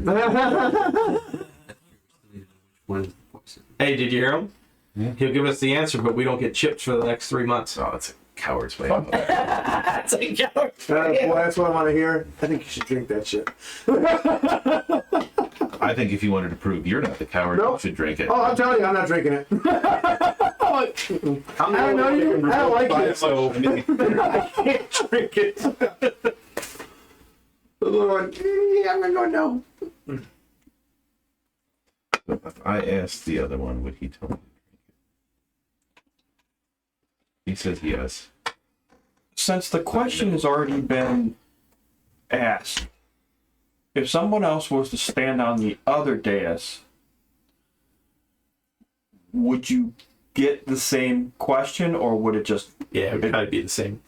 S8: One is the poison.
S9: Hey, did you hear him? He'll give us the answer, but we don't get chips for the next 3 months.
S6: Oh, it's a coward's way.
S1: That's a coward.
S3: Well, that's what I want to hear. I think you should drink that shit.
S6: I think if you wanted to prove you're not the coward,
S3: Nope.
S6: you should drink it.
S3: Oh, I'm telling you, I'm not drinking it.
S9: I
S3: don't know you. I don't like it.
S6: So,
S3: I can't drink it. The Lord, yeah, I'm gonna go no.
S6: if I asked the other one, would he tell me? He says yes.
S5: Since the question has already been asked, if someone else was to stand on the other dais, would you get the same question, or would it just?
S9: Yeah, it would probably be the same.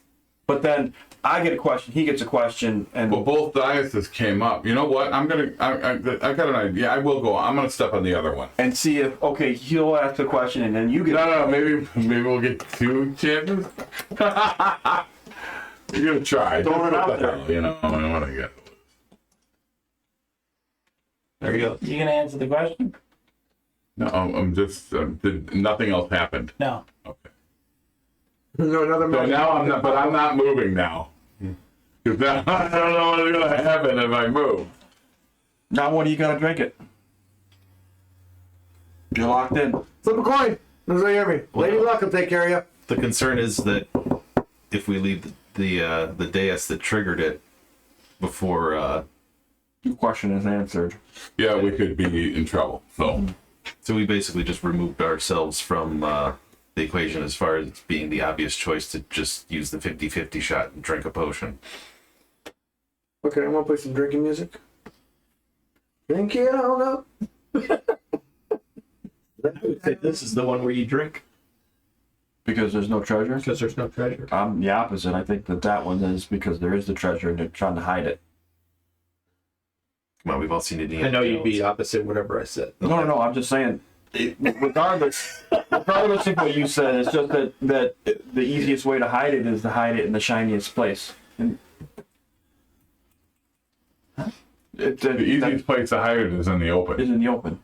S5: But then I get a question, he gets a question, and
S4: Well, both dioceses came up. You know what? I got an idea. I will go. I'm going to step on the other one.
S5: and see if he'll ask the question, and then you get.
S4: No, maybe we'll get two chances. You're gonna try.
S5: Throwing it
S4: What
S5: out
S4: the
S5: there.
S4: hell, you know what I get.
S9: There you go.
S1: You gonna answer the question?
S4: No, I'm just. Nothing else happened.
S1: No.
S4: Okay.
S3: No, another
S4: So
S3: match.
S4: now I'm not. But I'm not moving now. Because now I don't know what's gonna happen if I move.
S5: Now when are you gonna drink it? You're locked in.
S3: Flip a coin. Does that hear me? Lady Luck will take care of you.
S6: The concern is that if we leave the dais that triggered it before
S5: Your question is answered.
S4: Yeah, we could be in trouble. So
S6: So we basically just removed ourselves from the equation as far as being the obvious choice to just use the 50-50 shot and drink a potion.
S10: Okay, I'm gonna play some drinking music. Drink it on up.
S9: I would say this is the one where you drink
S5: Because there's no treasure.
S9: because there's no treasure.
S5: I'm the opposite. I think that one is because there is the treasure and they're trying to hide it.
S6: Come on, we've all seen Indiana
S9: I know you'd be
S6: Jones.
S9: opposite whatever I said.
S5: No. I'm just saying, regardless of what you said, it's just that the easiest way to hide it is to hide it in the shiniest place. And
S4: The easiest place to hide it is in the open.
S5: is in the open.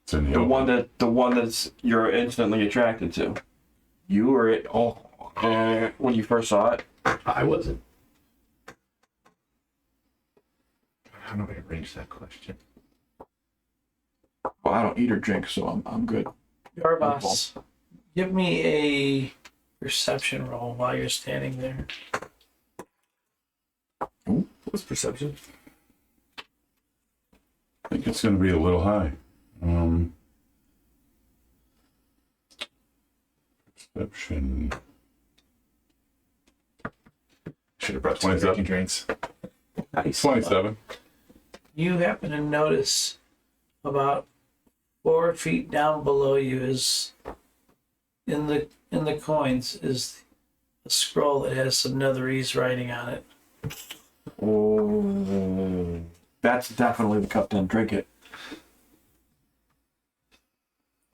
S4: It's in the
S5: The
S4: open.
S5: one that's you're instantly attracted to. You or it? When you first saw it.
S9: I wasn't.
S6: How do I arrange that question?
S5: Well, I don't eat or drink, so I'm good.
S2: Yarbos, give me a perception roll while you're standing there.
S10: What's perception?
S4: I think it's going to be a little high. Perception.
S6: Should have brought some
S4: 27.
S6: drinking drinks.
S9: Nice.
S4: 27.
S2: You happen to notice about 4 feet down below you is in the coins is a scroll that has some netherese writing on it.
S5: Oh, that's definitely the cup. Then drink it.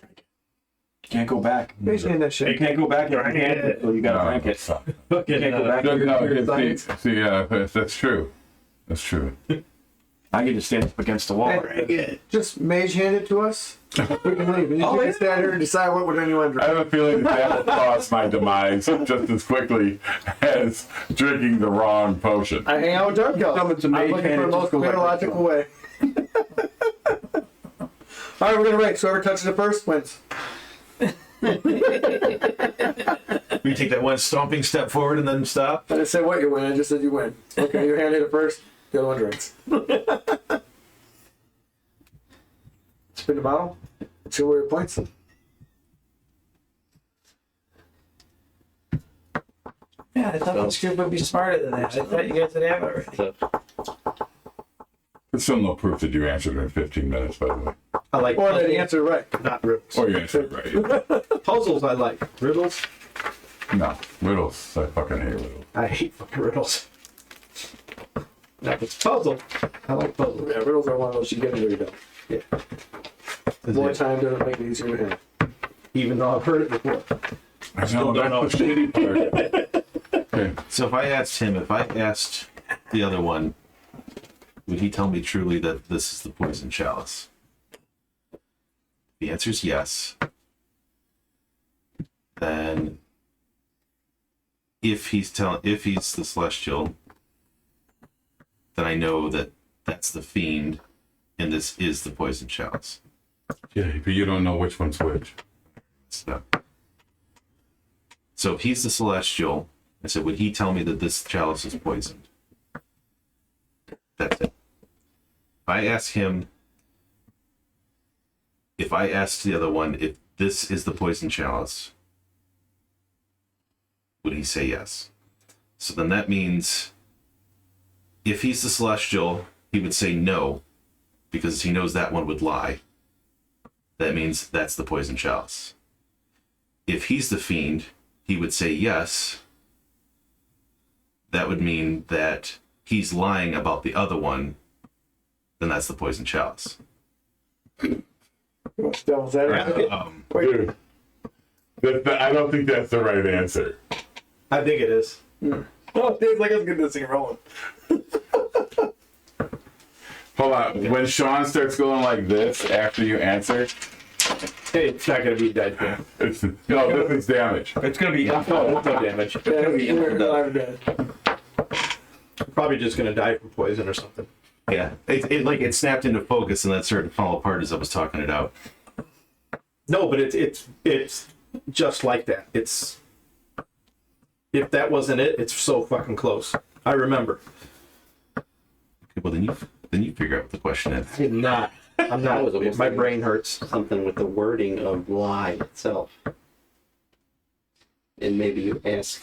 S5: You can't go back.
S10: Basically, that
S5: You
S10: shit.
S5: can't go back and hand it, so you gotta drink it.
S4: Stop.
S5: You can't go back.
S4: No, see, yeah, that's true. That's true.
S5: I get to stand up against the wall.
S10: Just mage hand it to us. We can leave. And you can stand here and decide what would anyone
S4: I
S10: drink.
S4: have a feeling that will cause my demise just as quickly as drinking the wrong potion.
S10: I hang out with Dark Elves.
S5: Someone's a
S10: I'm
S5: mage
S10: looking
S5: hand
S10: for
S5: it
S10: the
S5: just
S10: most
S5: goes like
S10: chronological way. All right, we're gonna rank. So whoever touches it first wins.
S6: We take that one stomping step forward and then stop.
S10: I didn't say what you win. I just said you win. Okay, your hand hit it first. The other one drinks. Spin the bottle. See where your points.
S2: Yeah, I thought this group would be smarter than that. I thought you guys would have it already.
S4: There's still no proof that you answered in 15 minutes, by the way.
S9: I like
S10: Or that
S9: puzzles,
S10: he answered right.
S9: not riddles.
S4: Or you answered right.
S9: Puzzles I like. Riddles,
S4: No, riddles. I fucking hate riddles.
S9: I hate fucking riddles. Now if it's puzzle, I like puzzles.
S10: Yeah, riddles are one of those you get and you don't.
S9: Yeah.
S10: More time doesn't make it easier to hit.
S9: Even though I've heard it before.
S4: I know, that's the shitty part. Okay.
S6: So if I asked the other one, would he tell me truly that this is the poison chalice? The answer is yes. Then, if he's the celestial, then I know that that's the fiend, and this is the poison chalice.
S4: Yeah, but you don't know which one's which.
S6: So if he's the celestial, I said, would he tell me that this chalice is poisoned? That's it. If I asked the other one if this is the poison chalice, would he say yes? So then that means if he's the celestial, he would say no, because he knows that one would lie. That means that's the poison chalice. If he's the fiend, he would say yes. That would mean that he's lying about the other one, then that's the poison chalice.
S10: Devil's advocate.
S4: Dude, I don't think that's the right answer.
S9: I think it is.
S10: Oh, Dave's like, let's get this thing rolling.
S4: Hold on. When Sean starts going like this after you answer,
S9: Hey, it's not gonna be dead. Man.
S4: it's no, this is damage.
S5: It's gonna be
S9: No, it's no damage.
S10: Yeah, you're alive or dead.
S9: Probably just gonna die from poison or something.
S6: Yeah, it snapped into focus and then started to fall apart as I was talking it out.
S9: No, but it's just like that. It's if that wasn't it, it's so fucking close. I remember.
S6: Okay, well then you figure out what the question is.
S9: I did not. I'm
S8: That was
S9: not.
S8: almost
S9: My
S8: like-
S9: brain hurts.
S8: Something with the wording of lie itself. And maybe you ask.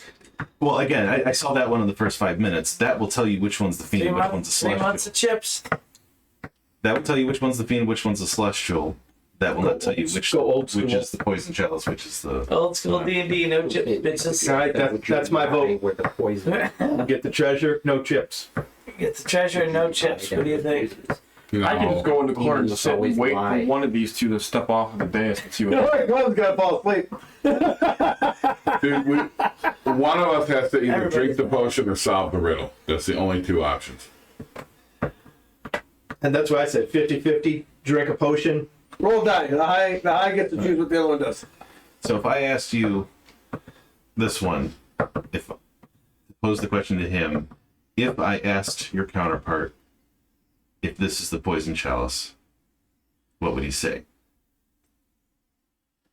S6: Well, again, I saw that one in the first 5 minutes. That will tell you which one's the fiend, which one's the
S1: 3
S6: celestial.
S1: months of chips.
S6: That will tell you which one's the fiend, which one's the celestial. That will not tell you which which is the poison chalice, which is the.
S1: Old school D&D, no chips, bitches.
S9: All right, that's my vote.
S8: With the poison.
S9: Get the treasure, no chips.
S1: Get the treasure and no chips. What do you think?
S11: I can just go in the corner and
S8: Demons
S11: sit and
S8: always
S11: wait
S8: lie.
S11: for one of these two to step off of the dais and see what.
S9: All right, Glenn's gotta fall asleep.
S4: Dude, one of us has to either
S1: Everybody
S4: drink the
S1: does.
S4: potion or solve the riddle. That's the only two options.
S9: And that's why I said 50-50, drink a potion.
S10: Roll die. The high gets to choose what the other one does.
S6: So if I asked you this one, if pose the question to him, if I asked your counterpart if this is the poison chalice, what would he say?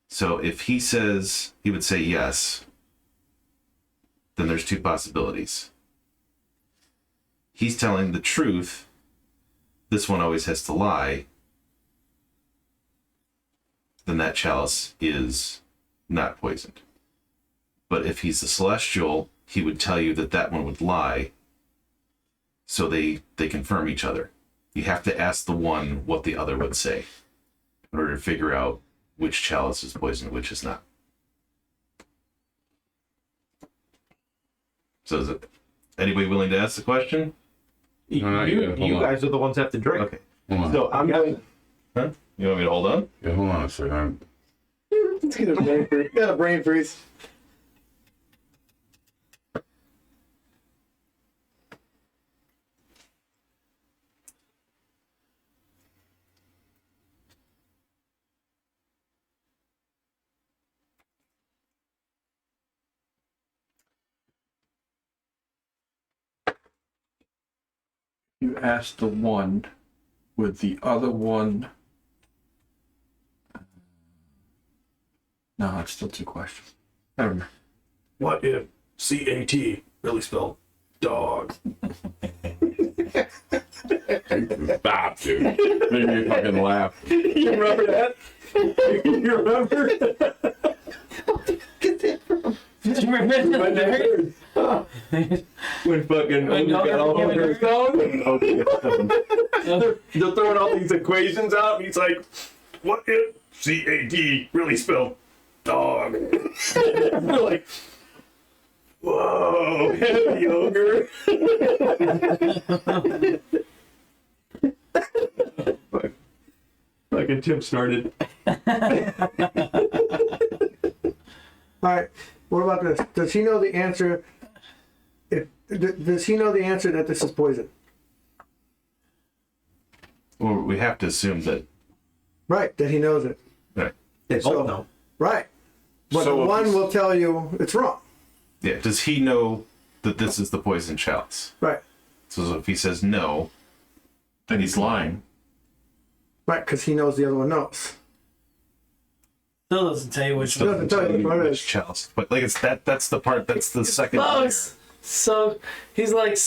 S6: So if he says he would say yes, then there's two possibilities. He's telling the truth. This one always has to lie. Then that chalice is not poisoned. But if he's the celestial, he would tell you that that one would lie. So they confirm each other. You have to ask the one what the other would say in order to figure out which chalice is poisoned, which is not. So is it anybody willing to ask the question?
S4: No, you gotta hold
S9: You
S4: on.
S9: guys are the ones that have to drink.
S6: Okay.
S4: Hold on.
S9: So I'm going.
S6: Huh? You want me to hold on?
S4: Yeah, hold on a second.
S10: Get a brain freeze. Got a brain freeze.
S11: You asked the one with the other one. No, it's still two questions. Never mind.
S3: What if CAT really spelled dog?
S4: Stop, dude. Make me fucking laugh.
S9: You remember that? You remember?
S1: Did you remember that?
S9: When fucking
S1: When
S9: got all
S1: Hogan
S9: over
S1: came
S9: they're throwing all these equations out, and he's like,
S3: What if CAT really spelled dog?
S9: we're like, whoa, heavy ogre. Fucking Tim started.
S10: All right. What about this? Does he know the answer? Does he know the answer that this is poison?
S6: Well, we have to assume that.
S10: Right. That he knows it.
S6: Right.
S9: They
S10: So-
S9: both know.
S10: Right. But
S4: So
S10: the
S4: if
S10: one
S4: he's-
S10: will tell you it's wrong.
S6: Yeah. Does he know that this is the poison chalice?
S10: Right.
S6: So if he says no, then he's lying.
S10: Right. Because he knows the other one knows.
S1: Still doesn't tell you which
S10: Still
S1: one.
S10: doesn't tell you what it
S6: Which
S10: is.
S6: chalice? But like it's that. That's the part. That's the second.
S1: Close. So he's like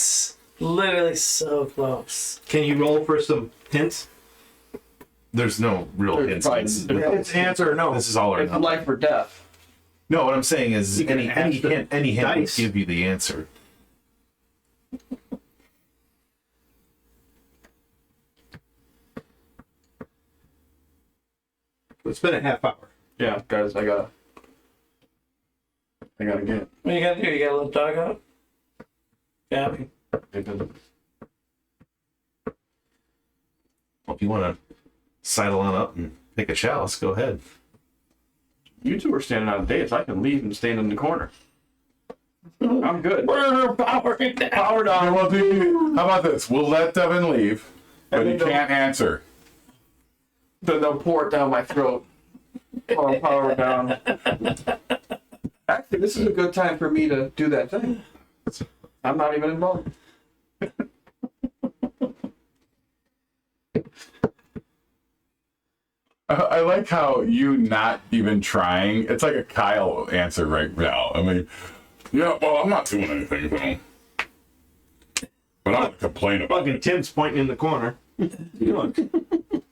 S1: literally so close.
S9: Can you roll for some hints?
S6: There's no real hints.
S10: It's
S9: answer or no.
S6: This is all or
S11: It's
S6: nothing.
S11: life or death.
S6: No, what I'm saying is
S9: You can
S6: any
S9: ask the
S6: hint would
S9: dice.
S6: give you the answer.
S9: It's been a half hour.
S11: Yeah, guys, I gotta get.
S1: What you gotta do? You gotta let the dog out? Yeah.
S6: Well, if you want to sidle on up and pick a chalice, go ahead.
S11: You two are standing on a dais. I can leave and stand in the corner. I'm good.
S1: We're powering down.
S11: Power down.
S4: How about this? We'll let Devin leave, but he can't answer.
S11: Then they'll pour it down my throat. I'll power down. Actually, this is a good time for me to do that thing. I'm not even involved.
S4: I like how you not even trying. It's like a Kyle answer right now. I mean, yeah, well, I'm not doing anything, so. But I'm gonna complain about it.
S9: Fucking Tim's pointing in the corner.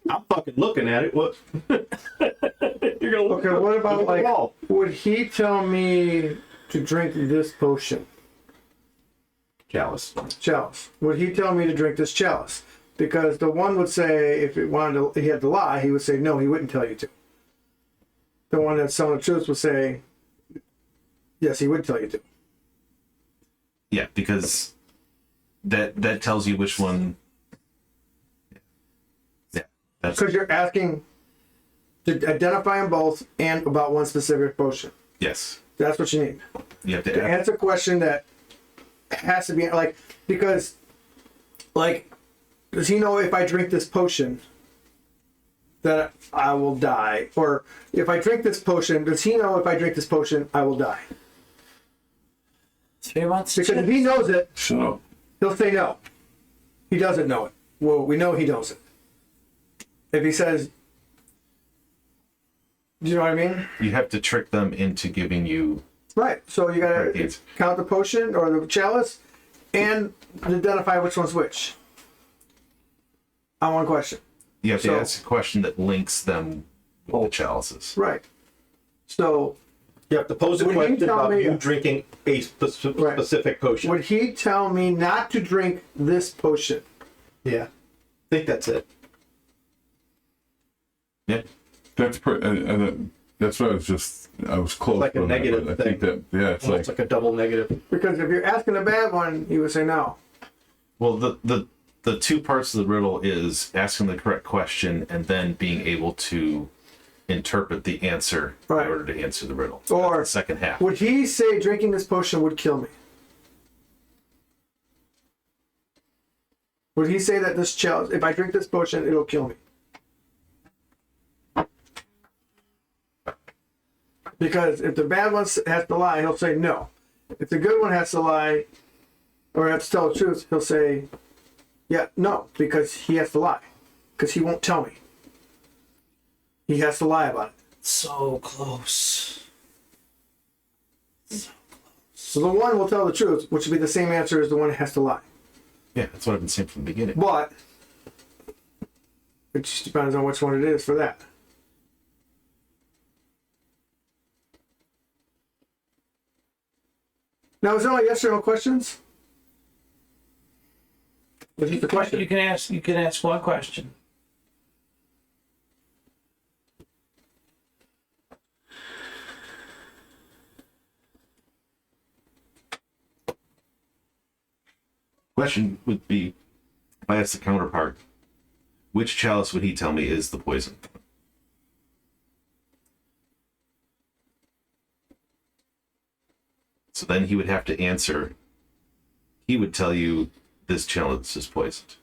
S9: I'm fucking looking at it. What? You're gonna look
S10: Okay, what
S9: at
S10: about
S9: the
S10: like,
S9: wall.
S10: would he tell me to drink this potion?
S9: Chalice.
S10: Chalice. Would he tell me to drink this chalice? Because the one would say, if it wanted to, he had to lie, he would say, no, he wouldn't tell you to. The one that's telling the truth would say, yes, he would tell you to.
S6: Yeah, because that tells you which one. Yeah, that's
S10: Because you're asking to identify them both and about one specific potion.
S6: yes.
S10: That's what you need.
S6: You have
S10: To
S6: to ask.
S10: answer a question that has to be, like, because, like, does he know if I drink this potion that I will die? Or if I drink this potion, does he know if I drink this potion I will die?
S2: 3 months.
S10: Because if he knows it,
S4: Shut up.
S10: he'll say no. He doesn't know it. Well, we know he knows it. If he says, do you know what I mean?
S6: You have to trick them into giving you.
S10: Right. So you
S6: Correct
S10: gotta
S6: answer.
S10: count the potion or the chalice and identify which one's which. On one question.
S6: You have to
S10: So-
S6: ask a question that links them with the chalices.
S10: Right. So
S9: You have to pose a
S10: Would he
S9: question
S10: tell
S9: about
S10: me-
S9: you drinking a
S10: Right.
S9: specific potion.
S10: would he tell me not to drink this potion?
S9: Yeah. I think that's it.
S6: Yeah.
S4: That's that's what I was close.
S9: Like a
S4: on that,
S9: negative
S4: but I think
S9: thing.
S4: that, yeah, it's
S9: Almost
S4: like,
S9: like a double negative.
S10: Because if you're asking a bad one, he would say no.
S6: Well, the two parts of the riddle is asking the correct question and then being able to interpret the answer
S10: Right.
S6: in order to answer the riddle.
S10: Or-
S6: That's the second half.
S10: Would he say drinking this potion would kill me? Would he say that this chalice, if I drink this potion, it'll kill me? Because if the bad one has to lie, he'll say no. If the good one has to lie, or has to tell the truth, he'll say, yeah, no, because he has to lie. Because he won't tell me. He has to lie about it.
S2: So close.
S10: So the one will tell the truth, which will be the same answer as the one that has to lie.
S6: Yeah, that's what I've been saying from the beginning.
S10: But it just depends on which one it is for that. Now, is there only yes or no questions? This is the question.
S2: You can ask one question.
S6: Question would be, if I ask the counterpart, which chalice would he tell me is the poison? So then he would have to answer. He would tell you this chalice is poisoned.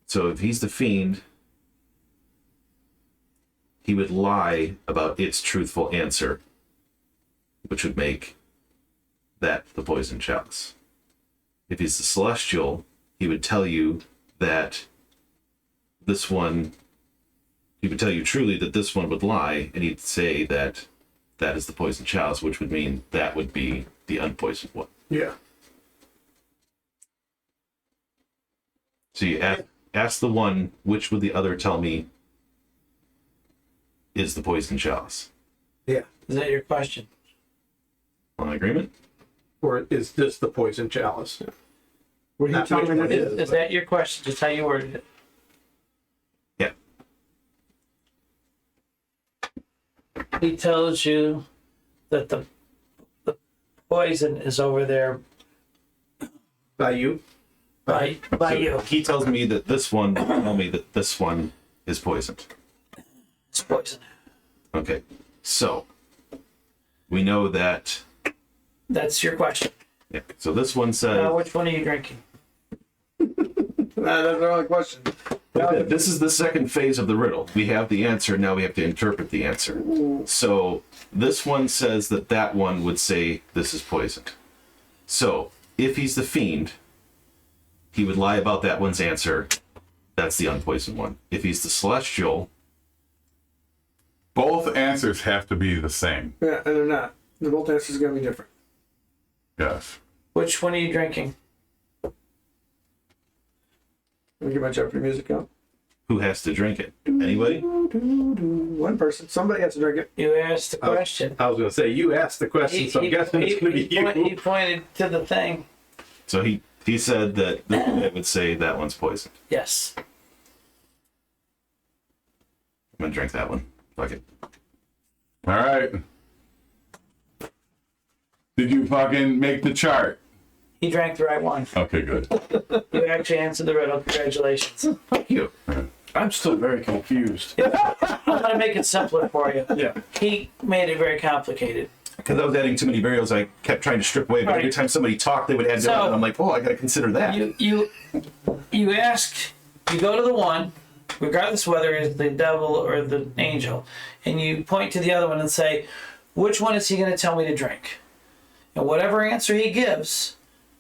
S6: So if he's the fiend, he would lie about its truthful answer, which would make that the poison chalice. If he's the celestial, he would tell you that this one, he would tell you truly that this one would lie, and he'd say that that is the poison chalice, which would mean that would be the unpoisoned one.
S10: Yeah.
S6: So you ask the one, which would the other tell me is the poison chalice?
S10: Yeah.
S2: Is that your question?
S6: On agreement?
S9: Or is this the poison chalice?
S10: Would he
S9: Not
S10: tell
S9: which
S10: me
S9: one
S10: that
S9: it
S10: it
S2: Is that your question? Just how you worded it.
S6: Yeah.
S2: He tells you that the poison is over there
S9: By you?
S2: by you.
S6: He tells me that this one will tell me that this one is poisoned.
S2: It's poison.
S6: Okay. So we know that.
S2: That's your question.
S6: Yeah. So this one says
S2: Now, which one are you drinking?
S10: That's the only question.
S6: this is the second phase of the riddle. We have the answer. Now we have to interpret the answer. So this one says that that one would say this is poisoned. So if he's the fiend, he would lie about that one's answer. That's the unpoisoned one. If he's the celestial,
S4: both answers have to be the same.
S10: Yeah, and they're not. The both answers are going to be different.
S4: Yes.
S2: Which one are you drinking?
S10: Let me get my Jeopardy music out.
S6: Who has to drink it? Anybody?
S10: One person. Somebody has to drink it.
S1: You asked the question.
S9: I was gonna say you asked the question, so I'm guessing it's gonna be you.
S1: He pointed to the thing.
S6: So he said that it would say that one's poisoned.
S1: Yes.
S6: I'm gonna drink that one. Fuck it.
S4: All right. Did you fucking make the chart?
S1: He drank the right one.
S4: Okay, good.
S1: You actually answered the riddle. Congratulations.
S6: Thank you.
S11: I'm still very confused.
S1: I'm gonna make it simpler for you.
S11: Yeah.
S1: He made it very complicated.
S6: Because I was adding too many variables, I kept trying to strip away. But every
S1: Right.
S6: time somebody talked, they would add
S1: So-
S6: different. And I'm like, oh, I gotta consider that.
S1: You ask. You go to the one, regardless whether it's the devil or the angel, and you point to the other one and say, which one is he going to tell me to drink? And whatever answer he gives,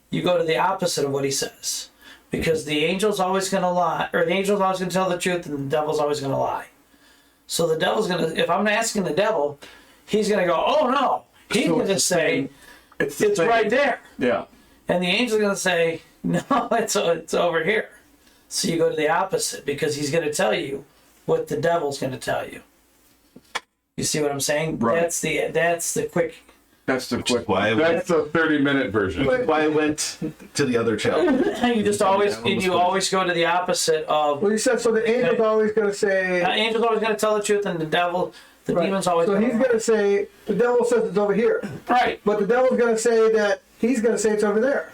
S1: you go to the opposite of what he says. Because the angel's always going to lie, or the angel's always going to tell the truth, and the devil's always going to lie. So the devil's going to, if I'm asking the devil, he's going to go, oh no. He's
S11: So
S1: going to
S11: it's the
S1: say,
S11: same-
S1: it's
S11: the same.
S1: right there.
S11: Yeah.
S1: And the angel's going to say, no, it's over here. So you go to the opposite because he's going to tell you what the devil's going to tell you. You see what I'm saying?
S11: Right.
S1: That's the quick.
S11: That's the quick.
S4: That's the 30-minute version.
S6: Why I went to the other challenge.
S1: You just always go to the opposite of.
S10: Well, you said so. The angel's always going to say.
S1: The angel's always going to tell the truth, and the devil, the
S10: Right.
S1: demon's always.
S10: So he's going to say the devil says it's over here,
S1: right,
S10: but the devil's going to say that he's going to say it's over there.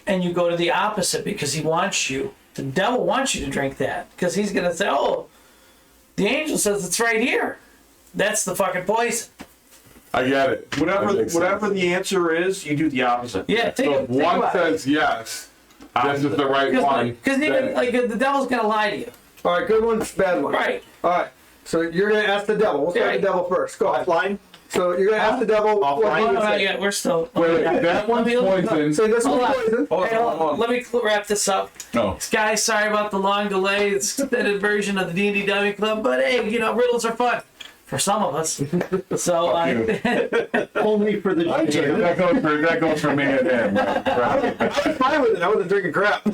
S1: and you go to the opposite because he wants you. The devil wants you to drink that because he's going to say, "Oh, the angel says it's right here." That's the fucking poison.
S4: I get it.
S5: Whatever
S4: That makes
S5: whatever
S4: sense.
S5: the answer is, you do the opposite.
S1: Yeah,
S4: So if one says yes, this is the right one.
S1: Because even
S4: then-
S1: like the devil's going to lie to you.
S10: All right, good one, bad one.
S1: Right.
S10: All right. So you're going to ask the devil. We'll start
S1: Right.
S10: the devil first. Go.
S5: Offline.
S10: So you're going to ask the devil what he
S1: Oh,
S10: would
S1: no, not
S10: say.
S1: yet. We're still.
S4: Wait, that one's poison.
S10: Say this
S1: Hold
S10: one's
S1: on.
S10: poison.
S1: Hey, hold on. Let me wrap this up.
S4: No.
S1: Guys, sorry about the long delay. It's extended version of the D&D Club, but hey, riddles are fun for some of us. So
S5: Only for the
S4: That goes for me and him. Right?
S10: I was fine with it. I wasn't drinking crap.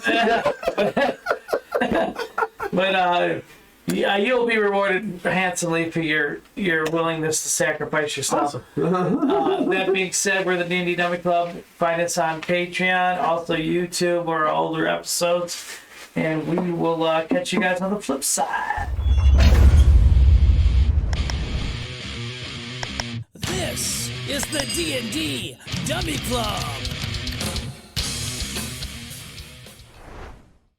S1: but yeah, you'll be rewarded handsomely for your willingness to sacrifice yourself. That being said, we're the D&D Dummy Club. Find us on Patreon, also YouTube, or older episodes, and we will catch you guys on the flip side.
S12: This is the D&D Dummy Club.